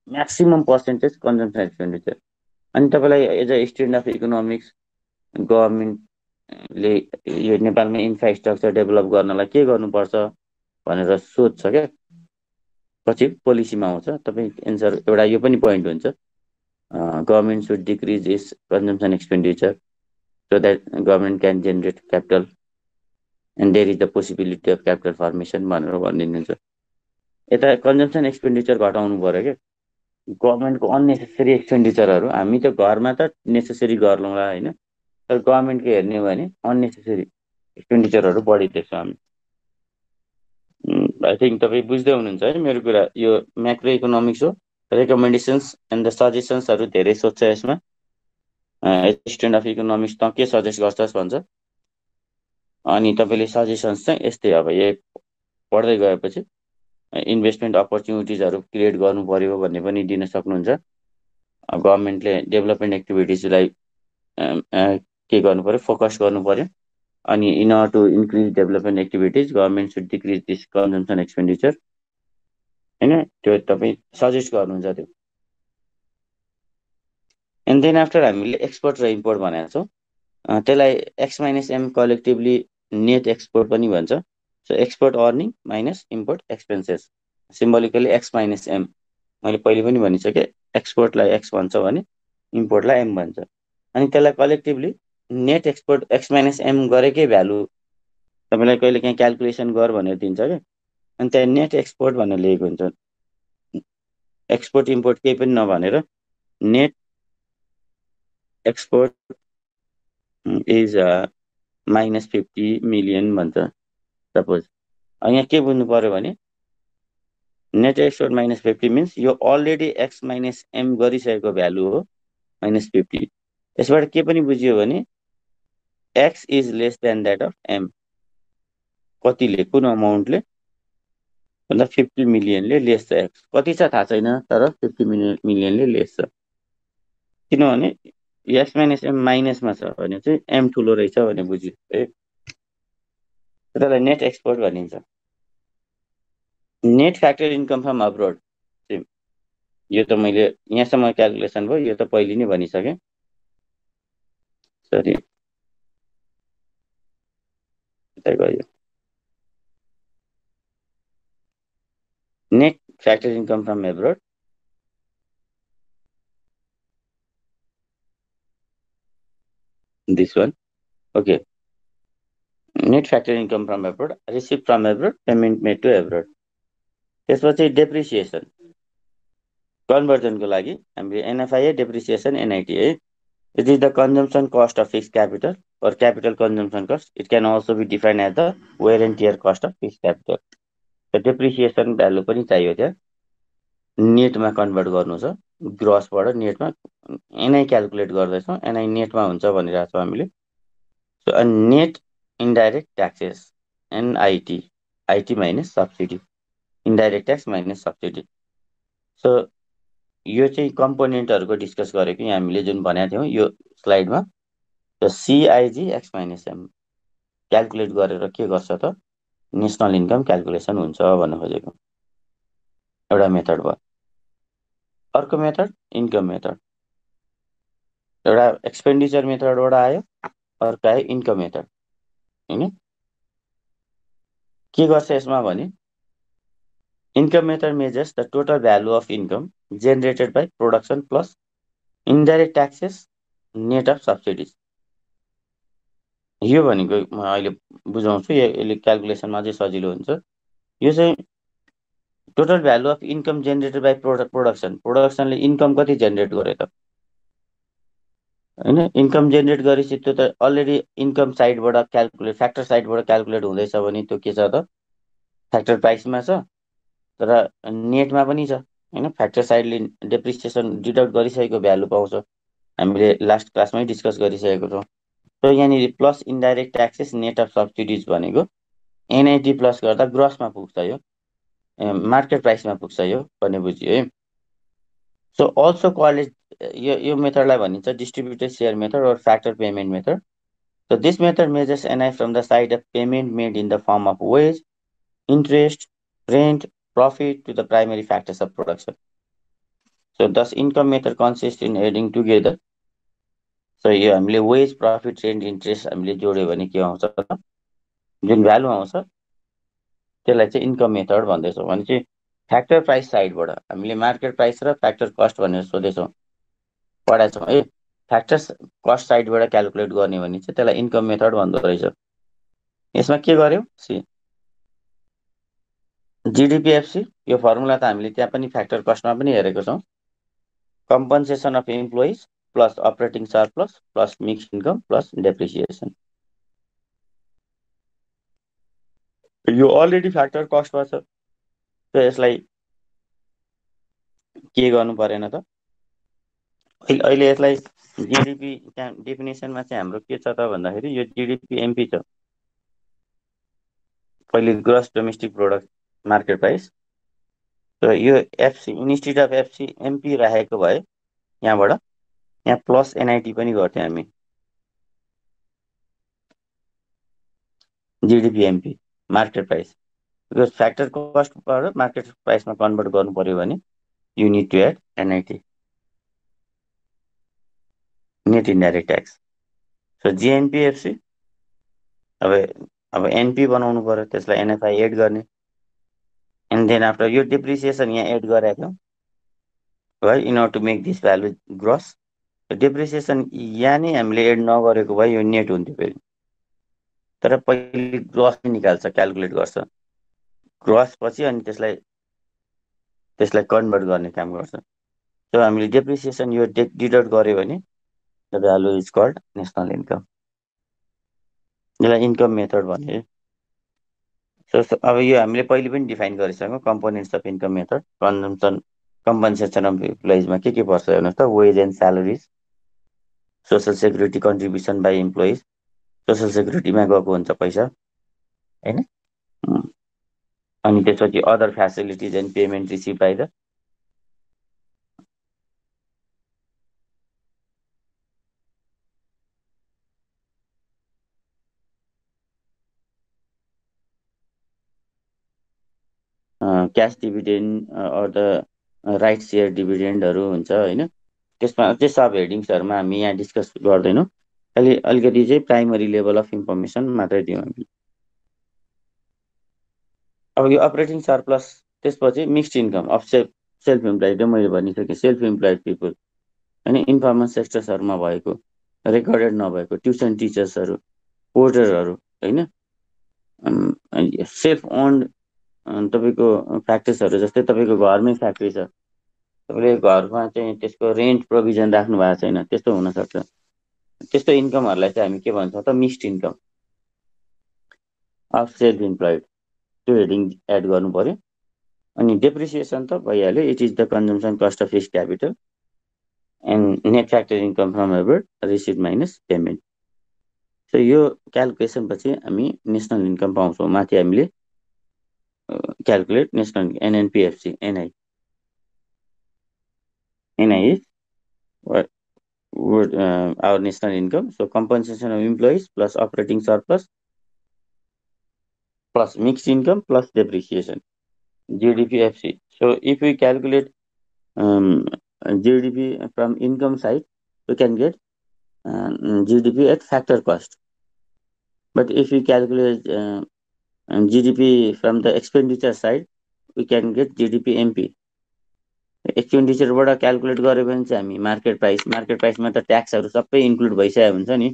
maximum percentage consumption expenditure. अनि तपाईँलाई as a student of economics गभर्मेन्टले यो नेपालमा इन्फ्रास्ट्रक्चर डेभलप गर्नलाई के गर्नुपर्छ भनेर सोध्छ क्या, पछि पोलिसीमा आउँछ। तपाईँ एन्सर एउटा यो पनि पोइन्ट हुन्छ, government should decrease is consumption expenditure so that government can generate capital and there is the possibility of capital formation भनेर भनिदिनुहुन्छ। यता कन्जम्सन एक्सपेन्डिचर घटाउनु पर्यो क्या, गभर्मेन्टको अननेसेसरी एक्सपेन्डिचरहरू। हामी त घरमा त नेसेसरी गर्लौँला होइन, तर गभर्मेन्टको हेर्ने हो भने अननेसेसरी एक्सपेन्डिचरहरू बढी देख्छौँ हामी। आई थिङ्क तपाईँ बुझ्दै हुनुहुन्छ है मेरो कुरा। यो म्याक्रो इकोनोमिक्स हो, रेकमेन्डेसन्स एन्ड द सजेसन्सहरू धेरै सोध्छ यसमा। स्टुडेन्ट अफ इकोनोमिक्स त के सजेस्ट गर्छस् भन्छ, अनि तपाईँले सजेसन्स चाहिँ यस्तै अब यो पढ्दै गएपछि इन्भेस्टमेन्ट अपर्च्युनिटिजहरू क्रिएट गर्नु पर्यो भन्ने पनि दिन सक्नुहुन्छ। गभर्मेन्टले डेभलपमेन्ट एक्टिभिटिजलाई के गर्नु पर्यो, फोकस गर्नु पर्यो। अनि in order to increase development activities government should decrease this consumption expenditure होइन, त्यो तपाईँ सजेस्ट गर्नुहुन्छ त्यो। एन्ड देन आफ्टर हामीले एक्सपोर्ट र इम्पोर्ट भनेको छौँ, त्यसलाई X minus M collectively net export पनि भन्छ। So export earning minus import expenses, symbolically X minus M. मैले पहिले पनि भनिसकेँ, एक्सपोर्टलाई एक्स भन्छ भने इम्पोर्टलाई एम भन्छ। अनि त्यसलाई collectively net export X minus M गरेकै भ्यालु तपाईँलाई कहिले काहीँ क्यालकुलेसन गर भनेर दिन्छ क्या, अनि त्यहाँ नेट एक्सपोर्ट भनेर लेखेको हुन्छ। एक्सपोर्ट इम्पोर्ट केही पनि नभनेर नेट एक्सपोर्ट इज -50 मिलियन भन्छ सपोज। यहाँ के बुझ्नु पर्यो भने नेट एक्सपोर्ट माइनस 50 मिन्स यो अलरेडी एक्स माइनस एम गरिसकेको भ्यालु हो माइनस 50। यसबाट के पनि बुझियो भने X is less than that of M. कतिले, कुन अमाउन्टले भन्दा 50 मिलियनले लेस छ एक्स। कति छ थाहा छैन, तर 50 मिलियनले लेस छ। किनभने एक्स माइनस एम माइनसमा छ भने चाहिँ एम ठुलो रहेछ भने बुझ्यो है। त्यसलाई नेट एक्सपोर्ट भनिन्छ। Net factor income from abroad, यो त मैले यहाँसम्म क्यालकुलेसन भयो, यो त पहिले नै भनिसकेँ। सरी, गयो। Net factor income from abroad, this one, okay. Net factor income from abroad, receipt from abroad, payment made to abroad. त्यसपछि डेप्रिसिएसन कन्भर्जनको लागि हामीले एनएफआई डेप्रिसिएसन एनआईटी है। It is the consumption cost of fix capital और capital consumption cost. It can also be defined as the wear and tear cost of fix capital. Depreciation value पनि चाहियो त्यहाँ, नेटमा convert गर्नु छ। ग्रसबाट नेटमा NI calculate गर्दैछौँ, एनआई नेटमा हुन्छ भनिरहेको छौँ हामीले। So net indirect taxes NIT, IT minus subsidy, indirect tax minus subsidy. So यो चाहिँ कम्पोनेन्टहरूको डिस्कस गरेको हामीले जुन भनेको थियौँ यो स्लाइडमा। सिआइजी एक्स माइनस एम क्यालकुलेट गरेर के गर्छ त नेसनल इन्कम क्यालकुलेसन हुन्छ भन्न खोजेको। एउटा मेथड भयो। अर्को मेथड इन्कम मेथड, एउटा एक्सपेन्डिचर मेथडबाट आयो, अर्को आयो इन्कम मेथड हैन। के गर्छ यसमा भने income method measures the total value of income generated by production plus indirect taxes net of subsidies. यो भनेको म अहिले बुझाउँछु, यसले क्यालकुलेसनमा अझै सजिलो हुन्छ। यो चाहिँ total value of income generated by production, प्रोडक्सनले इन्कम कति जेनेरेट गर्यो त हैन। इन्कम जेनेरेट गरेपछि त्यो त अलरेडी इन्कम साइडबाट क्यालकुलेट, फ्याक्टर साइडबाट क्यालकुलेट हुँदैछ भने त्यो के छ त फ्याक्टर प्राइसमा छ, तर नेटमा पनि छ हैन। फ्याक्टर साइडले डेप्रिसिएसन डिडक्ट गरिसकेको भ्यालु पाउँछ, हामीले लास्ट क्लासमै डिस्कस गरिसकेको छौँ। र यहाँनिर plus indirect taxes net of subsidies भनेको एनआइटी प्लस गर्दा ग्रसमा पुग्छ, यो मार्केट प्राइसमा पुग्छ यो भन्ने बुझ्यो है। सो अल्सो कलेज यो मेथडलाई भनिन्छ distributed share method or factor payment method. So this method measures NI from the side of payment made in the form of wage, interest, rent, profit to the primary factors of production. So thus income method consists in adding together. So यो हामीले wage, profit, rent, interest हामीले जोड्यो भने के आउँछ त जुन value आउँछ त्यसलाई चाहिँ इन्कम मेथड भन्दैछौँ। भने चाहिँ फ्याक्टर प्राइस साइडबाट हामीले मार्केट प्राइस र फ्याक्टर कस्ट भनेर सोधेछौँ, पढाएछौँ है। फ्याक्टर कस्ट साइडबाट क्यालकुलेट गर्ने भने चाहिँ त्यसलाई इन्कम मेथड भन्दो रहेछ। यसमा के गर्यो सी जिडिपिएफसी, यो फर्मुला त हामीले त्यहाँ पनि फ्याक्टर कस्टमा पनि हेरेको छौँ। compensation of employees plus operating surplus plus mixed income plus depreciation। यो अलरेडी फ्याक्टर कस्टमा छ, त यसलाई के गर्नु परेन त अहिले यसलाई जिडिपी डेफिनेसनमा चाहिँ हाम्रो के छ त भन्दाखेरि यो जिडिपी एमपी छ, पहिले gross domestic product market price. र यो FC institute of FC MP राखेको भए यहाँबाट यहाँ प्लस एनआइटी पनि गर्थ्यौँ हामी। GDP MP market price, because factor कस्टबाट मार्केट प्राइसमा कन्भर्ट गर्नु पर्यो भने you need to add NIT, net indirect tax. So GNPFC अब एनपी बनाउनु पर्यो, त्यसलाई एनएफआई एड गर्ने। एन्ड देन आफ्टर यो डेप्रिसिएसन यहाँ एड गरेको है in order to make this value gross. Depreciation यहाँ नै हामीले एड नगरेको भए यो नेट हुन्थ्यो फेरि, तर पहिले ग्रस निकाल्छ, क्यालकुलेट गर्छ ग्रस पछि, अनि त्यसलाई कन्भर्ट गर्ने काम गर्छ। सो हामीले डेप्रिसिएसन यो डिडक्ट गर्यो भने the value is called national income. यसलाई इन्कम मेथड भने। अब यो हामीले पहिले पनि डिफाइन गरिसक्यौँ components of income method consumption compensation of इम्प्लोइजमा के पर्छ हेर्नुहोस् त wage and salaries social security contribution by employees social सेक्युरिटीमा गएको हुन्छ पैसा होइन अनि त्यसपछि other facilities and payment receive by the cash dividend or the right share डिभिडेन्डहरू हुन्छ होइन त्यसमा अझै सब हेडिङ्सहरूमा हामी यहाँ डिस्कस गर्दैनौँ खालि अलिकति चाहिँ प्राइमरी लेभल अफ इन्फर्मेसन मात्रै दिउँ हामी अब यो अपरेटिङ सरप्लस त्यसपछि mixed income of self employed मैले भनिसकेँ सेल्फ इम्प्लोइड पिपुल होइन इन्फर्मल सेक्टर्सहरूमा भएको रेकर्डेड नभएको ट्युसन टिचर्सहरू पोर्टरहरू होइन सेल्फ ओन्ड तपाईँको फ्याक्ट्रिजहरू जस्तै तपाईँको घरमै फ्याक्ट्री छ तपाईँले घरमा चाहिँ त्यसको रेन्ट प्रोभिजन राख्नु भएको छैन त्यस्तो हुनसक्छ त्यस्तो इन्कमहरूलाई चाहिँ हामी के भन्छौँ त mixed income of self employed त्यो हेडिङ एड गर्नु पर्यो अनि डेप्रिसिएसन त भइहाल्यो it is the consumption cost of fix capital and net factor income from abroad receive minus payment so यो क्यालकुलेसन पछि हामी नेसनल इन्कम पाउँछौँ माथि हामीले calculate national NNPFC NI NI is our national income. So compensation of employees plus operating surplus plus mixed income plus depreciation, GDPFC. So if we calculate GDP from income side, we can get GDP at factor cost. But if we calculate GDP from the expenditure side, we can get GDP MP. एक्सपेन्डिचरबाट calculate गऱ्यो भने चाहिँ हामी market प्राइसमा त ट्याक्सहरू सबै include भइसकेको हुन्छ नि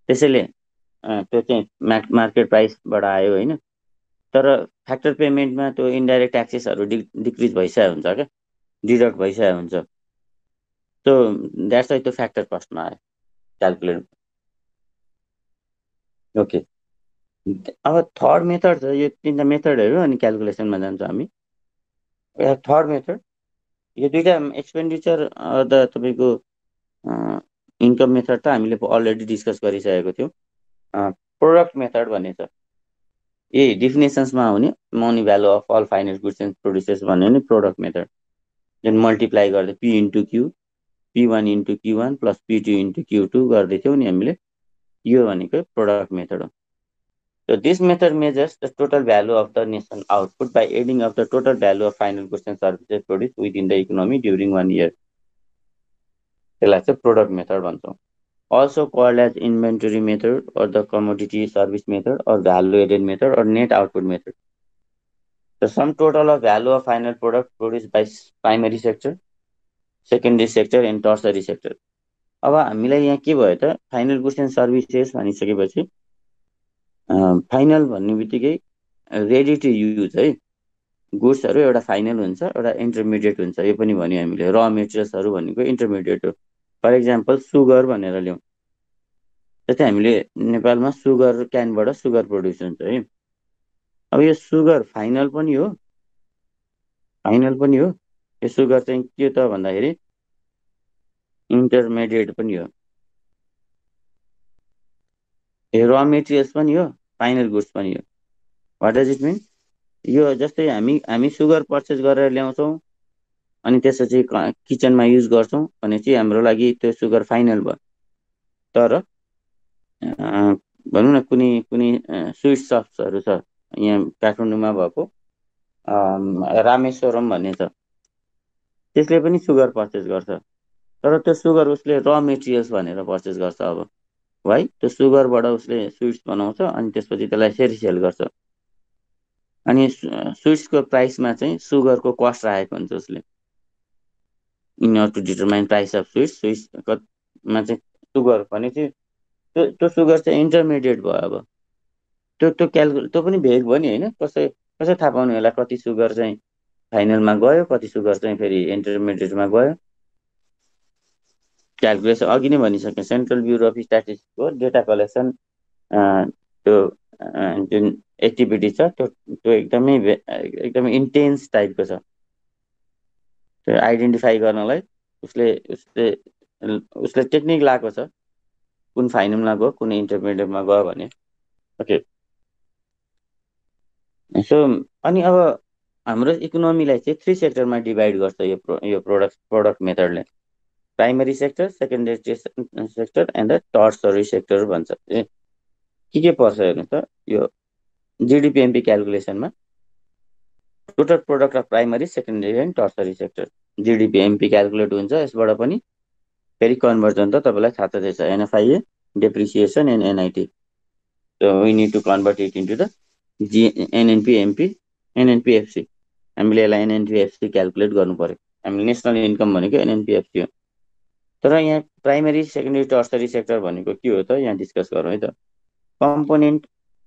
त्यसैले त्यो चाहिँ मार्केट प्राइसबाट आयो होइन तर फ्याक्टर पेमेन्टमा त्यो इन्डाइरेक्ट ट्याक्सेसहरू डिक्रिज भइसकेको हुन्छ क्या डिडक्ट भइसकेको हुन्छ सो द्याट्स वाइ त्यो फ्याक्टर कस्टमा आयो क्यालकुलेट ओके अब थर्ड मेथड छ यो तिनवटा मेथडहरू अनि क्यालकुलेसनमा जान्छौँ हामी थर्ड मेथड यो दुईवटा एक्सपेन्डिचर द तपाईँको इन्कम मेथड त हामीले अलरेडी डिस्कस गरिसकेको थियौँ प्रोडक्ट मेथड भन्ने छ यही डिफिनेसन्समा आउने money value of all finance goods and produces भन्ने नि प्रोडक्ट मेथड जुन मल्टिप्लाई गर्दै P into Q P1 into Q1 plus P2 into Q2 गर्दै थियौँ नि हामीले यो भनेको प्रोडक्ट मेथड हो So this method measures the total value of the nation output by adding up the total value of final goods and services produced within the economy during 1 year. त्यसलाई चाहिँ product method भन्छौँ also called as inventory method or the commodity service method or value added method or net output method. The sum total of value of final product produced by primary sector, secondary sector and tertiary sector. अब हामीलाई यहाँ के भयो त final goods and services भनिसकेपछि final भन्ने बित्तिकै ready to use है गुड्सहरू एउटा फाइनल हुन्छ एउटा इन्टरमिडिएट हुन्छ यो पनि भन्यो हामीले र मेटेरियल्सहरू भनेको इन्टरमिडिएट हो फर इक्जाम्पल सुगर भनेर ल्याउँ जस्तै हामीले नेपालमा सुगर क्यानबाट सुगर प्रड्युस हुन्छ है अब यो सुगर फाइनल पनि हो यो सुगर चाहिँ के त भन्दाखेरि इन्टरमिडिएट पनि हो यो र मेटेरियल्स पनि हो फाइनल गुड्स पनि हो वाट डज इट मिन यो जस्तै हामी सुगर पर्चेस गरेर ल्याउँछौँ अनि त्यसपछि किचनमा युज गर्छौँ भने चाहिँ हाम्रो लागि त्यो सुगर फाइनल भयो तर भनौँ न कुनै स्विट सप्सहरू छ यहाँ काठमाडौँमा भएको रामेश्वरम भन्ने छ त्यसले पनि सुगर पर्चेस गर्छ तर त्यो सुगर उसले र मेटेरियल्स भनेर पर्चेस गर्छ अब है त्यो सुगरबाट उसले स्विट्स बनाउँछ अनि त्यसपछि त्यसलाई फेरि सेल गर्छ अनि स्विट्सको प्राइसमा चाहिँ सुगरको कस्ट राखेको हुन्छ उसले in order to determine price of स्विट्समा चाहिँ सुगर भने चाहिँ त्यो सुगर चाहिँ इन्टरमिडिएट भयो अब त्यो पनि भेग भयो नि होइन कसै थाहा पाउनु होला कति सुगर चाहिँ फाइनलमा गयो कति सुगर चाहिँ फेरि इन्टरमिडिएटमा गयो क्यालकुलेसन अघि नै भनिसकेँ सेन्ट्रल ब्युरो अफ स्ट्याटिस्टिक्सको डेटा कलेक्सन त्यो जुन एक्टिभिटी छ त्यो त्यो एकदमै इन्टेन्स टाइपको छ। त्यो आइडेन्टिफाई गर्नलाई उसले उसले उसले टेक्निक लगाएको छ, कुन फाइनलमा गयो कुन इन्टरमिडिएटमा गयो भने। ओके, सो अनि अब हाम्रो इकोनोमीलाई चाहिँ 3 सेक्टरमा डिभाइड गर्छ यो प्रोडक्ट मेथडले। Primary sector, secondary sector and the tertiary sector भन्छ। के पर्छ हेर्नु त, यो जिडिपिएमपी क्यालकुलेसनमा total product of primary, secondary and tertiary sector GDP MP calculate हुन्छ। यसबाट पनि फेरि कन्भर्जन त तपाईँलाई थाहा छँदैछ, NFIA, depreciation and NIT. So we need to convert it into the NNP NNPFC. हामीले यसलाई एनएनपिएफसी क्यालकुलेट गर्नु पर्यो। हामीले नेसनल इन्कम भनेको एनएनपिएफसी हो। तर यहाँ प्राइमरी, सेकेन्डरी, टर्सरी सेक्टर भनेको के हो त, यहाँ डिस्कस गरौँ है त। Component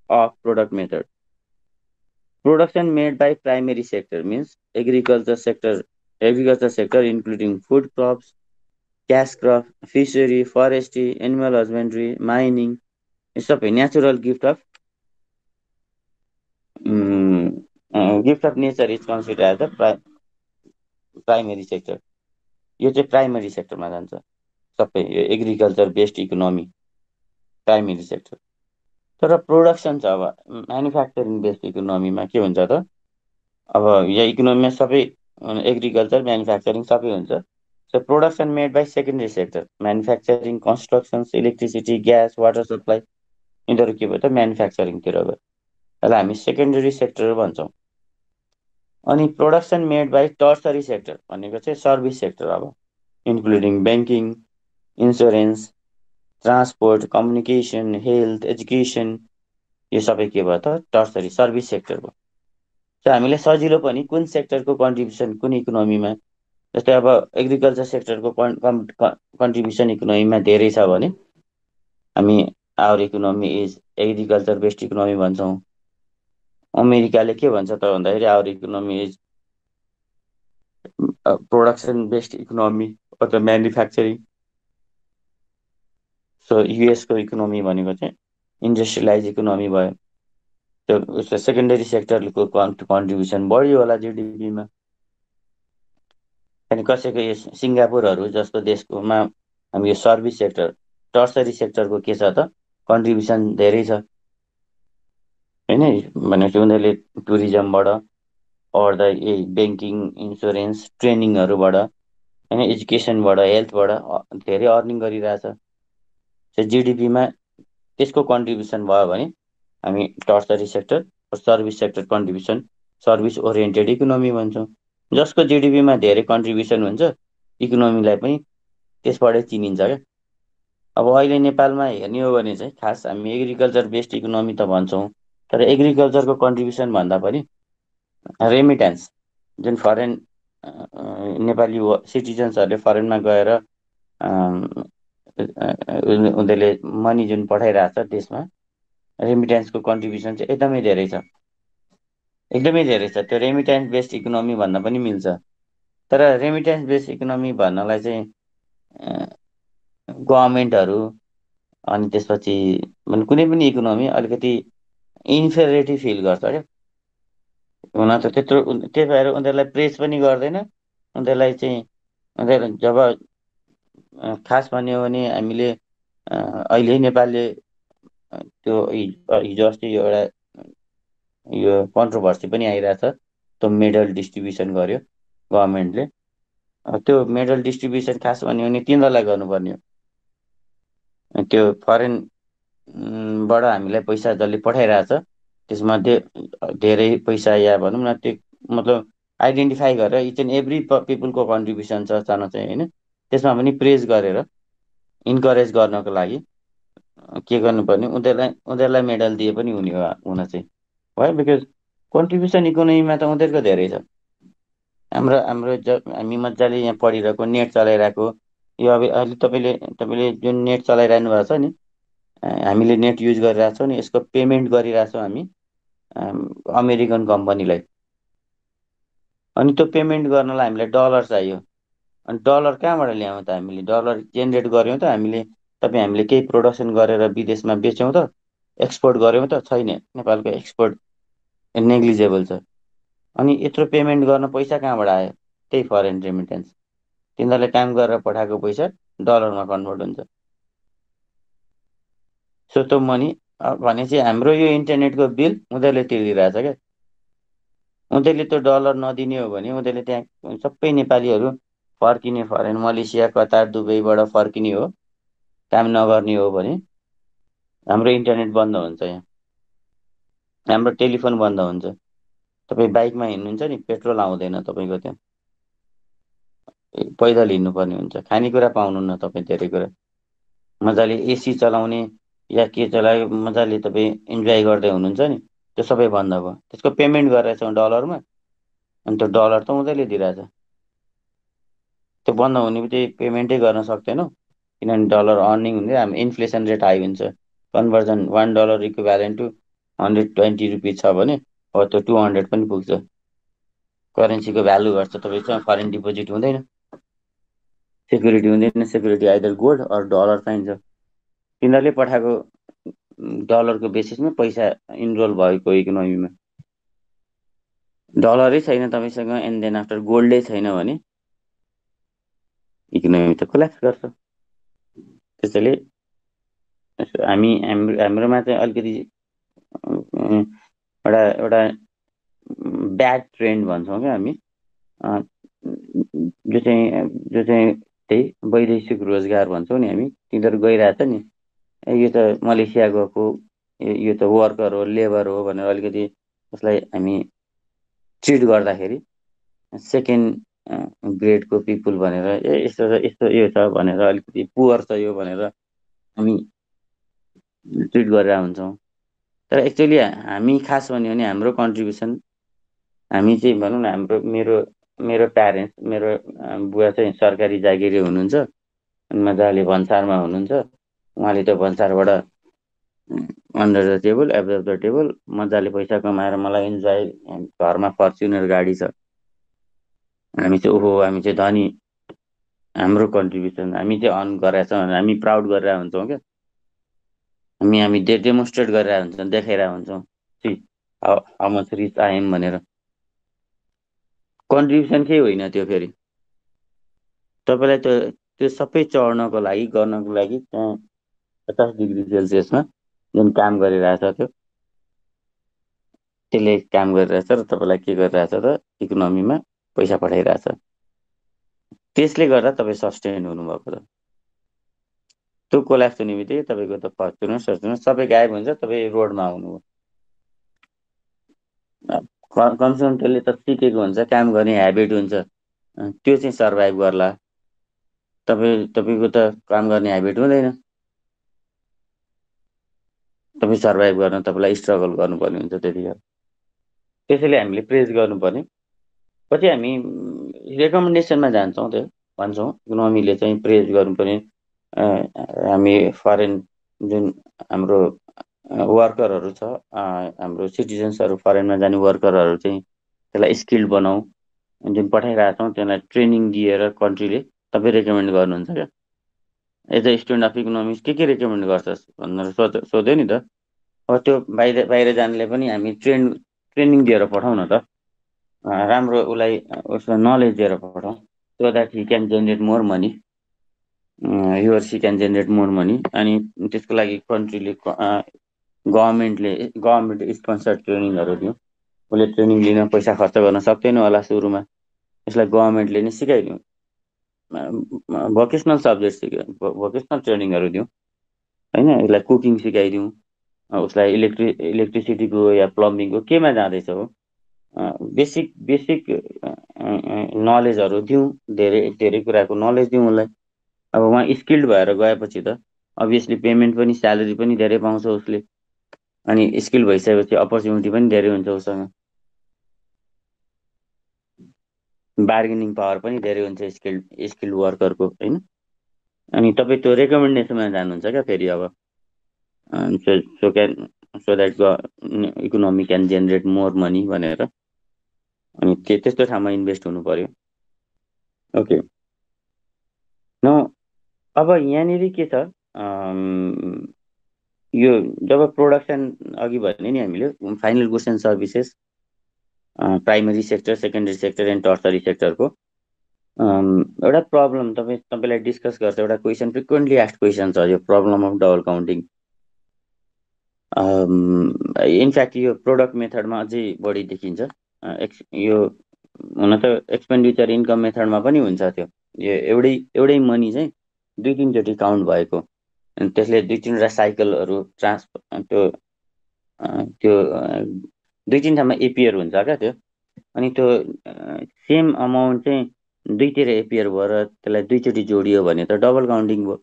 of product method. Production made by primary sector means agriculture sector including food crops, cash crop, fishery, forestry, animal husbandry, mining, यो सबै natural gift of nature is consider as the primary sector. यो चाहिँ primary सेक्टरमा जान्छ सबै, यो agriculture based economy primary sector. तर production छ, अब म्यानुफ्याक्चरिङ बेस्ड इकोनोमीमा के हुन्छ त, अब यहाँ इकोनोमीमा सबै एग्रिकल्चर, म्यानुफ्याक्चरिङ सबै हुन्छ। So production made by secondary sector, manufacturing, constructions, electricity, gas, water supply, यिनीहरू के भयो त म्यानुफ्याक्चरिङतिर गयो। यसलाई हामी सेकेन्डरी सेक्टर भन्छौँ। अनि production made by tertiary sector भनेको चाहिँ सर्भिस सेक्टर, अब including banking, insurance, transport, communication, health, education, यो सबै के भयो त टर्सरी सर्भिस सेक्टर भयो। सो हामीले सजिलो पनि कुन सेक्टरको कन्ट्रिब्युसन कुन इकोनोमीमा, जस्तै अब एग्रिकल्चर सेक्टरको कन्ट्रिब्युसन इकोनोमीमा धेरै छ भने हामी our economy is agriculture based economy भन्छौँ। अमेरिकाले के भन्छ त भन्दाखेरि our economy is production based economy अथवा म्यानुफ्याक्चरिङ। सो युएसको इकोनोमी भनेको चाहिँ इन्डस्ट्रियलाइज इकोनोमी भयो। त्यो उसको सेकेन्डरी सेक्टरको कन्ट्रिब्युसन बढ्यो होला जिडिपीमा। अनि कसैको यो सिङ्गापुरहरू जस्तो देशकोमा हामी यो सर्भिस सेक्टर, टर्सरी सेक्टरको के छ त कन्ट्रिब्युसन धेरै छ होइन। भनेपछि उनीहरूले टुरिज्मबाट अर द ब्याङ्किङ, इन्सुरेन्स, ट्रेनिङहरूबाट होइन, एजुकेसनबाट, हेल्थबाट धेरै अर्निङ गरिरहेछ। सो जिडिपीमा त्यसको कन्ट्रिब्युसन भयो भने हामी tertiary sector, service sector contribution, service oriented economy भन्छौँ। जसको जिडिपीमा धेरै कन्ट्रिब्युसन हुन्छ इकोनोमीलाई पनि त्यसबाटै चिनिन्छ क्या। अब अहिले नेपालमा हेर्ने हो भने चाहिँ खास हामी एग्रिकल्चर बेस्ड इकोनोमी त भन्छौँ, तर एग्रिकल्चरको कन्ट्रिब्युसन भन्दा पनि रेमिट्यान्स, जुन फरेन नेपाली सिटिजन्सहरूले फरेनमा गएर उनीहरूले मनी जुन पठाइरहेछ देशमा, रेमिट्यान्सको कन्ट्रिब्युसन चाहिँ एकदमै धेरै छ, एकदमै धेरै छ। त्यो रेमिट्यान्स बेस्ड इकोनोमी भन्न पनि मिल्छ। तर रेमिट्यान्स बेस्ड इकोनोमी भन्नलाई चाहिँ गभर्मेन्टहरू अनि त्यसपछि कुनै पनि इकोनोमी अलिकति इन्फेरिटी फिल गर्छ क्या। हुन त त्यत्रो, त्यही भएर उनीहरूलाई प्रेस पनि गर्दैन। उनीहरूलाई चाहिँ उनीहरू जब खास भन्यो भने हामीले अहिले नेपालले त्यो हिजो अस्ति एउटा यो कन्ट्रोभर्सी पनि आइरहेछ, त्यो मेडल डिस्ट्रिब्युसन गर्यो गभर्मेन्टले। त्यो मेडल डिस्ट्रिब्युसन खास भन्यो भने तिनीहरूलाई गर्नुपर्ने हो। त्यो फरेनबाट हामीलाई पैसा जसले पठाइरहेछ त्यसमध्ये धेरै पैसा, या भनौँ न त्यो मतलब आइडेन्टिफाई गरेर इच एन्ड एभ्री पिपुलको कन्ट्रिब्युसन छ सानो चाहिँ होइन, त्यसमा पनि प्रेज गरेर इन्करेज गर्नको लागि के गर्नुपर्ने, उनीहरूलाई मेडल दिए पनि हुन चाहिँ भयो। बिकज कन्ट्रिब्युसन इकोनोमीमा त उनीहरूको धेरै छ। हाम्रो हाम्रो हामी मजाले यहाँ पढिरहेको, नेट चलाइरहेको, यो अब अहिले तपाईँले जुन नेट चलाइरहनु भएको छ नि, हामीले नेट युज गरिरहेको छौँ नि, यसको पेमेन्ट गरिरहेछौँ हामी अमेरिकन कम्पनीलाई। अनि त्यो पेमेन्ट गर्नलाई हामीलाई डलर चाहियो। अनि डलर कहाँबाट ल्याउँ त, हामीले डलर जेनेरेट गऱ्यौँ त हामीले, हामीले केही प्रोडक्सन गरेर विदेशमा बेच्यौँ त, एक्सपोर्ट गऱ्यौँ त छैन, नेपालको एक्सपोर्ट नेग्लिजेबल छ। अनि यत्रो पेमेन्ट गर्न पैसा कहाँबाट आयो? त्यही फरेन रेमिटेन्स। तिनीहरूले काम गरेर पठाएको पैसा डलरमा कन्भर्ट हुन्छ। सो त्यो मनी भनेपछि हाम्रो यो इन्टरनेटको बिल उनीहरूले तिरिदिरहेछ क्या। उनीहरूले त्यो डलर नदिने हो भने उनीहरूले त्यहाँ सबै नेपालीहरू फर्किने, फरेन मलेसिया कतार दुबईबाट फर्किने हो, काम नगर्ने हो भने हाम्रो इन्टरनेट बन्द हुन्छ यहाँ, हाम्रो टेलिफोन बन्द हुन्छ। तपाईँ बाइकमा हिँड्नुहुन्छ नि, पेट्रोल आउँदैन तपाईँको त्यहाँ, पैदल हिँड्नुपर्ने हुन्छ। खानेकुरा पाउनुहुन्न तपाईँ, धेरै कुरा मजाले एसी चलाउने या के चलायो मजाले तपाईँ इन्जोय गर्दै हुनुहुन्छ नि, त्यो सबै बन्द भयो। त्यसको पेमेन्ट गरेर छौँ डलरमा, अनि त्यो डलर त उनीहरूले दिइरहेछ। त्यो बन्द हुने बित्तिकै पेमेन्टै गर्न सक्दैनौँ, किनभने डलर अर्निङ हुँदै हाम्रो इन्फ्लेसन रेट हाई हुन्छ। कन्भर्जन $1 इक्विभ्यालेन्ट टु 120 रुपिस छ भने अब त्यो 200 पनि पुग्छ। करेन्सीको भ्यालु घट्छ, तपाईँसँग फरेन डिपोजिट हुँदैन, सेक्युरिटी हुँदैन। Security either gold or dollar चाहिन्छ। तिनीहरूले पठाएको डलरको बेसिसमा पैसा इनरोल भएको इकोनोमीमा डलरै छैन तपाईँसँग, एन्ड देन आफ्टर गोल्डै छैन भने इकोनोमी त कोल्याप्स गर्छ। त्यसैले हाम्रोमा चाहिँ अलिकति एउटा एउटा ब्याड ट्रेन्ड भन्छौँ क्या हामी, जो चाहिँ त्यही वैदेशिक रोजगार भन्छौँ नि हामी, तिनीहरू गइरहेछ नि, यो त मलेसिया गएको, यो त वर्कर हो, लेबर हो भनेर अलिकति उसलाई हामी ट्रिट गर्दाखेरि सेकेन्ड ग्रेडको पिपुल भनेर, यस्तो छ यस्तो यो छ भनेर, अलिकति पुवर छ यो भनेर हामी ट्रिट गरेर हुन्छौँ। तर एक्चुअली हामी खास भन्यो भने हाम्रो कन्ट्रिब्युसन, हामी चाहिँ भनौँ न, मेरो मेरो प्यारेन्ट्स, मेरो बुवा चाहिँ सरकारी जागिरी हुनुहुन्छ, अनि मजाले भन्सारमा हुनुहुन्छ। उहाँले त्यो भन्सारबाट under the table, above the table मजाले पैसा कमाएर मलाई इन्जोय, घरमा फर्च्युनर गाडी छ। हामी चाहिँ ओहो, हामी चाहिँ धनी, हाम्रो कन्ट्रिब्युसन हामी चाहिँ अर्न गरेका छौँ भनेर हामी प्राउड गरेर हुन्छौँ क्या। हामी डेमोन्स्ट्रेट गरेर हुन्छौँ, देखाइरहेको हुन्छौँ how much rich I am भनेर। कन्ट्रिब्युसन केही होइन त्यो। फेरि तपाईँलाई त्यो सबै चढ्नको लागि, गर्नको लागि त्यहाँ 50 डिग्री सेल्सियसमा जुन काम गरिरहेछ त्यो, त्यसले काम गरिरहेछ र तपाईँलाई के गरिरहेछ त इकोनोमीमा पैसा पठाइरहेछ। त्यसले गर्दा तपाईँ सस्टेन हुनुभएको छ। त्यो कोल्याप्स हुने बित्तिकै तपाईँको त फर्च्युनर सबै गायब हुन्छ, तपाईँ रोडमा आउनुभयो। कन्सम्सनले त सिकेको हुन्छ, काम गर्ने ह्याबिट हुन्छ, त्यो चाहिँ सर्भाइभ गर्ला। तपाईँको त काम गर्ने ह्याबिट हुँदैन, तपाईँ सर्भाइभ गर्न तपाईँलाई स्ट्रगल गर्नुपर्ने हुन्छ त्यतिखेर। त्यसैले हामीले प्रेज गर्नुपर्ने, पछि हामी रेकमेन्डेसनमा जान्छौँ, त्यो भन्छौँ इकोनोमीले चाहिँ प्रेज गर्नुपर्ने। हामी फरेन जुन हाम्रो वर्करहरू छ, हाम्रो सिटिजन्सहरू, फरेनमा जाने वर्करहरू चाहिँ त्यसलाई स्किल्ड बनाऊ, जुन पठाइरहेछौँ त्यसलाई ट्रेनिङ दिएर कन्ट्रीले तपाईँ रेकमेन्ड गर्नुहुन्छ क्या। As a student of economics के रेकमेन्ड गर्छस् भनेर सोध्यो नि त। अब त्यो बाहिर जानेलाई पनि हामी ट्रेनिङ दिएर पठाउँ न त, राम्रो उसलाई उसको नलेज दिएर पठाउँ, so that he can generate more money, your she can generate more money. अनि त्यसको लागि कन्ट्रीले, गभर्मेन्ट स्पोन्सर ट्रेनिङहरू दिउँ। उसले ट्रेनिङ लिन पैसा खर्च गर्न सक्दैन होला सुरुमा, यसलाई गभर्मेन्टले नै सिकाइदिउँ, भोकेसनल सब्जेक्ट भोकेसनल ट्रेनिङहरू दिउँ होइन। यसलाई कुकिङ सिकाइदिउँ, उसलाई इलेक्ट्रिसिटीको या प्लम्बिङको केमा जाँदैछ हो, बेसिक नलेजहरू दिउँ, धेरै धेरै कुराको नलेज दिउँ उसलाई। अब उहाँ स्किल्ड भएर गएपछि त अभियसली पेमेन्ट पनि, स्यालेरी पनि धेरै पाउँछ उसले, अनि स्किल भइसकेपछि अपर्च्युनिटी पनि धेरै हुन्छ उसँग, बार्गेनिङ पावर पनि धेरै हुन्छ स्किल्ड वर्करको होइन। अनि तपाईँ त्यो रेकमेन्डेसनमा जानुहुन्छ क्या फेरि अब, so that economy can generate more money भनेर, अनि त्यस्तो ठाउँमा इन्भेस्ट हुनु पर्यो। ओके, न अब यहाँनिर के छ, यो जब प्रोडक्सन अघि भने नि हामीले final goods and services, primary sector, secondary sector and tertiary सेक्टरको एउटा प्रब्लम तपाईँलाई डिस्कस गर्छ। एउटा क्वेसन, फ्रिक्वेन्टली आस्क्ड क्वेसन छ यो problem of double counting. In fact यो प्रोडक्ट मेथडमा अझै बढी देखिन्छ। यो हुन त एक्सपेन्डिचर इन्कम मेथडमा पनि हुन्छ त्यो। यो एउटै मनी चाहिँ दुई तिनचोटि काउन्ट भएको, अनि त्यसले दुई तिनवटा साइकलहरू त्यो त्यो दुई तिन ठाउँमा एपियर हुन्छ क्या त्यो। अनि त्यो सेम अमाउन्ट चाहिँ दुईतिर एपियर भएर त्यसलाई दुईचोटि जोडियो भने त डबल काउन्टिङ भयो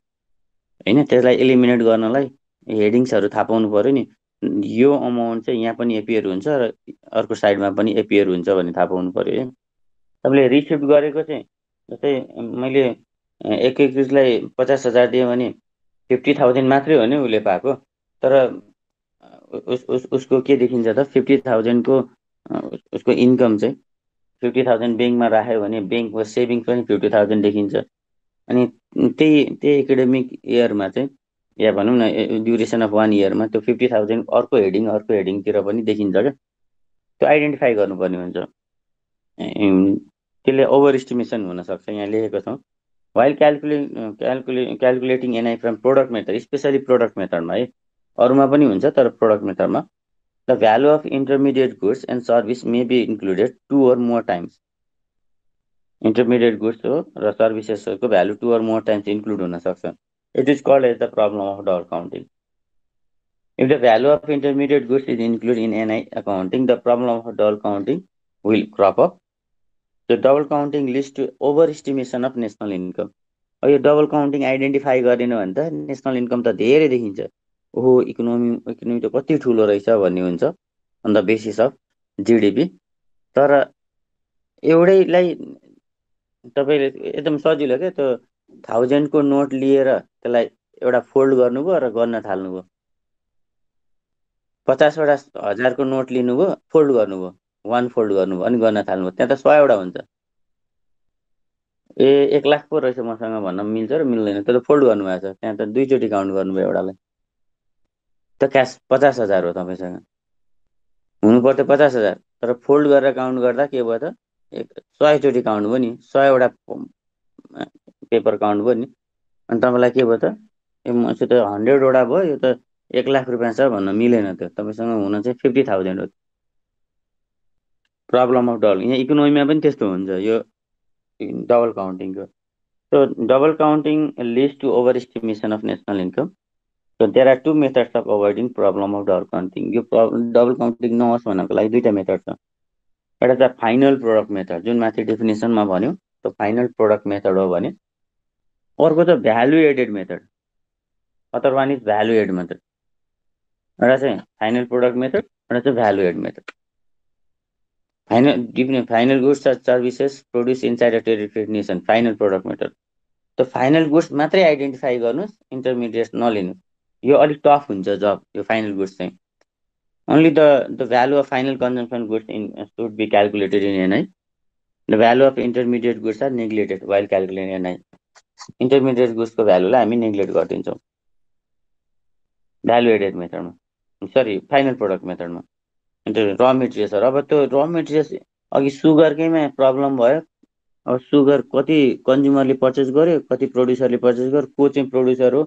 होइन। त्यसलाई एलिमिनेट गर्नलाई हेडिङ्सहरू थाहा पाउनु पऱ्यो नि। यो अमाउन्ट चाहिँ यहाँ पनि एपियर हुन्छ र अर्को साइडमा पनि एपियर हुन्छ भन्ने थाहा पाउनु पऱ्यो है। तपाईँले रिसिभ गरेको चाहिँ जस्तै मैले एक एकलाई 50,000 दिएँ भने 50,000 मात्रै हो नि उसले पाएको। तर उसको के देखिन्छ त 50,000को उसको इन्कम चाहिँ 50,000 ब्याङ्कमा राख्यो भने ब्याङ्कको सेभिङ्स पनि 50,000 देखिन्छ। अनि त्यही एकाडेमिक इयरमा चाहिँ या भनौँ न ड्युरेसन अफ 1 इयरमा त्यो 50,000 अर्को हेडिङतिर पनि देखिन्छ क्या। त्यो आइडेन्टिफाई गर्नुपर्ने हुन्छ। त्यसले ओभर इस्टिमेसन हुनसक्छ। यहाँ लेखेको छौँ, while calculating NI from product method, specially product मेथडमा है, अरूमा पनि हुन्छ तर प्रोडक्ट मेथडमा the value of intermediate goods and service may be included 2 or more times. Intermediate goods हो र सर्भिसेसको value 2 or more times include हुनसक्छ। It is called as the problem of double counting. If the value of intermediate goods is included in NI accounting, the problem of double counting will crop up. The double counting leads to overestimation of national income. अब यो double counting identify गरेन भने त national income त धेरै देखिन्छ। ओहो economy त कति ठुलो रहेछ भन्ने हुन्छ on the basis of GDP. तर एउटैलाई तपाईँले एकदम सजिलो क्या, त्यो 1000को नोट लिएर त्यसलाई एउटा फोल्ड गर्नुभयो र गर्न थाल्नुभयो। 50वटा 1000को नोट लिनुभयो, फोल्ड गर्नुभयो, 1 फोल्ड गर्नुभयो अनि गर्न थाल्नुभयो, त्यहाँ त 100वटा हुन्छ। 1 लाख पो रहेछ मसँग भन्न मिल्छ र मिल्दैन? त्यो त फोल्ड गर्नुभएको छ, त्यहाँ त दुईचोटि काउन्ट गर्नुभयो एउटालाई। त क्यास 50,000 हो तपाईँसँग, हुनु पर्थ्यो 50,000, तर फोल्ड गरेर काउन्ट गर्दा के भयो त 100चोटि काउन्ट भयो नि, 100वटा पेपर काउन्ट भयो नि। अनि तपाईँलाई के भयो त मसित 100वटा भयो, यो त 1 लाख रुपियाँ छ भन्न मिलेन। त्यो तपाईँसँग हुन चाहिँ 50,000 हो। प्रब्लम अफ डबल, यहाँ इकोनोमीमा पनि त्यस्तो हुन्छ यो डबल काउन्टिङको। So double counting leads to over estimation of national income. So there are 2 methods of avoiding problem of double counting. यो डबल काउन्टिङ नहोस् भन्नको लागि दुईवटा मेथड छ। एउटा चाहिँ फाइनल प्रोडक्ट मेथड, जुन माथि डेफिनेसनमा भन्यो त्यो फाइनल प्रोडक्ट मेथड हो भने। अर्को चाहिँ value added method, other one is value add method. एउटा चाहिँ फाइनल प्रोडक्ट मेथड, एउटा चाहिँ value add method. Final goods or services produce inside a territory nation, final product method. त्यो फाइनल गुड्स मात्रै आइडेन्टिफाई गर्नुहोस्, इन्टरमिडिएट नलिनु। यो अलिक टफ हुन्छ जब यो फाइनल गुड्स चाहिँ। Only the value of final consumption goods in should be calculated in NI. The value of intermediate goods are neglected while calculating NI. Intermediate गुड्सको भ्यालुलाई हामी नेग्लेक्ट गरिदिन्छौँ भ्यालु एडेड मेथडमा, सरी फाइनल प्रोडक्ट मेथडमा। र मेटेरियल्सहरू, अब त्यो र मेटेरियल्स अघि सुगरकैमा प्रब्लम भयो। अब सुगर कति कन्ज्युमरले पर्चेस गर्यो, कति प्रड्युसरले पर्चेस गर्यो, को चाहिँ प्रड्युसर हो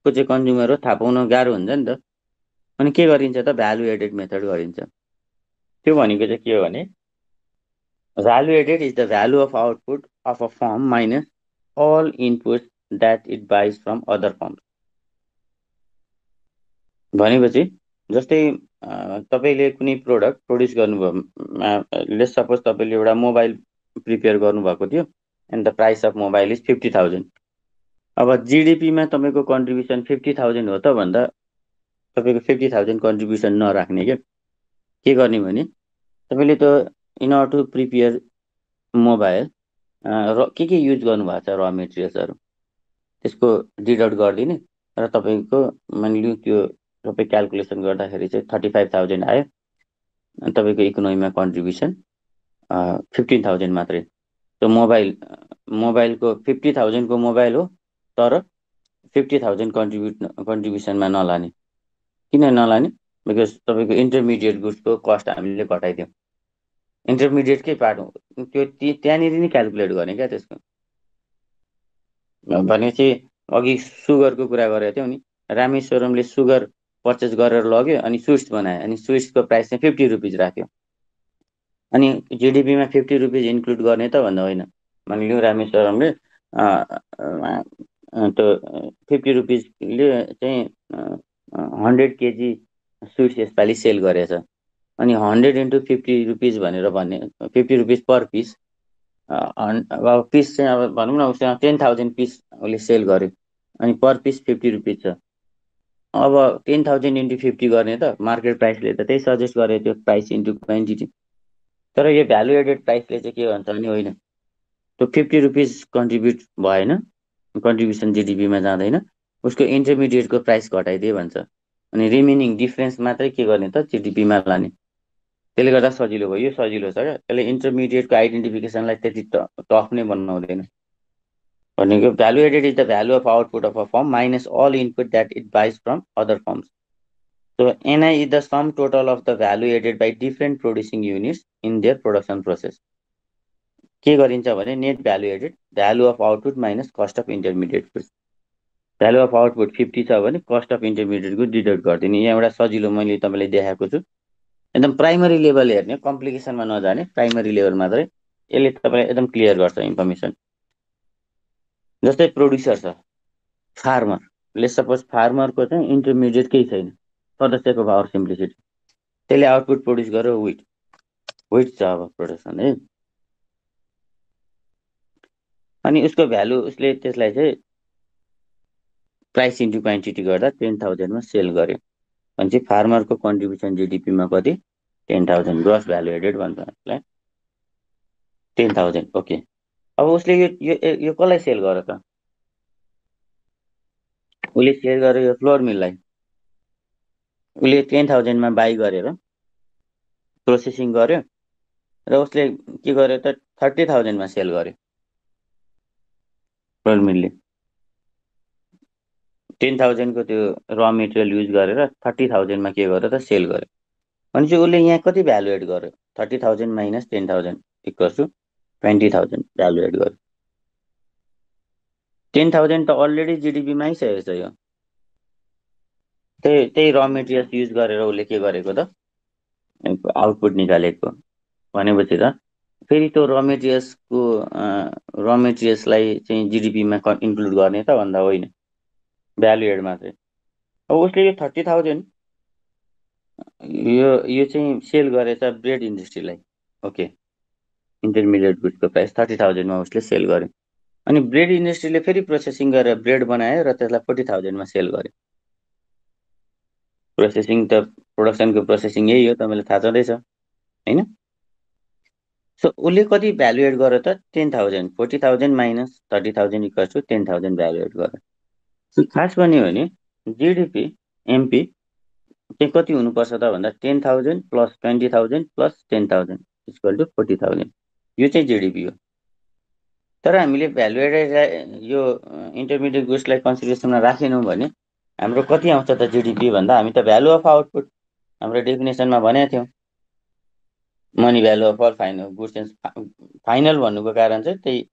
को चाहिँ कन्ज्युमर हो थाहा पाउन गाह्रो हुन्छ नि त। अनि के गरिन्छ त भ्यालु एडेड मेथड गरिन्छ। त्यो भनेको चाहिँ के हो भने value added is the value of output of a firm minus all input that it buys from other firm. भनेपछि जस्तै तपाईँले कुनै प्रोडक्ट प्रड्युस गर्नुभयो, लेट्स सपोज तपाईँले एउटा मोबाइल प्रिपेयर गर्नुभएको थियो and the price of mobile is 50,000। अब जिडिपीमा तपाईँको कन्ट्रिब्युसन 50,000 हो त भन्दा तपाईँको 50,000 कन्ट्रिब्युसन नराख्ने के गर्ने भने तपाईँले त in order to prepare mobile के युज गर्नुभएको छ र मेटेरियल्सहरू त्यसको डिडक्ट गरिदिने र तपाईँको मानिलिउँ त्यो तपाईँ क्यालकुलेसन गर्दाखेरि चाहिँ 35,000 आयो, तपाईँको इकोनोमीमा कन्ट्रिब्युसन 15,000 मात्रै। त्यो मोबाइलको 50,000को मोबाइल हो तर 50,000 कन्ट्रिब्युसनमा नलाने। किन नलाने? बिकज तपाईँको इन्टरमिडिएट गुड्सको कस्ट हामीले घटाइदियौँ। इन्टरमिडिएटकै पार्ट हो त्यो, त्यहाँनिर नै क्यालकुलेट गर्ने क्या त्यसको। भनेपछि अघि सुगरको कुरा गरेको थियौँ नि, रामेश्वरमले सुगर पर्चेस गरेर लग्यो अनि स्विट्स बनायो, अनि स्विट्सको प्राइस चाहिँ 50 रुपिज राख्यो। अनि जिडिपीमा 50 रुपिज इन्क्लुड गर्ने त भन्दा होइन, मानिलिउँ रामेश्वरमले त्यो 50 रुपिजले चाहिँ 100 केजी स्विट्स यसपालि सेल गरेछ। अनि 100 इन्टु 50 रुपिज भनेर भन्ने, 50 रुपिज पर पिस, अब पिस चाहिँ अब भनौँ न उसँग 10,000 पिस उसले सेल गर्यो, अनि पर पिस 50 रुपिज छ। अब 10,000 इन्टु 50 गर्ने त मार्केट प्राइसले त त्यही सजेस्ट गरे त्यो प्राइस इन्टु क्वान्टिटी। तर यो भ्यालु एडेड प्राइसले चाहिँ के भन्छ भने होइन, त्यो 50 रुपिज कन्ट्रिब्युट भएन, कन्ट्रिब्युसन जिडिपीमा जाँदैन, उसको इन्टरमिडिएटको प्राइस घटाइदिए भन्छ। अनि रिमेनिङ डिफ्रेन्स मात्रै के गर्ने त जिडिपीमा लाने। त्यसले गर्दा सजिलो भयो, यो सजिलो छ क्या। त्यसले इन्टरमिडिएटको आइडेन्टिफिकेसनलाई त्यति टफ नै बनाउँदैन। भनेको value added is the value of output of a firm minus all input that it buys from other firms. So NI is the sum total of the value added by different producing units in their production process. के गरिन्छ भने net value added value of output minus cost of intermediate goods. Value of output 50 छ भने cost of इन्टरमिडिएटको deduct गरिदिने। यहाँ एउटा सजिलो मैले तपाईँलाई देखाएको छु, एकदम प्राइमरी लेभल हेर्ने, कम्प्लिकेसनमा नजाने, प्राइमरी लेभल मात्रै, यसले तपाईँलाई एकदम क्लियर गर्छ इन्फर्मेसन। जस्तै प्रोड्युसर छ फार्मर, लेट्स सपोज फार्मरको चाहिँ इन्टरमिडिएट केही छैन, सदस्यको पावर सिम्प्लिसिटी, त्यसले आउटपुट प्रोड्युस गर्यो विट, विट छ अब प्रोडक्सन है। अनि उसको भ्यालु, उसले त्यसलाई चाहिँ प्राइस इन्टु क्वान्टिटी गर्दा 10,000मा सेल गर्यो भनेपछि फार्मरको कन्ट्रिब्युसन जिडिपीमा कति? 10,000, ग्रस भ्यालु एडेड भन्छ यसलाई, 10,000। ओके, अब उसले यो कसलाई सेल गर्यो त? उसले सेल गर्यो यो फ्लोर मिललाई। उसले 10,000मा बाई गरेर प्रोसेसिङ गर्यो र उसले के गर्यो त 30,000मा सेल गर्यो। फ्लोर मिलले 10,000को त्यो र मेटेरियल युज गरेर 30,000मा के गर्यो त सेल गर्यो। भनेपछि उसले यहाँ कति भ्यालु एड गर्यो? 30,000 minus 10,000 equals to 20,000 value add गर्यो। 10,000 त अलरेडी जिडिपीमा आइसकेको छ। यो त्यही र मेटेरियल्स युज गरेर उसले के गरेको त आउटपुट निकालेको। भनेपछि त फेरि त्यो र मेटेरियल्सलाई चाहिँ जिडिपीमा इन्क्लुड गर्ने त भन्दा होइन, भ्यालु एड मात्रै। अब उसले यो 30,000 यो चाहिँ सेल गरेछ ब्रेड इन्डस्ट्रीलाई। ओके, इन्टरमिडिएट गुड्सको प्राइस 30,000मा उसले सेल गर्यो। अनि ब्रेड इन्डस्ट्रीले फेरि प्रोसेसिङ गरेर ब्रेड बनायो र त्यसलाई 40,000मा सेल गर्यो। प्रोसेसिङ त प्रोडक्सनको प्रोसेसिङ यही हो, तपाईँले थाहा छँदैछ होइन? सो उसले कति भ्यालु एड गर्यो त? 10,000, 40,000 minus 30,000 equals to 10,000 value add गर्यो। सो खास भन्यो भने जिडिपी एमपी चाहिँ कति हुनुपर्छ त भन्दा 10,000 प्लस 20,000 प्लस 10,000 इक्वल टु 40,000, यो चाहिँ जिडिपी हो। तर हामीले भ्यालु एडेड यो इन्टरमिडिएट गुड्सलाई कन्सिडरेसनमा राखेनौँ भने हाम्रो कति आउँछ त जिडिपी भन्दा? हामी त भ्यालु अफ आउटपुट हाम्रो डेफिनेसनमा भनेका थियौँ, money value of all final goods and final भन्नुको कारण चाहिँ त्यही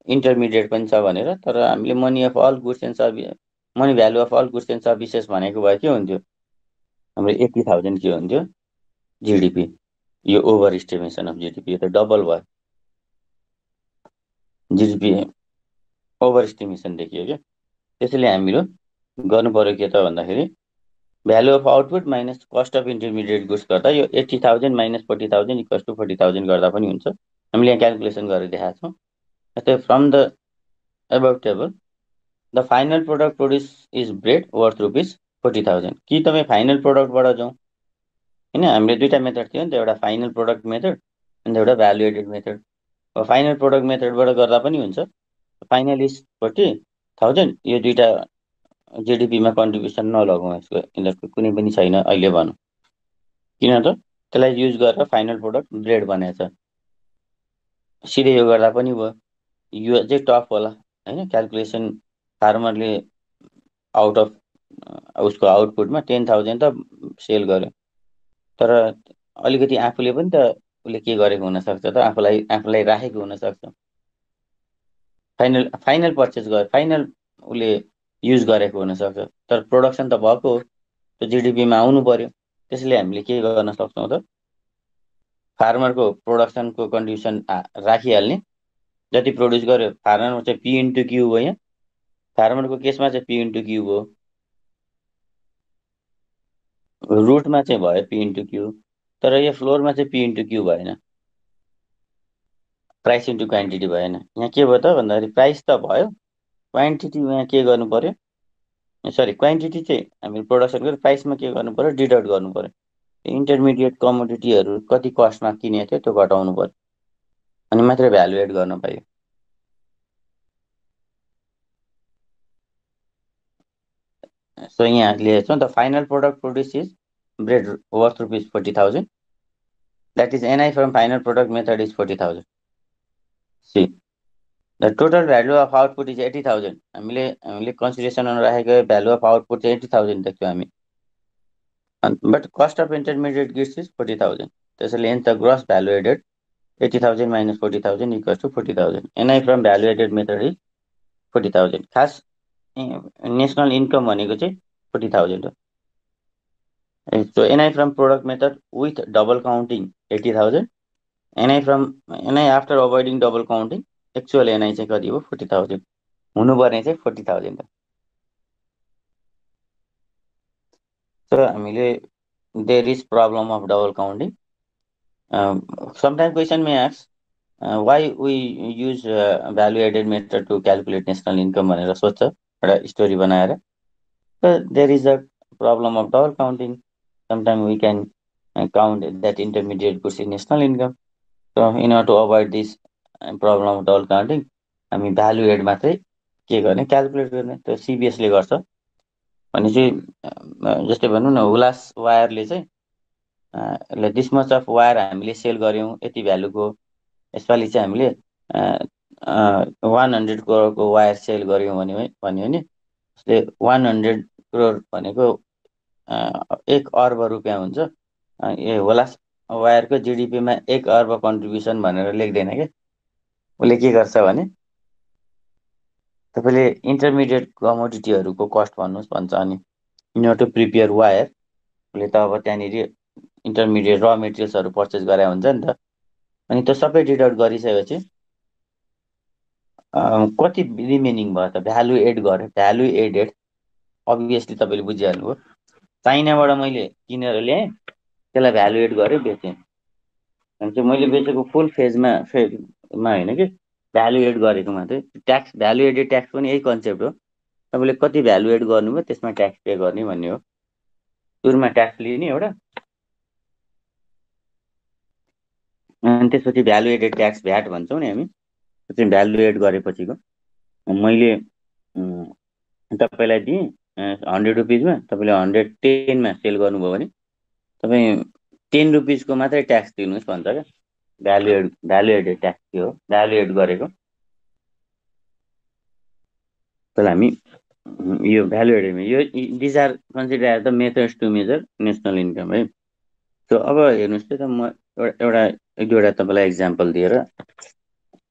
इन्टरमिडिएट पनि छ भनेर। तर हामीले money of all goods and service, money value of all goods and services भनेको भए के हुन्थ्यो? हाम्रो 80,000 के हुन्थ्यो? जिडिपी। यो ओभर इस्टिमेसन अफ जिडिपी, यो त डबल भयो, जिडिपी ओभर इस्टिमेसन देखियो क्या। त्यसैले हामीले गर्नु पर्यो के त भन्दाखेरि value of output minus cost of intermediate goods गर्दा यो 80,000 माइनस 40,000 इक्वल्स टु 40,000 गर्दा पनि हुन्छ। हामीले यहाँ क्यालकुलेसन गरेर देखाएको छौँ। जस्तै from the above table the final product produce is bread worth rupees 40,000। कि तपाईँ फाइनल प्रोडक्टबाट जाउँ होइन? हामीले दुईवटा मेथड थियो नि त, एउटा फाइनल प्रोडक्ट मेथड अन्त एउटा भ्यालु एडेड मेथड। अब फाइनल प्रोडक्ट मेथडबाट गर्दा पनि हुन्छ। फाइनल इज 40,000, यो दुईवटा जिडिपीमा कन्ट्रिब्युसन नलगाउँ, यसको यिनीहरूको कुनै पनि छैन अहिले भनौँ, किन त त्यसलाई युज गरेर फाइनल प्रोडक्ट ब्रेड बनाएछ। सिधै यो गर्दा पनि भयो, यो चाहिँ टफ होला होइन? क्यालकुलेसन फार्मरले आउट अफ उसको आउटपुटमा 10,000 त सेल गर्यो, तर अलिकति आफूले पनि त उसले के गरेको हुनसक्छ त, आफूलाई आफूलाई राखेको हुनसक्छ, फाइनल फाइनल पर्चेस गर फाइनल उसले युज गरेको हुनसक्छ, तर प्रोडक्सन त भएको हो, त्यो जिडिपीमा आउनु पर्यो। त्यसैले हामीले के गर्न सक्छौँ त, फार्मरको प्रोडक्सनको कन्डिसन राखिहाल्ने, जति प्रड्युस गर्यो फार्मरमा चाहिँ पी इन्टु क्यू हो, यहाँ फार्मरको केसमा चाहिँ पी इन्टु क्यू हो, रुटमा चाहिँ भयो पी इन्टु क्यू, तर यो फ्लोरमा चाहिँ पी इन्टु क्यू भएन, प्राइस इन्टु क्वान्टिटी भएन। यहाँ के भयो त भन्दाखेरि प्राइस त भयो, क्वान्टिटी यहाँ के गर्नु पर्यो, सरी क्वान्टिटी चाहिँ हामीले प्रोडक्सन गरेर प्राइसमा के गर्नु पर्यो, डिडक्ट गर्नु पर्यो, इन्टरमिडिएट कमोडिटीहरू कति कस्टमा किनेको थियो त्यो घटाउनु पर्यो, अनि मात्रै भ्यालु एड गर्न पाइयो। सो यहाँ लेखेको छौँ, the final product produce is bread worth ₹40,000, that is NI from final product method is 40,000। See the total value of output is 80,000, हामीले कन्सिडरेसनमा राखेको भ्यालु अफ आउटपुट चाहिँ 80,000 देख्छौँ हामी, but cost of intermediate gift is 40,000, त्यसैले and the gross value added 80,000 minus 40,000 equals to 40,000, NI from value added method is 40,000। खास national income भनेको चाहिँ 40,000 हो। So NI from product method with double counting 80,000, NI after avoiding double counting actual NI चाहिँ कति हो 40,000, हुनुपर्ने चाहिँ 40,000 हो। So हामीले there is problem of double counting. Sometimes question may ask why we use value added method to calculate national income भनेर सोध्छ एउटा स्टोरी बनाएर। So there is a problem of double counting. Sometimes we can count that intermediate goods in national income. So in order to avoid this problem of double counting, हामी value add मात्रै के गर्ने, calculate गर्ने। त्यो सिबिएसले गर्छ भनेपछि जस्तै भनौँ न, हुलास वायरले चाहिँ दिस मच अफ वायर हामीले सेल गऱ्यौँ यति भ्यालुको, यसपालि चाहिँ हामीले 100 करोडको वायर सेल गऱ्यौँ भन्यो भने उसले 100 करोड भनेको 1 अर्ब रुपियाँ हुन्छ। ए हुलास वायरको जिडिपीमा 1 अर्ब कन्ट्रिब्युसन भनेर लेख्दैन क्या, उसले के गर्छ भने तपाईँले इन्टरमिडिएट कमोडिटीहरूको कस्ट भन्नुहोस् भन्छ, अनि in order to prepare wire उसले त अब त्यहाँनिर इन्टरमिडिएट र मेटेरियल्सहरू पर्चेस गरे हुन्छ नि त, अनि त्यो सबै डिडक्ट गरिसकेपछि कति रिमेनिङ भयो त, भ्यालु एड गरे, भ्यालु एडेड अभियसली तपाईँले बुझिहाल्नुभयो, चाइनाबाट मैले किनेर ल्याएँ, त्यसलाई भ्यालु एड गरेँ बेचेँ, भने चाहिँ मैले बेचेको फुल फेजमा होइन कि भ्यालु एड गरेको मात्रै। ट्याक्स भ्यालु एडेड ट्याक्स पनि यही कन्सेप्ट हो, तपाईँले कति भ्यालु एड गर्नुभयो त्यसमा ट्याक्स पे गर्ने भन्ने हो। सुरुमा ट्याक्स लिने एउटा, अनि त्यसपछि भ्यालु एडेड ट्याक्स भ्याट भन्छौँ नि हामी, त्यो चाहिँ भ्यालु एड गरेपछिको। मैले तपाईँलाई दिएँ 100 रुपिजमा, तपाईँले 110मा सेल गर्नुभयो भने तपाईँ 10 रुपिजको मात्रै ट्याक्स दिनुहोस् भन्छ क्या, भ्यालु एडेड ट्याक्स के हो, भ्यालु एड गरेको। त्यसलाई हामी यो भ्यालु एडेड, यो these are consider as the methods to measure national income है। सो अब हेर्नुहोस् त, म एउटा एक दुईवटा तपाईँलाई इक्जाम्पल दिएर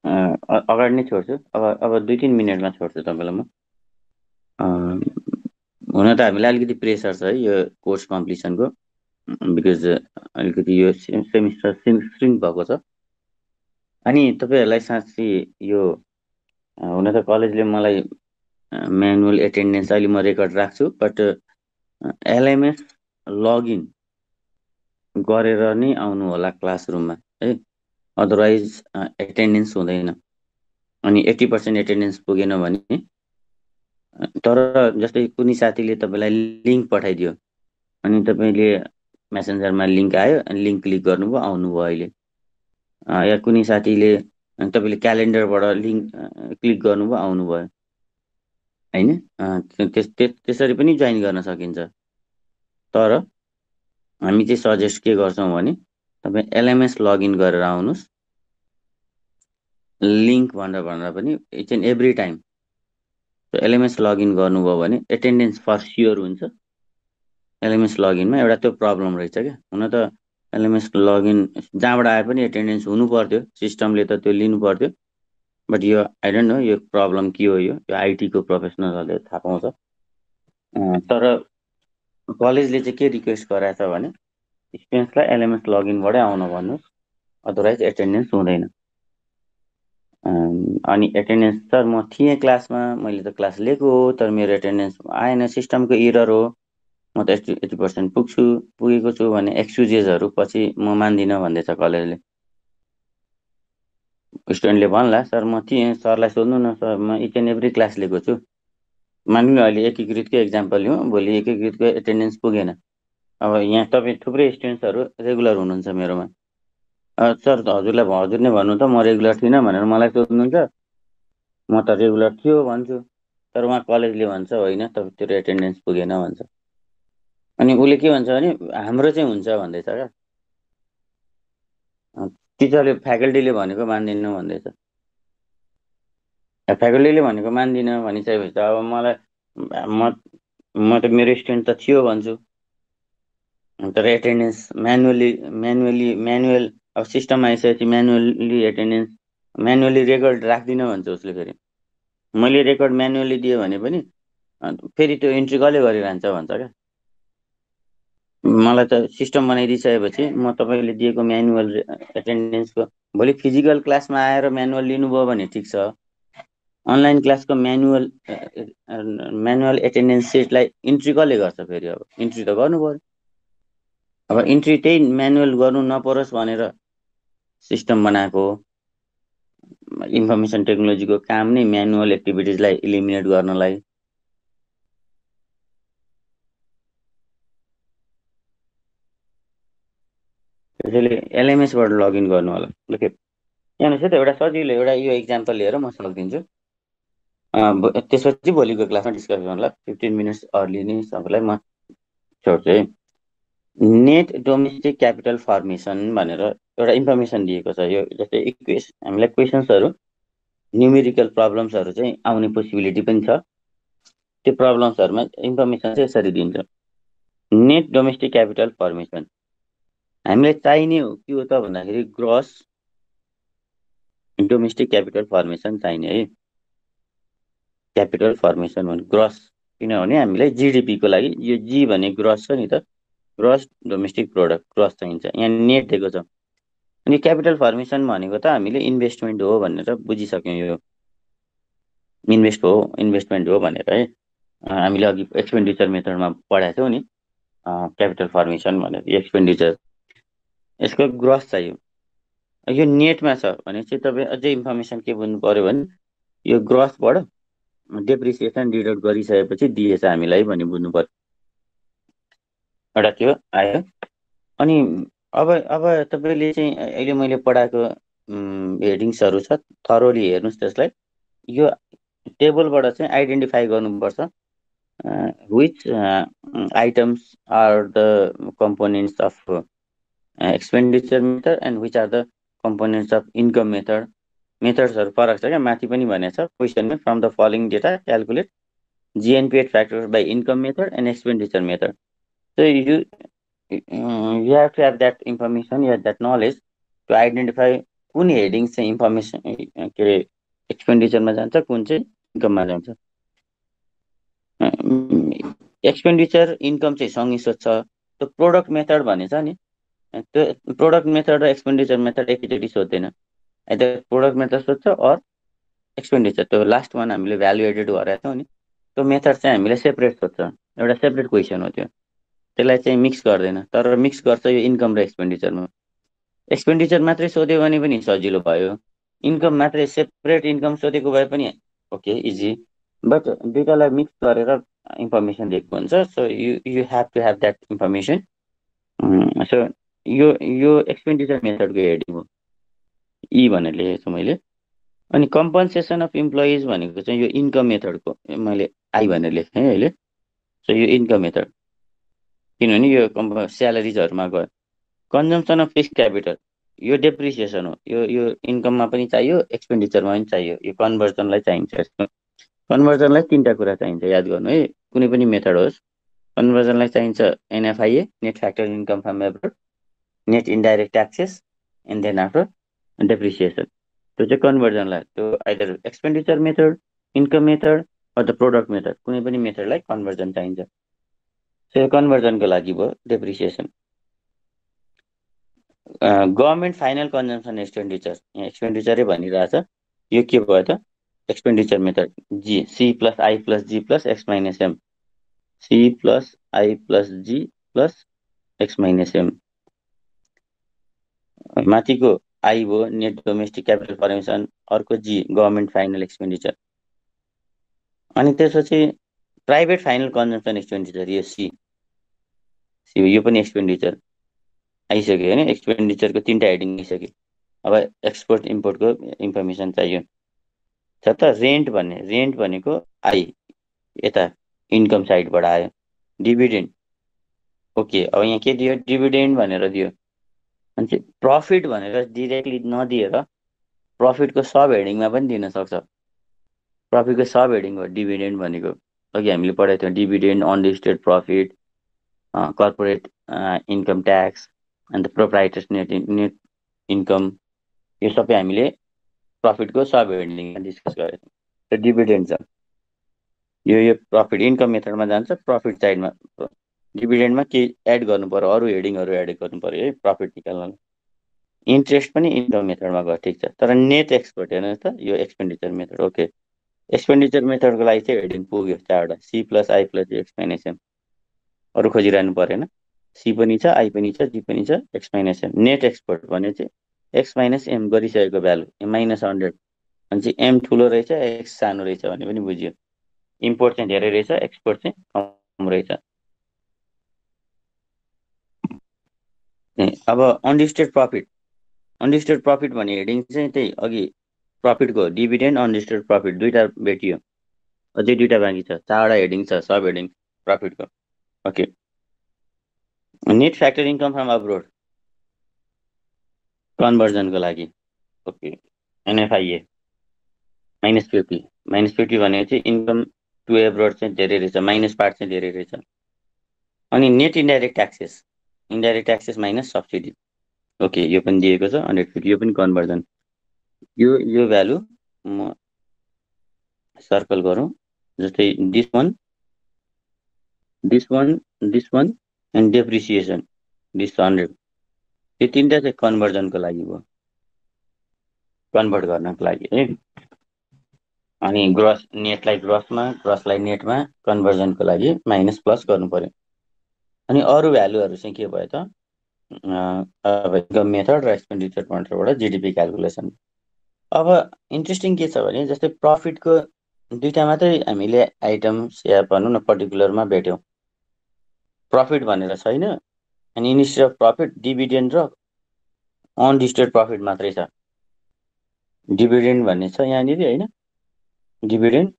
अगाडि नै छोड्छु, अब 2-3 मिनटमा छोड्छु तपाईँलाई म। हुन त हामीलाई अलिकति प्रेसर छ है यो कोर्स कम्प्लिसनको, बिकज अलिकति यो सेमिस्टर सिङ्क भएको छ, अनि तपाईँहरूलाई साँच्ची यो हुन त कलेजले मलाई म्यानुअल एटेन्डेन्स अहिले म रेकर्ड राख्छु, बट एलएमएस लगइन गरेर नै आउनु होला क्लासरुममा है, अदरवाइज एटेन्डेन्स हुँदैन। अनि 80% एटेन्डेन्स पुगेन भने, तर जस्तै कुनै साथीले तपाईँलाई लिङ्क पठाइदियो, अनि तपाईँले मेसेन्जरमा लिङ्क आयो अनि लिङ्क क्लिक गर्नुभयो, आउनुभयो अहिले, या कुनै साथीले तपाईँले क्यालेन्डरबाट लिङ्क क्लिक गर्नुभयो, आउनुभयो होइन, त्यसरी पनि जोइन गर्न सकिन्छ। तर हामी चाहिँ सजेस्ट के गर्छौँ भने तपाईँ एलएमएस लगइन गरेर आउनुहोस्, लिङ्क भनेर पनि each and every time LMS login गर्नुभयो भने एटेन्डेन्स फर स्योर हुन्छ। एलएमएस लगइनमा एउटा त्यो प्रब्लम रहेछ क्या। हुन त एलएमएस लगइन जहाँबाट आए पनि एटेन्डेन्स हुनु पर्थ्यो, सिस्टमले त त्यो लिनु पर्थ्यो। बट यो आई डोन्ट नो यो प्रब्लम के हो, यो आइटीको प्रोफेसनलहरूले थाहा पाउँछ। तर कलेजले चाहिँ के रिक्वेस्ट गराएको छ भने स्टुडेन्ट्सलाई एलएमएस लगइनबाटै आउन भन्नुहोस्, अदरवाइज एटेन्डेन्स हुँदैन। अनि एटेन्डेन्स सर म थिएँ क्लासमा, मैले त क्लास लिएको हो, तर मेरो एटेन्डेन्स आएन, सिस्टमको एरर हो, म त यति 80% पुगेको छु भने एक्सक्युजेसहरू पछि म मान्दिनँ भन्दैछ कलेजले। स्टुडेन्टले भन्ला सर म थिएँ, सरलाई सोध्नु न सर म इच एन्ड एभ्री क्लास लिएको छु। मान्नु न अहिले एकीकृतकै एक्जाम्पल लिउँ, भोलि एकीकृतको एटेन्डेन्स पुगेन, अब यहाँ तपाईँ थुप्रै स्टुडेन्ट्सहरू रेगुलर हुनुहुन्छ मेरोमा, सर हजुरलाई हजुर नै भन्नु त म रेगुलर थिइनँ भनेर मलाई सोध्नुहुन्छ, म त रेगुलर थियो भन्छु, तर उहाँ कलेजले भन्छ होइन तपाईँ तेरो एटेन्डेन्स पुगेन भन्छ। अनि उसले के भन्छ भने हाम्रो चाहिँ हुन्छ भन्दैछ क्या, टिचरले फ्याकल्टीले भनेको मान्दिनँ भन्दैछ। फ्याकल्टीले भनेको मान्दिनँ भनिसकेपछि त अब मलाई म त मेरो स्टुडेन्ट त थियो भन्छु, तर एटेन्डेन्स म्यानुअल अब सिस्टममा आइसकेपछि म्यानुअली रेकर्ड राख्दिनँ भन्छ उसले। फेरि मैले रेकर्ड म्यानुअली दिएँ भने पनि फेरि त्यो इन्ट्री कसले गरिरहन्छ भन्छ क्या। मलाई त सिस्टम बनाइदिइसकेपछि म तपाईँले दिएको म्यानुअल एटेन्डेन्सको भोलि फिजिकल क्लासमा आएर म्यानुअल लिनुभयो भने ठिक छ, अनलाइन क्लासको म्यानुअल एटेन्डेन्स सिटलाई इन्ट्री कसले गर्छ फेरि, अब इन्ट्री त गर्नु पर्यो। अब इन्ट्री त्यही म्यानुअल गर्नु नपरोस् भनेर सिस्टम बनाएको हो। इन्फर्मेसन टेक्नोलोजीको काम नै म्यानुअल एक्टिभिटिजलाई इलिमिनेट गर्नलाई। त्यसैले एलएमएसबाट लगइन गर्नु होला। ल के हेर्नुहोस् है त, एउटा सजिलो एउटा यो इक्जाम्पल लिएर म सकिदिन्छु, त्यसपछि भोलिको क्लासमा डिस्कस गर्नु ल। 15 मिनट्स अर्ली नै सबैलाई म छोड्छु है। नेट डोमेस्टिक क्यापिटल फर्मेसन भनेर एउटा इन्फर्मेसन दिएको छ। यो जस्तै हामीलाई क्वेसन्सहरू न्युमेरिकल प्रब्लम्सहरू चाहिँ आउने पोसिबिलिटी पनि छ। त्यो प्रब्लम्सहरूमा इन्फर्मेसन चाहिँ यसरी दिन्छ, नेट डोमेस्टिक क्यापिटल फर्मेसन हामीलाई चाहिने हो के हो त भन्दाखेरि ग्रस डोमेस्टिक क्यापिटल फर्मेसन चाहिने है। क्यापिटल फर्मेसन भने ग्रस, किनभने हामीलाई जिडिपीको लागि यो जी भने ग्रस छ नि त, ग्रस डोमेस्टिक प्रोडक्ट ग्रस चाहिन्छ। यहाँ नेट दिएको छ, अनि क्यापिटल फर्मेसन भनेको त हामीले इन्भेस्टमेन्ट हो भनेर बुझिसक्यौँ, यो इन्भेस्टमेन्ट हो भनेर है। हामीले अघि एक्सपेन्डिचर मेथडमा पढाएको थियौँ नि, क्यापिटल फर्मेसन भनेर एक्सपेन्डिचर, यसको ग्रस चाहियो। यो नेटमा छ भने चाहिँ तपाईँ अझै इन्फर्मेसन के बुझ्नु पऱ्यो भने यो ग्रसबाट डेप्रिसिएसन डिडक्ट गरिसकेपछि दिएछ हामीलाई भन्ने बुझ्नु पर्यो। एउटा त्यो आयो। अनि अब तपाईँले चाहिँ अहिले मैले पढाएको हेडिङ्सहरू छ, थरोली हेर्नुहोस् त्यसलाई। यो टेबलबाट चाहिँ आइडेन्टिफाई गर्नुपर्छ which items are the components of expenditure method and which are the components of income method. मेथड्सहरू फरक छ क्या, माथि पनि भनेको छ क्वेसनमा, from the following data calculate GNPH factors by income method and expenditure method. So you have to have that information, you have that knowledge to identify कुन heading चाहिँ इन्फर्मेसन के अरे एक्सपेन्डिचरमा जान्छ, कुन चाहिँ इन्कममा जान्छ। एक्सपेन्डिचर इन्कम चाहिँ सँगै सोध्छ। त्यो प्रोडक्ट मेथड भन्ने छ नि, त्यो प्रोडक्ट मेथड र एक्सपेन्डिचर मेथड एकैचोटि सोध्दैन, यता प्रोडक्ट मेथड सोध्छ अर एक्सपेन्डिचर, त्यो लास्ट वान हामीले भ्यालु एडेड गराएको छौँ नि, त्यो मेथड चाहिँ हामीले सेपरेट सोध्छ, एउटा सेपरेट क्वेसन हो त्यो, त्यसलाई चाहिँ मिक्स गर्दैन। तर मिक्स गर्छ यो इन्कम र एक्सपेन्डिचरमा। एक्सपेन्डिचर मात्रै सोध्यो भने पनि सजिलो भयो, इन्कम मात्रै सेपरेट इन्कम सोधेको भए पनि ओके इजी, बट दुइटालाई मिक्स गरेर इन्फर्मेसन दिएको हुन्छ। So you have to have that information. So यो एक्सपेन्डिचर मेथडको हेडिङ हो, ई भनेर लेखेको छु मैले। अनि कम्पन्सेसन अफ इम्प्लोइज भनेको चाहिँ यो इन्कम मेथडको मैले आई भनेर लेखेँ है अहिले। सो यो इन्कम मेथड, किनभने यो स्यालेरिजहरूमा गयो। कन्जम्सन अफ फिक्स क्यापिटल यो डेप्रिसिएसन हो, यो इन्कममा पनि चाहियो एक्सपेन्डिचरमा पनि चाहियो, यो कन्भर्जनलाई चाहिन्छ यसको। कन्भर्जनलाई तीनटा कुरा चाहिन्छ, याद गर्नु है। कुनै पनि मेथड होस्, कन्भर्जनलाई चाहिन्छ NFIA, net factor income from abroad, net indirect taxes, and then after depreciation. त्यो चाहिँ कन्भर्जनलाई, त्यो either expenditure method, income method or the product method, कुनै पनि मेथडलाई कन्भर्जन चाहिन्छ। त्यो कन्भर्जनको लागि भयो depreciation. Government final consumption expenditure, यहाँ एक्सपेन्डिचरै भनिरहेछ, यो के भयो त? Expenditure method G, C plus I plus G plus X minus M, C plus I plus G plus X minus M. माथिको आई भयो नेट डोमेस्टिक क्यापिटल फर्मेसन, अर्को जी गभर्मेन्ट फाइनल एक्सपेन्डिचर, अनि त्यसपछि प्राइभेट फाइनल कन्जम्सन एक्सपेन्डिचर, यो C, यो पनि expenditure आइसक्यो होइन। एक्सपेन्डिचरको तीनटा हेडिङ आइसक्यो। अब एक्सपोर्ट इम्पोर्टको इन्फर्मेसन चाहियो छ त। रेन्ट भनेको आई, यता इन्कम साइडबाट आयो। Dividend, okay. अब यहाँ के दियो? डिभिडेन्ड भनेर दियो। अनि चाहिँ प्रफिट भनेर डिरेक्टली नदिएर प्रफिटको सब हेडिङमा पनि दिन सक्छ। प्रफिटको सब हेडिङ हो डिभिडेन्ड भनेको। अघि हामीले पढाएको थियौँ, dividend, unlisted profit, corporate income tax, अन्त प्रोप्राइटर्स नेट इन्कम, यो सबै हामीले प्रफिटको सब हेडिङमा डिस्कस गरेको थियौँ। डिभिडेन्ड छ, यो प्रफिट इन्कम मेथडमा जान्छ, प्रफिट साइडमा। डिभिडेन्डमा के एड गर्नु पर्यो? अरू हेडिङहरू एड गर्नु पर्यो है प्रफिट निकाल्न। इन्ट्रेस्ट पनि इन्कम मेथडमा गयो, ठिक छ। तर नेट एक्सपोर्ट हेर्नुहोस् त, यो एक्सपेन्डिचर मेथड, ओके। एक्सपेन्डिचर मेथडको लागि चाहिँ हेडिङ पुग्यो चारवटा, C plus I plus X minus M, अरू खोजिरहनु परेन। सी पनि छ, आई पनि छ, जी पनि छ, X minus M. Net export भने चाहिँ एक्स माइनस एम गरिसकेको भ्यालु माइनस 100, भने चाहिँ एम ठुलो रहेछ, एक्स सानो रहेछ भने पनि बुझ्यो। इम्पोर्ट चाहिँ धेरै रहेछ, एक्सपोर्ट चाहिँ कम रहेछ। अब अनलिस्टेड प्रफिट भन्ने हेडिङ चाहिँ त्यही अघि प्रफिटको डिभिडेन्ड, अनलिस्टेड प्रफिट दुईटा भेटियो, अझै दुईटा बाँकी छ। चारवटा हेडिङ छ सब हेडिङ प्रफिटको, okay. Net factor income from abroad कन्भर्जनको लागि, ओके। एनएफआइए -50 भनेको चाहिँ इन्कम टु एब्रोड चाहिँ धेरै रहेछ, माइनस पार्ट चाहिँ धेरै रहेछ। अनि net indirect taxes minus subsidy, okay, यो पनि दिएको छ 150, यो पनि कन्भर्जन। यो भ्यालु म सर्कल गरौँ, जस्तै this one and depreciation this 100, यो तिनवटा चाहिँ कन्भर्जनको लागि भयो, कन्भर्ट गर्नको लागि है। अनि ग्रस, नेटलाई ग्रसमा, ग्रसलाई नेटमा कन्भर्जनको लागि माइनस प्लस गर्नु पर्यो। अनि अरू भ्यालुहरू चाहिँ के भयो त? अब इन्कम मेथड र एक्सपेन्डिचर मेथडबाट जिडिपी क्यालकुलेसन। अब इन्ट्रेस्टिङ के छ भने, जस्तै प्रफिटको दुईटा मात्रै हामीले आइटम्स या भनौँ न पर्टिकुलरमा भेट्यौँ। प्रफिट भनेर छैन, अनि इन्स्टेड अफ प्रफिट डिभिडेन्ड र अनलिस्टेड प्रफिट मात्रै छ। डिभिडेन्ड भन्ने छ यहाँनिर होइन, dividend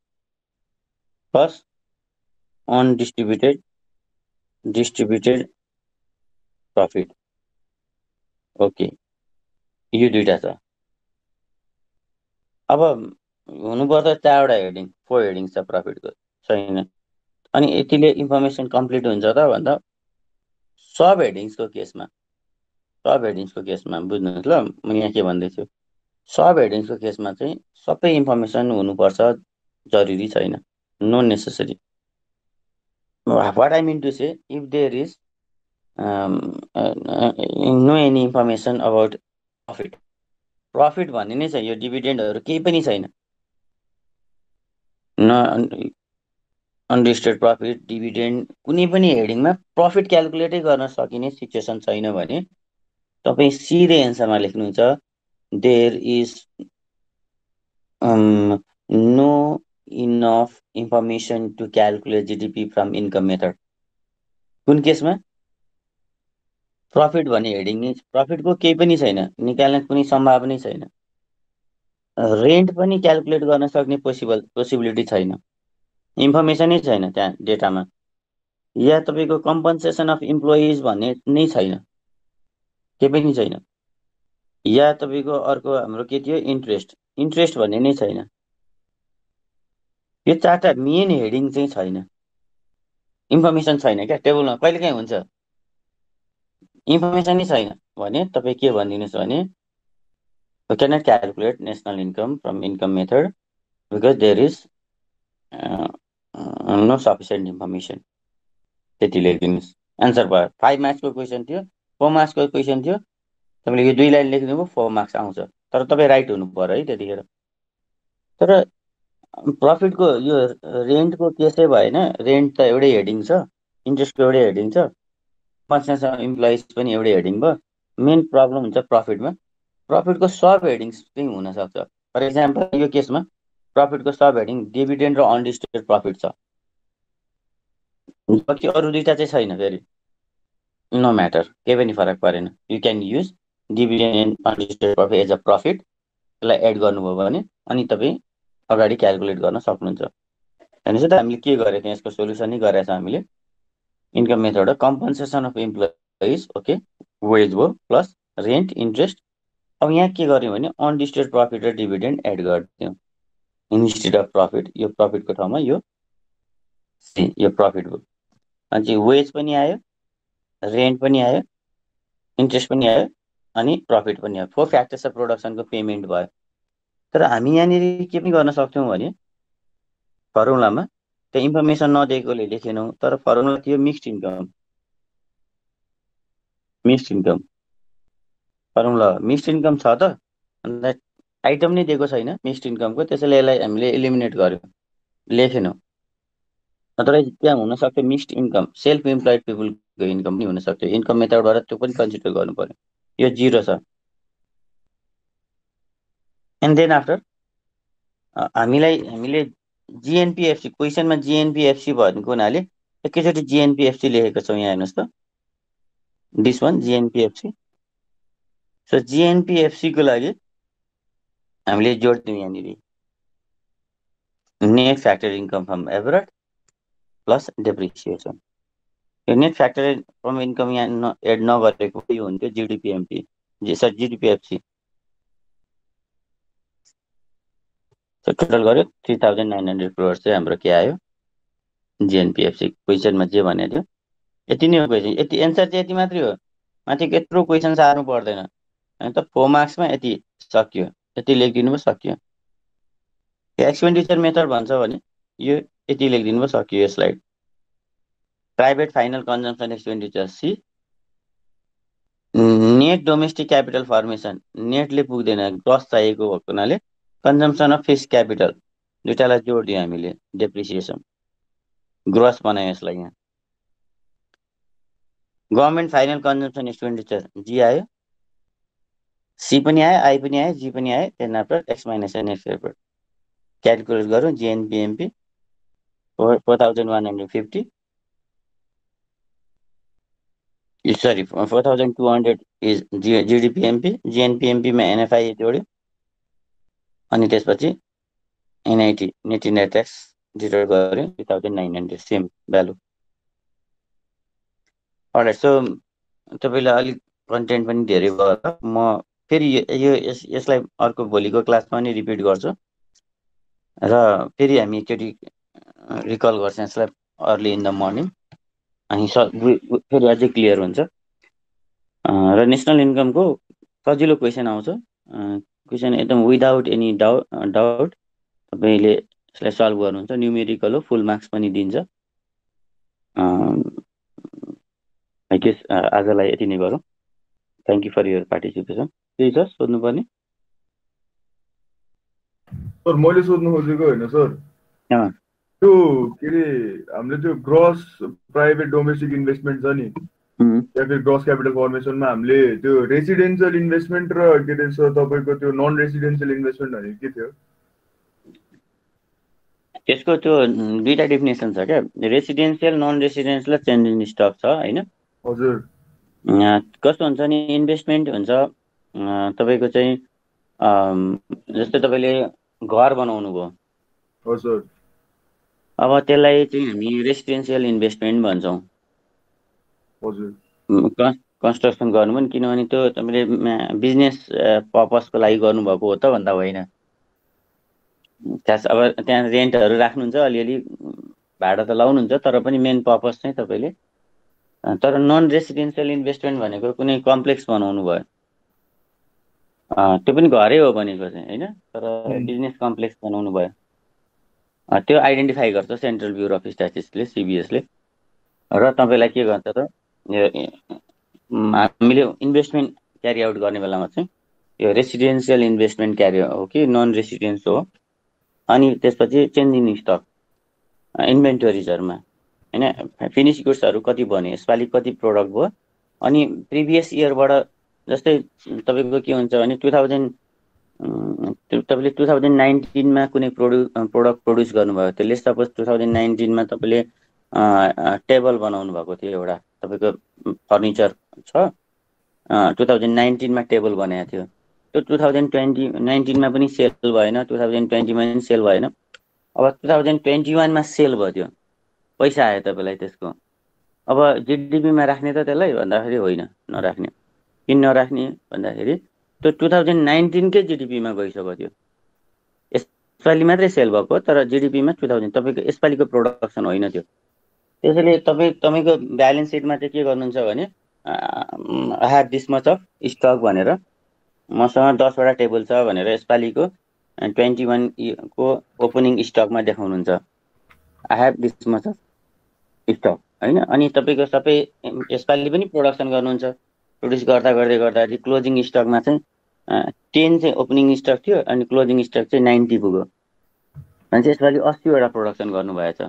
plus distributed profit, okay, यो दुईटा छ। अब हुनुपर्दा चारवटा हेडिङ, 4 हेडिङ छ प्रफिटको, छैन। अनि यतिले इन्फर्मेसन कम्प्लिट हुन्छ त भन्दा सब हेडिङ्सको केसमा बुझ्नुहोस् ल, म यहाँ के भन्दैछु। सब हेडिङ्सको केसमा चाहिँ सबै इन्फर्मेसन हुनुपर्छ जरुरी छैन, no necessary. What I mean to say, if there is no any information about profit भन्ने नै छ, यो डिभिडेन्डहरू केही पनि छैन, न अनलिस्टेड प्रफिट, डिभिडेन्ड, कुनै पनि हेडिङमा प्रफिट क्यालकुलेटै गर्न सकिने सिचुएसन छैन भने तपाईँ सिधै एन्सरमा लेख्नुहुन्छ there is no enough information to calculate GDP from income method. कुन केसमा? प्रफिट भन्ने हेडिङ नै, प्रफिटको केही पनि छैन, निकाल्ने कुनै सम्भावना छैन। रेन्ट पनि क्यालकुलेट गर्न सक्ने पोसिबिलिटी छैन, इन्फर्मेसनै छैन त्यहाँ डेटामा। या तपाईँको कम्पन्सेसन अफ इम्प्लोइज भन्ने नै छैन, केही पनि छैन। या तपाईँको अर्को हाम्रो के थियो, इन्ट्रेस्ट भन्ने नै छैन। यो चारवटा मेन हेडिङ चाहिँ छैन, इन्फर्मेसन छैन क्या टेबलमा। कहिले काहीँ हुन्छ इन्फर्मेसनै छैन भने तपाईँ के भनिदिनुहोस् भने you cannot calculate national income from income method because there is no sufficient information, त्यति लेखिदिनुहोस्। एन्सर भयो। 5 मार्क्सको क्वेसन थियो, 4 मार्क्सको क्वेसन थियो, तपाईँले यो 2 लाइन लेखिदिनुभयो 4 मार्क्स आउँछ। तर तपाईँ राइट हुनु पर्यो है त्यतिखेर। तर प्रफिटको यो रेन्टको केसै भएन, रेन्ट त एउटै हेडिङ छ, इन्ट्रेस्टको एउटै हेडिङ छ, कन्सर्न इम्प्लोइज पनि एउटै हेडिङ भयो। मेन प्रब्लम हुन्छ प्रफिटमा, प्रफिटको सब हेडिङ्स चाहिँ हुनसक्छ। फर इक्जाम्पल यो केसमा प्रफिटको सब हेडिङ डिभिडेन्ड र अनडिस्ट्रिब्युटेड प्रफिट छ, जबकि अरू दुईवटा चाहिँ छैन। फेरि नो म्याटर, केही पनि फरक परेन। You can use dividend and undistributed profit as a profit, त्यसलाई एड गर्नुभयो भने अनि तपाईँ अगाडि क्यालकुलेट गर्न सक्नुहुन्छ। हेर्नुहोस् त हामीले के गरेको थियौँ, यसको सोल्युसनै गरेको छ हामीले। Income method compensation of employees, okay, wage भयो प्लस रेन्ट इन्ट्रेस्ट। अब यहाँ के गर्यौँ भने अनडिस्ट्रिब्युटेड प्रफिट र डिभिडेन्ड एड गरिदियौँ इन्स्टेड अफ प्रफिट। यो प्रफिटको ठाउँमा यो प्रफिट भयो। अनि चाहिँ वेज पनि आयो, रेन्ट पनि आयो, इन्ट्रेस्ट पनि आयो, अनि प्रफिट पनि आयो। 4 फ्याक्टर्स अफ प्रोडक्सनको पेमेन्ट भयो। तर हामी यहाँनिर के पनि गर्न सक्छौँ भने फर्मुलामा त्यो इन्फर्मेसन नदिएकोले लेखेनौँ, तर फर्मुला थियो mixed income. Mixed income formula mixed income छ त, अन्त आइटम नै दिएको छैन मिक्स्ड इन्कमको, त्यसैले यसलाई हामीले एलिमिनेट गर्यौँ, लेखेनौँ। नत्र त्यहाँ हुनसक्छ मिक्स्ड इन्कम, सेल्फ इम्प्लोइड पिपुलको इन्कम पनि हुनसक्छ। इन्कम मेथडबाट त्यो पनि कन्सिडर गर्नु पर्यो। यो 0 छ। एन्ड देन आफ्टर हामीले जिएनपिएफसी क्वेसनमा जिएनपिएफसी भनेको हुनाले एकैचोटि जिएनपिएफसी लेखेको छौँ। यहाँ हेर्नुहोस् त, दिस वान जिएनपिएफसी। सो जिएनपिएफसीको लागि हामीले जोड्यौँ यहाँनिर net factor income from average plus depreciation. यो नेट फ्याक्टर फ्रम इन्कम यहाँ एड नगरेको यो हुन्थ्यो जिडिपिएमपी, सरी जिडिपिएफसी। सो टोटल गर्यो 3900 करोड चाहिँ हाम्रो के आयो जिएनपिएफसी। क्वेसनमा जे भनेको थियो यति नै हो क्वेसन, यति एन्सर चाहिँ यति मात्रै हो। माथिको यत्रो क्वेसन सार्नु पर्दैन होइन त। 4 मार्क्समा यति सक्यो, यति लेखिदिनु भयो सक्यो। एक्सपेन्डिचर मेथड भन्छ भने यो यति लेखिदिनु भयो सक्यो। यो slide private final consumption expenditure C, net domestic capital formation नेटले पुग्दैन, ग्रस चाहिएको भएको हुनाले कन्जम्सन अफ फिक्स क्यापिटल दुइटालाई जोडिदियो हामीले, डेप्रिसिएसन ग्रस बनायो यसलाई। यहाँ government final consumption expenditure G आयो, सी पनि आयो, आई पनि आयो, जी पनि आयो। त्यहाँ after X minus N X effort calculate गरौँ। GNPMP 4150, sorry 4200 is GDPMP. जिएनपिएमपीमा एनएफआई जोड्यो अनि त्यसपछि NIT net indirect tax deduct गऱ्यो 2900, सेम भ्यालु। अलराइट, सो तपाईँलाई अलिक कन्टेन्ट पनि धेरै भयो। म फेरि यसलाई अर्को भोलिको क्लासमा नि रिपिट गर्छु र फेरि हामी एकचोटि रिकल गर्छौँ यसलाई अर्ली इन द मर्निङ, अनि फेरि अझै क्लियर हुन्छ। र नेसनल इन्कमको सजिलो क्वेसन आउँछ, क्वेसन एकदम विदाउट एनी डाउट तपाईँले यसलाई सल्भ गर्नुहुन्छ। न्युमेरिकल हो, फुल मार्क्स पनि दिन्छ। आई गेस आजलाई यति नै गरौँ। Thank you for your participation. त्यही छ सोध्नुपर्ने? सर मैले सोध्नु खोजेको होइन सर, त्यो के अरे हामीले त्यो ग्रस प्राइभेट डोमेस्टिक इन्भेस्टमेन्ट छ नि, या फिर ग्रस क्यापिटल फर्मेसनमा हामीले त्यो रेसिडेन्सियल इन्भेस्टमेन्ट र के अरे सर तपाईँको त्यो नन रेसिडेन्सियल इन्भेस्टमेन्ट भनेको के थियो? त्यसको त्यो दुईटा डेफिनेसन छ क्या, residential non residential change in stock छ होइन। हजुर, कस्तो हुन्छ नि, इन्भेस्टमेन्ट हुन्छ तपाईँको चाहिँ जस्तै तपाईँले घर बनाउनु भयो, हजुर, अब त्यसलाई चाहिँ हामी रेसिडेन्सियल इन्भेस्टमेन्ट भन्छौँ। हजुर, कन्स्ट्रक्सन गर्नु पनि, किनभने त्यो तपाईँले बिजनेस पर्पजको लागि गर्नुभएको हो त भन्दा होइन। खास अब त्यहाँ रेन्टहरू राख्नुहुन्छ, अलिअलि भाडा त लाउनुहुन्छ, तर पनि मेन पर्पस चाहिँ तपाईँले तर नन रेसिडेन्सियल इन्भेस्टमेन्ट भनेको कुनै कम्प्लेक्स बनाउनु भयो, त्यो पनि घरै हो भनेको चाहिँ होइन, तर बिजनेस कम्प्लेक्स बनाउनु भयो, त्यो आइडेन्टिफाई गर्छ सेन्ट्रल ब्युरो अफ स्ट्याटिस्टिक्सले, सिबिएसले। र तपाईँलाई के गर्छ त, हामीले इन्भेस्टमेन्ट क्यारी आउट गर्ने बेलामा चाहिँ यो रेसिडेन्सियल इन्भेस्टमेन्ट क्यारी हो कि नन रेसिडेन्स हो, अनि त्यसपछि चेन्जिङ स्टक इन्भेन्टोरिजहरूमा होइन फिनिस गुड्सहरू कति बन्यो, यसपालि कति प्रोडक्ट भयो, अनि प्रिभियस इयरबाट जस्तै तपाईँको के हुन्छ भने तपाईँले 2019मा कुनै प्रोडक्ट प्रड्युस गर्नुभयो, त्यसले सपोज 2019मा तपाईँले टेबल बनाउनु भएको थियो, एउटा तपाईँको फर्निचर छ, 2019मा टेबल बनाएको थियो, त्यो 2019मा पनि सेल भएन, 2020मा पनि सेल भएन, अब 2021मा सेल भयो, त्यो पैसा आयो तपाईँलाई त्यसको। अब जिडिपीमा राख्ने त त्यसलाई भन्दाखेरि होइन, नराख्ने। किन नराख्ने भन्दाखेरि त्यो 2019कै जिडिपीमा गइसक्यो, त्यो यसपालि मात्रै सेल भएको, तर जिडिपीमा 2000 तपाईँको यसपालिको प्रोडक्सन होइन त्यो। त्यसैले तपाईँको ब्यालेन्स सिटमा चाहिँ के गर्नुहुन्छ भने I have this much of stock भनेर, मसँग 10वटा टेबल छ भनेर यसपालिको 21 को ओपनिङ स्टकमा देखाउनुहुन्छ, I have this much of stock होइन। अनि तपाईँको सबै यसपालि पनि प्रोडक्सन गर्नुहुन्छ, प्रड्युस गर्दा गर्दै क्लोजिङ स्टकमा चाहिँ 10 चाहिँ ओपनिङ स्टक थियो, अनि क्लोजिङ स्टक चाहिँ 90 पुग्यो भने चाहिँ यसपालि 80वटा प्रोडक्सन गर्नुभएछ।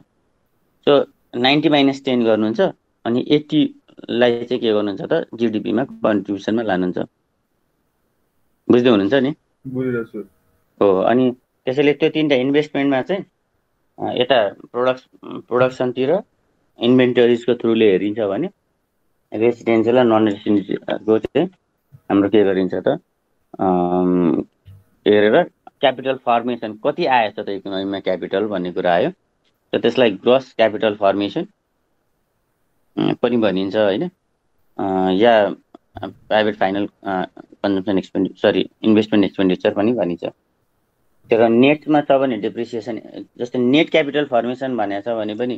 सो 90 - 10 गर्नुहुन्छ, अनि 80लाई चाहिँ के गर्नुहुन्छ त जिडिपीमा कन्ट्रिब्युसनमा लानुहुन्छ, बुझ्दै हुनुहुन्छ नि? हो। अनि त्यसैले त्यो 3टा इन्भेस्टमेन्टमा चाहिँ यता प्रोडक्सनतिर इन्भेन्टरिजको थ्रुले हेरिन्छ भने रेसिडेन्सियल र नन रेसिडेन्सियलको चाहिँ हाम्रो के गरिन्छ त हेरेर क्यापिटल फर्मेसन कति आएछ त इकोनोमीमा क्यापिटल भन्ने कुरा आयो, र त्यसलाई ग्रस क्यापिटल फर्मेसन पनि भनिन्छ होइन, या private final consumption investment expenditure पनि भनिन्छ। तर नेटमा छ भने डेप्रिसिएसन, जस्तै नेट क्यापिटल फर्मेसन भनेको छ भने पनि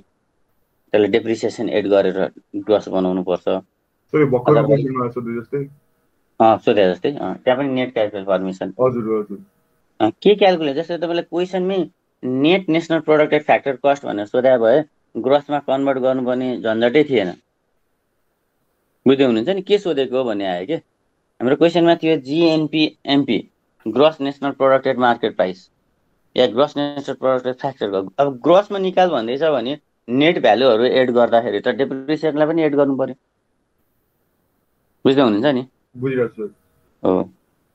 त्यसलाई डेप्रिसिएसन एड गरेर ग्रस बनाउनु पर्छ, सोधे जस्तै त्यहाँ पनि नेट क्यापिटल फर्मेसन। के क्यालकुलेट, जस्तै तपाईँलाई क्वेसनमै net national product at factor cost भनेर सोधा भए ग्रसमा कन्भर्ट गर्नुपर्ने झन्झटै थिएन, बुझ्दै हुनुहुन्छ नि? के सोधेको हो भन्ने आयो कि हाम्रो क्वेसनमा थियो GNP gross national product at market price या ग्रस नेसनल प्रोडक्टेड फ्याक्टर। अब ग्रसमा निकाल भन्दैछ भने नेट भ्यालुहरू एड गर्दाखेरि त डेप्रिसिएसनलाई पनि एड गर्नु पर्यो, बुझ्दै हुनुहुन्छ नि? हो।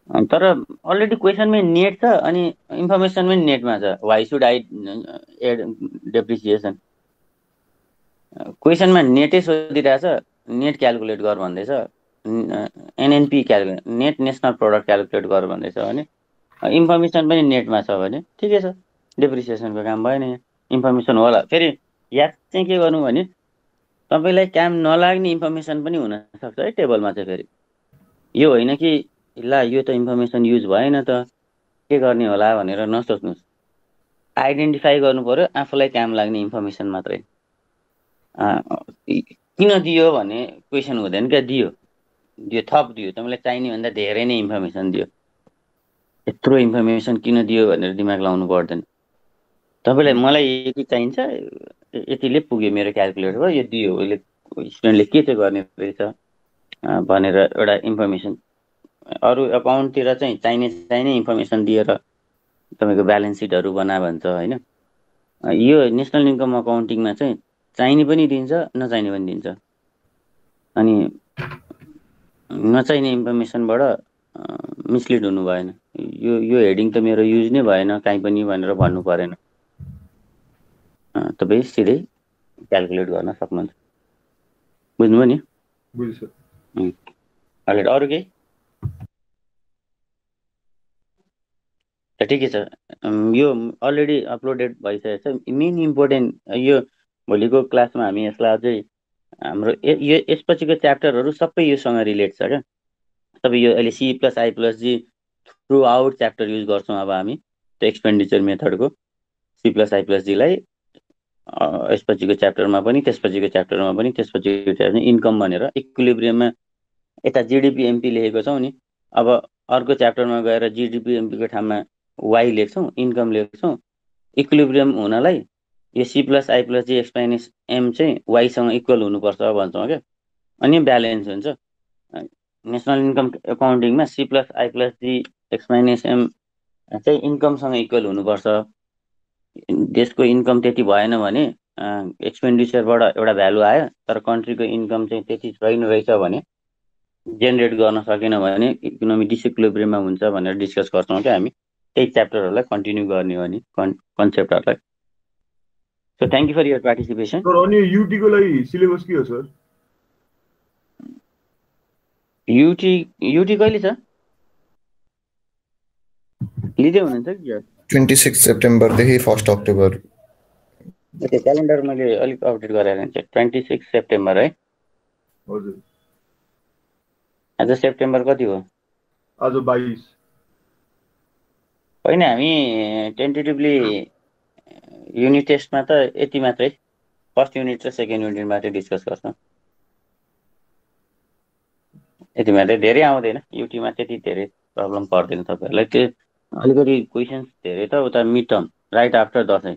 तर अलरेडी क्वेसनमै नेट छ अनि इन्फर्मेसन पनि नेटमा छ, why should I add depreciation. क्वेसनमा नेटै सोधिरहेछ, नेट क्यालकुलेट गर भन्दैछ, NNP calculate net national product calculate गर भन्दैछ भने इन्फर्मेसन पनि नेटमा छ भने ठिकै छ, डेप्रिसिएसनको काम भएन, यहाँ इन्फर्मेसन होला। फेरि याद चाहिँ के गर्नु भने तपाईँलाई काम नलाग्ने इन्फर्मेसन पनि हुनसक्छ है टेबलमा चाहिँ। फेरि यो होइन कि ल यो त इन्फर्मेसन युज भएन त के गर्ने होला भनेर नसोच्नुहोस्, आइडेन्टिफाई गर्नु पर्यो आफूलाई काम लाग्ने इन्फर्मेसन मात्रै। किन दियो भने क्वेसन हुँदैन क्या, दियो थप दियो, तपाईँलाई चाहिने भन्दा धेरै नै इन्फर्मेसन दियो, यत्रो इन्फर्मेसन किन दियो भनेर दिमाग लाउनु पर्दैन। तपाईँलाई मलाई यति चाहिन्छ, यतिले पुग्यो मेरो क्यालकुलेटर भयो, यो दियो, उसले स्टुडेन्टले के चाहिँ गर्ने रहेछ भनेर एउटा इन्फर्मेसन। अरू एकाउन्टतिर चाहिँ चाहिने इन्फर्मेसन दिएर तपाईँको ब्यालेन्स सिटहरू बना भन्छ होइन। यो नेसनल इन्कम अकाउन्टिङमा चाहिँ चाहिने पनि दिन्छ, नचाहिने पनि दिन्छ, अनि नचाहिने इन्फर्मेसनबाट मिसलिड हुनु भएन। यो हेडिङ त मेरो युज नै भएन काहीँ पनि भनेर भन्नु परेन, तपाईँ सिधै क्यालकुलेट गर्न सक्नुहुन्छ, बुझ्नुभयो नि? अरू केही त ठिकै छ, यो अलरेडी अपलोडेड भइसकेको छ। मेन इम्पोर्टेन्ट यो भोलिको क्लासमा हामी यसलाई अझै हाम्रो यो यसपछिको च्याप्टरहरू सबै योसँग रिलेट छ क्या। तपाईँ यो अहिले C++ I+G throughout chapter use गर्छौँ अब हामी, त्यो एक्सपेन्डिचर मेथडको सी प्लस आई प्लस जीलाई यसपछिको च्याप्टरमा पनि त्यसपछिको च्याप्टरमा पनि त्यसपछिको च्याप्टर इन्कम भनेर इक्विलिब्रियममा यता जिडिपी एमपी लेखेको छौँ नि, अब अर्को च्याप्टरमा गएर जिडिपी एमपीको ठाउँमा वाइ लेख्छौँ, इन्कम लेख्छौँ। इक्विलिब्रियम हुनलाई यो C plus I plus G X minus M चाहिँ वाइसँग इक्वल हुनुपर्छ भन्छौँ क्या, अनि ब्यालेन्स हुन्छ। नेसनल इन्कम एकाउन्टिङमा C plus I plus G X minus M चाहिँ इन्कमसँग इक्वल हुनुपर्छ। देशको इन्कम त्यति भएन भने एक्सपेन्डिचरबाट एउटा भ्यालु आयो तर कन्ट्रीको इन्कम चाहिँ त्यति छैन रहेछ भने, जेनेरेट गर्न सकेन भने इकोनोमी डिसइक्विलिब्रियममा हुन्छ भनेर डिस्कस गर्छौँ क्या हामी। त्यही च्याप्टरहरूलाई कन्टिन्यू गर्ने हो भने कन्सेप्टहरूलाई। So thank you for your participation. Sir अनि युटीको लागि सिलेबस के हो सर? युटी कहिले छ? लिँदै हुनुहुन्छ कि? 26 सेप्टेम्बरदेखि 1 अक्टोबर। ओके, क्यालेन्डर मैले अलिक अपडेट गराएर हुन्छ। 26 सेप्टेम्बर है? हजुर। आज सेप्टेम्बर कति हो? आज 22। होइन, हामी टेन्टेटिभली युनिट टेस्टमा त यति मात्रै, फर्स्ट युनिट र सेकेन्ड युनिट मात्रै डिस्कस गर्छौँ। यति मात्रै, धेरै आउँदैन युटीमा, त्यति धेरै प्रब्लम पर्दैन तपाईँहरूलाई। त्यो अलिकति क्वेसन्स धेरै त उता mid term right after Dashain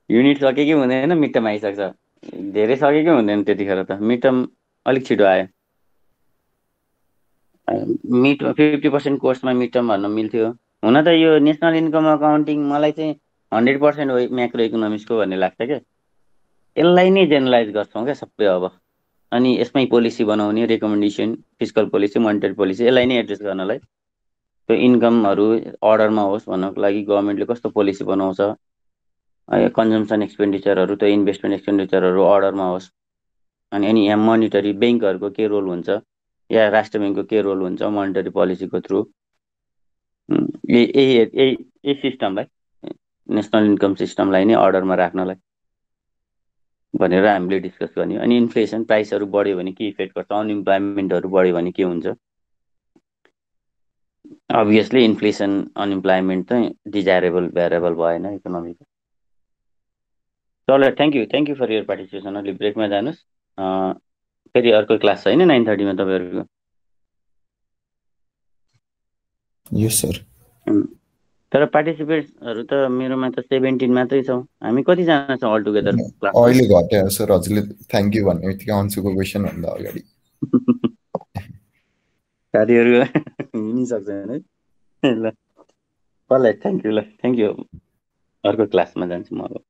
unit सके कि हुँदैन, मिड टर्म आइसक्छ। धेरै सके कि हुँदैन त्यतिखेर त, मिड टर्म अलिक छिटो आयो। 50% कोर्समा मिड टर्म भन्न मिल्थ्यो। हुन त यो नेसनल इन्कम अकाउन्टिङ मलाई चाहिँ 100% हो म्याक्रो इकोनोमिक्सको भन्ने लाग्छ क्या। यसलाई नै जेनरलाइज गर्छौँ क्या सबै अब, अनि यसमै पोलिसी बनाउने, recommendation, fiscal policy, monetary policy, यसलाई नै एड्रेस गर्नलाई। त्यो इन्कमहरू अर्डरमा होस् भन्नको लागि गभर्मेन्टले कस्तो पोलिसी बनाउँछ, कन्जम्सन एक्सपेन्डिचरहरू, त्यो इन्भेस्टमेन्ट एक्सपेन्डिचरहरू अर्डरमा होस्। अनि यहाँ मोनिटरी ब्याङ्कहरूको के रोल हुन्छ या राष्ट्र ब्याङ्कको के रोल हुन्छ मोनिटरी पोलिसीको थ्रु, यही सिस्टमलाई, नेसनल इन्कम सिस्टमलाई नै अर्डरमा राख्नलाई भनेर हामीले डिस्कस गर्ने। अनि इन्फ्लेसन, प्राइसहरू बढ्यो भने के इफेक्ट गर्छ, अनइम्प्लोइमेन्टहरू बढ्यो भने के हुन्छ। अभियसली इन्फ्लेसन, अनइम्प्लोइमेन्ट चाहिँ डिजायरेबल भेरिएबल भएन इकोनोमीको। चलो, thank you for your participation. अलि ब्रेकमा जानुहोस्, फेरि अर्को क्लास छ होइन 9:30 तपाईँहरूको? यस सर। तर पार्टिसिपेन्ट्सहरू त मेरोमा त 17 मात्रै छौँ। हामी कतिजना छौँ अल टुगेदर क्लास? अहिले घट्यो सर, हजुरले थ्याङ्क यू भन्ने बित्तिकै अन्सुको क्वेसन भन्दा अगाडि साथीहरू हिँडिसक्छ है। ल, थ्याङ्क यू। अर्को क्लासमा जान्छु म अब।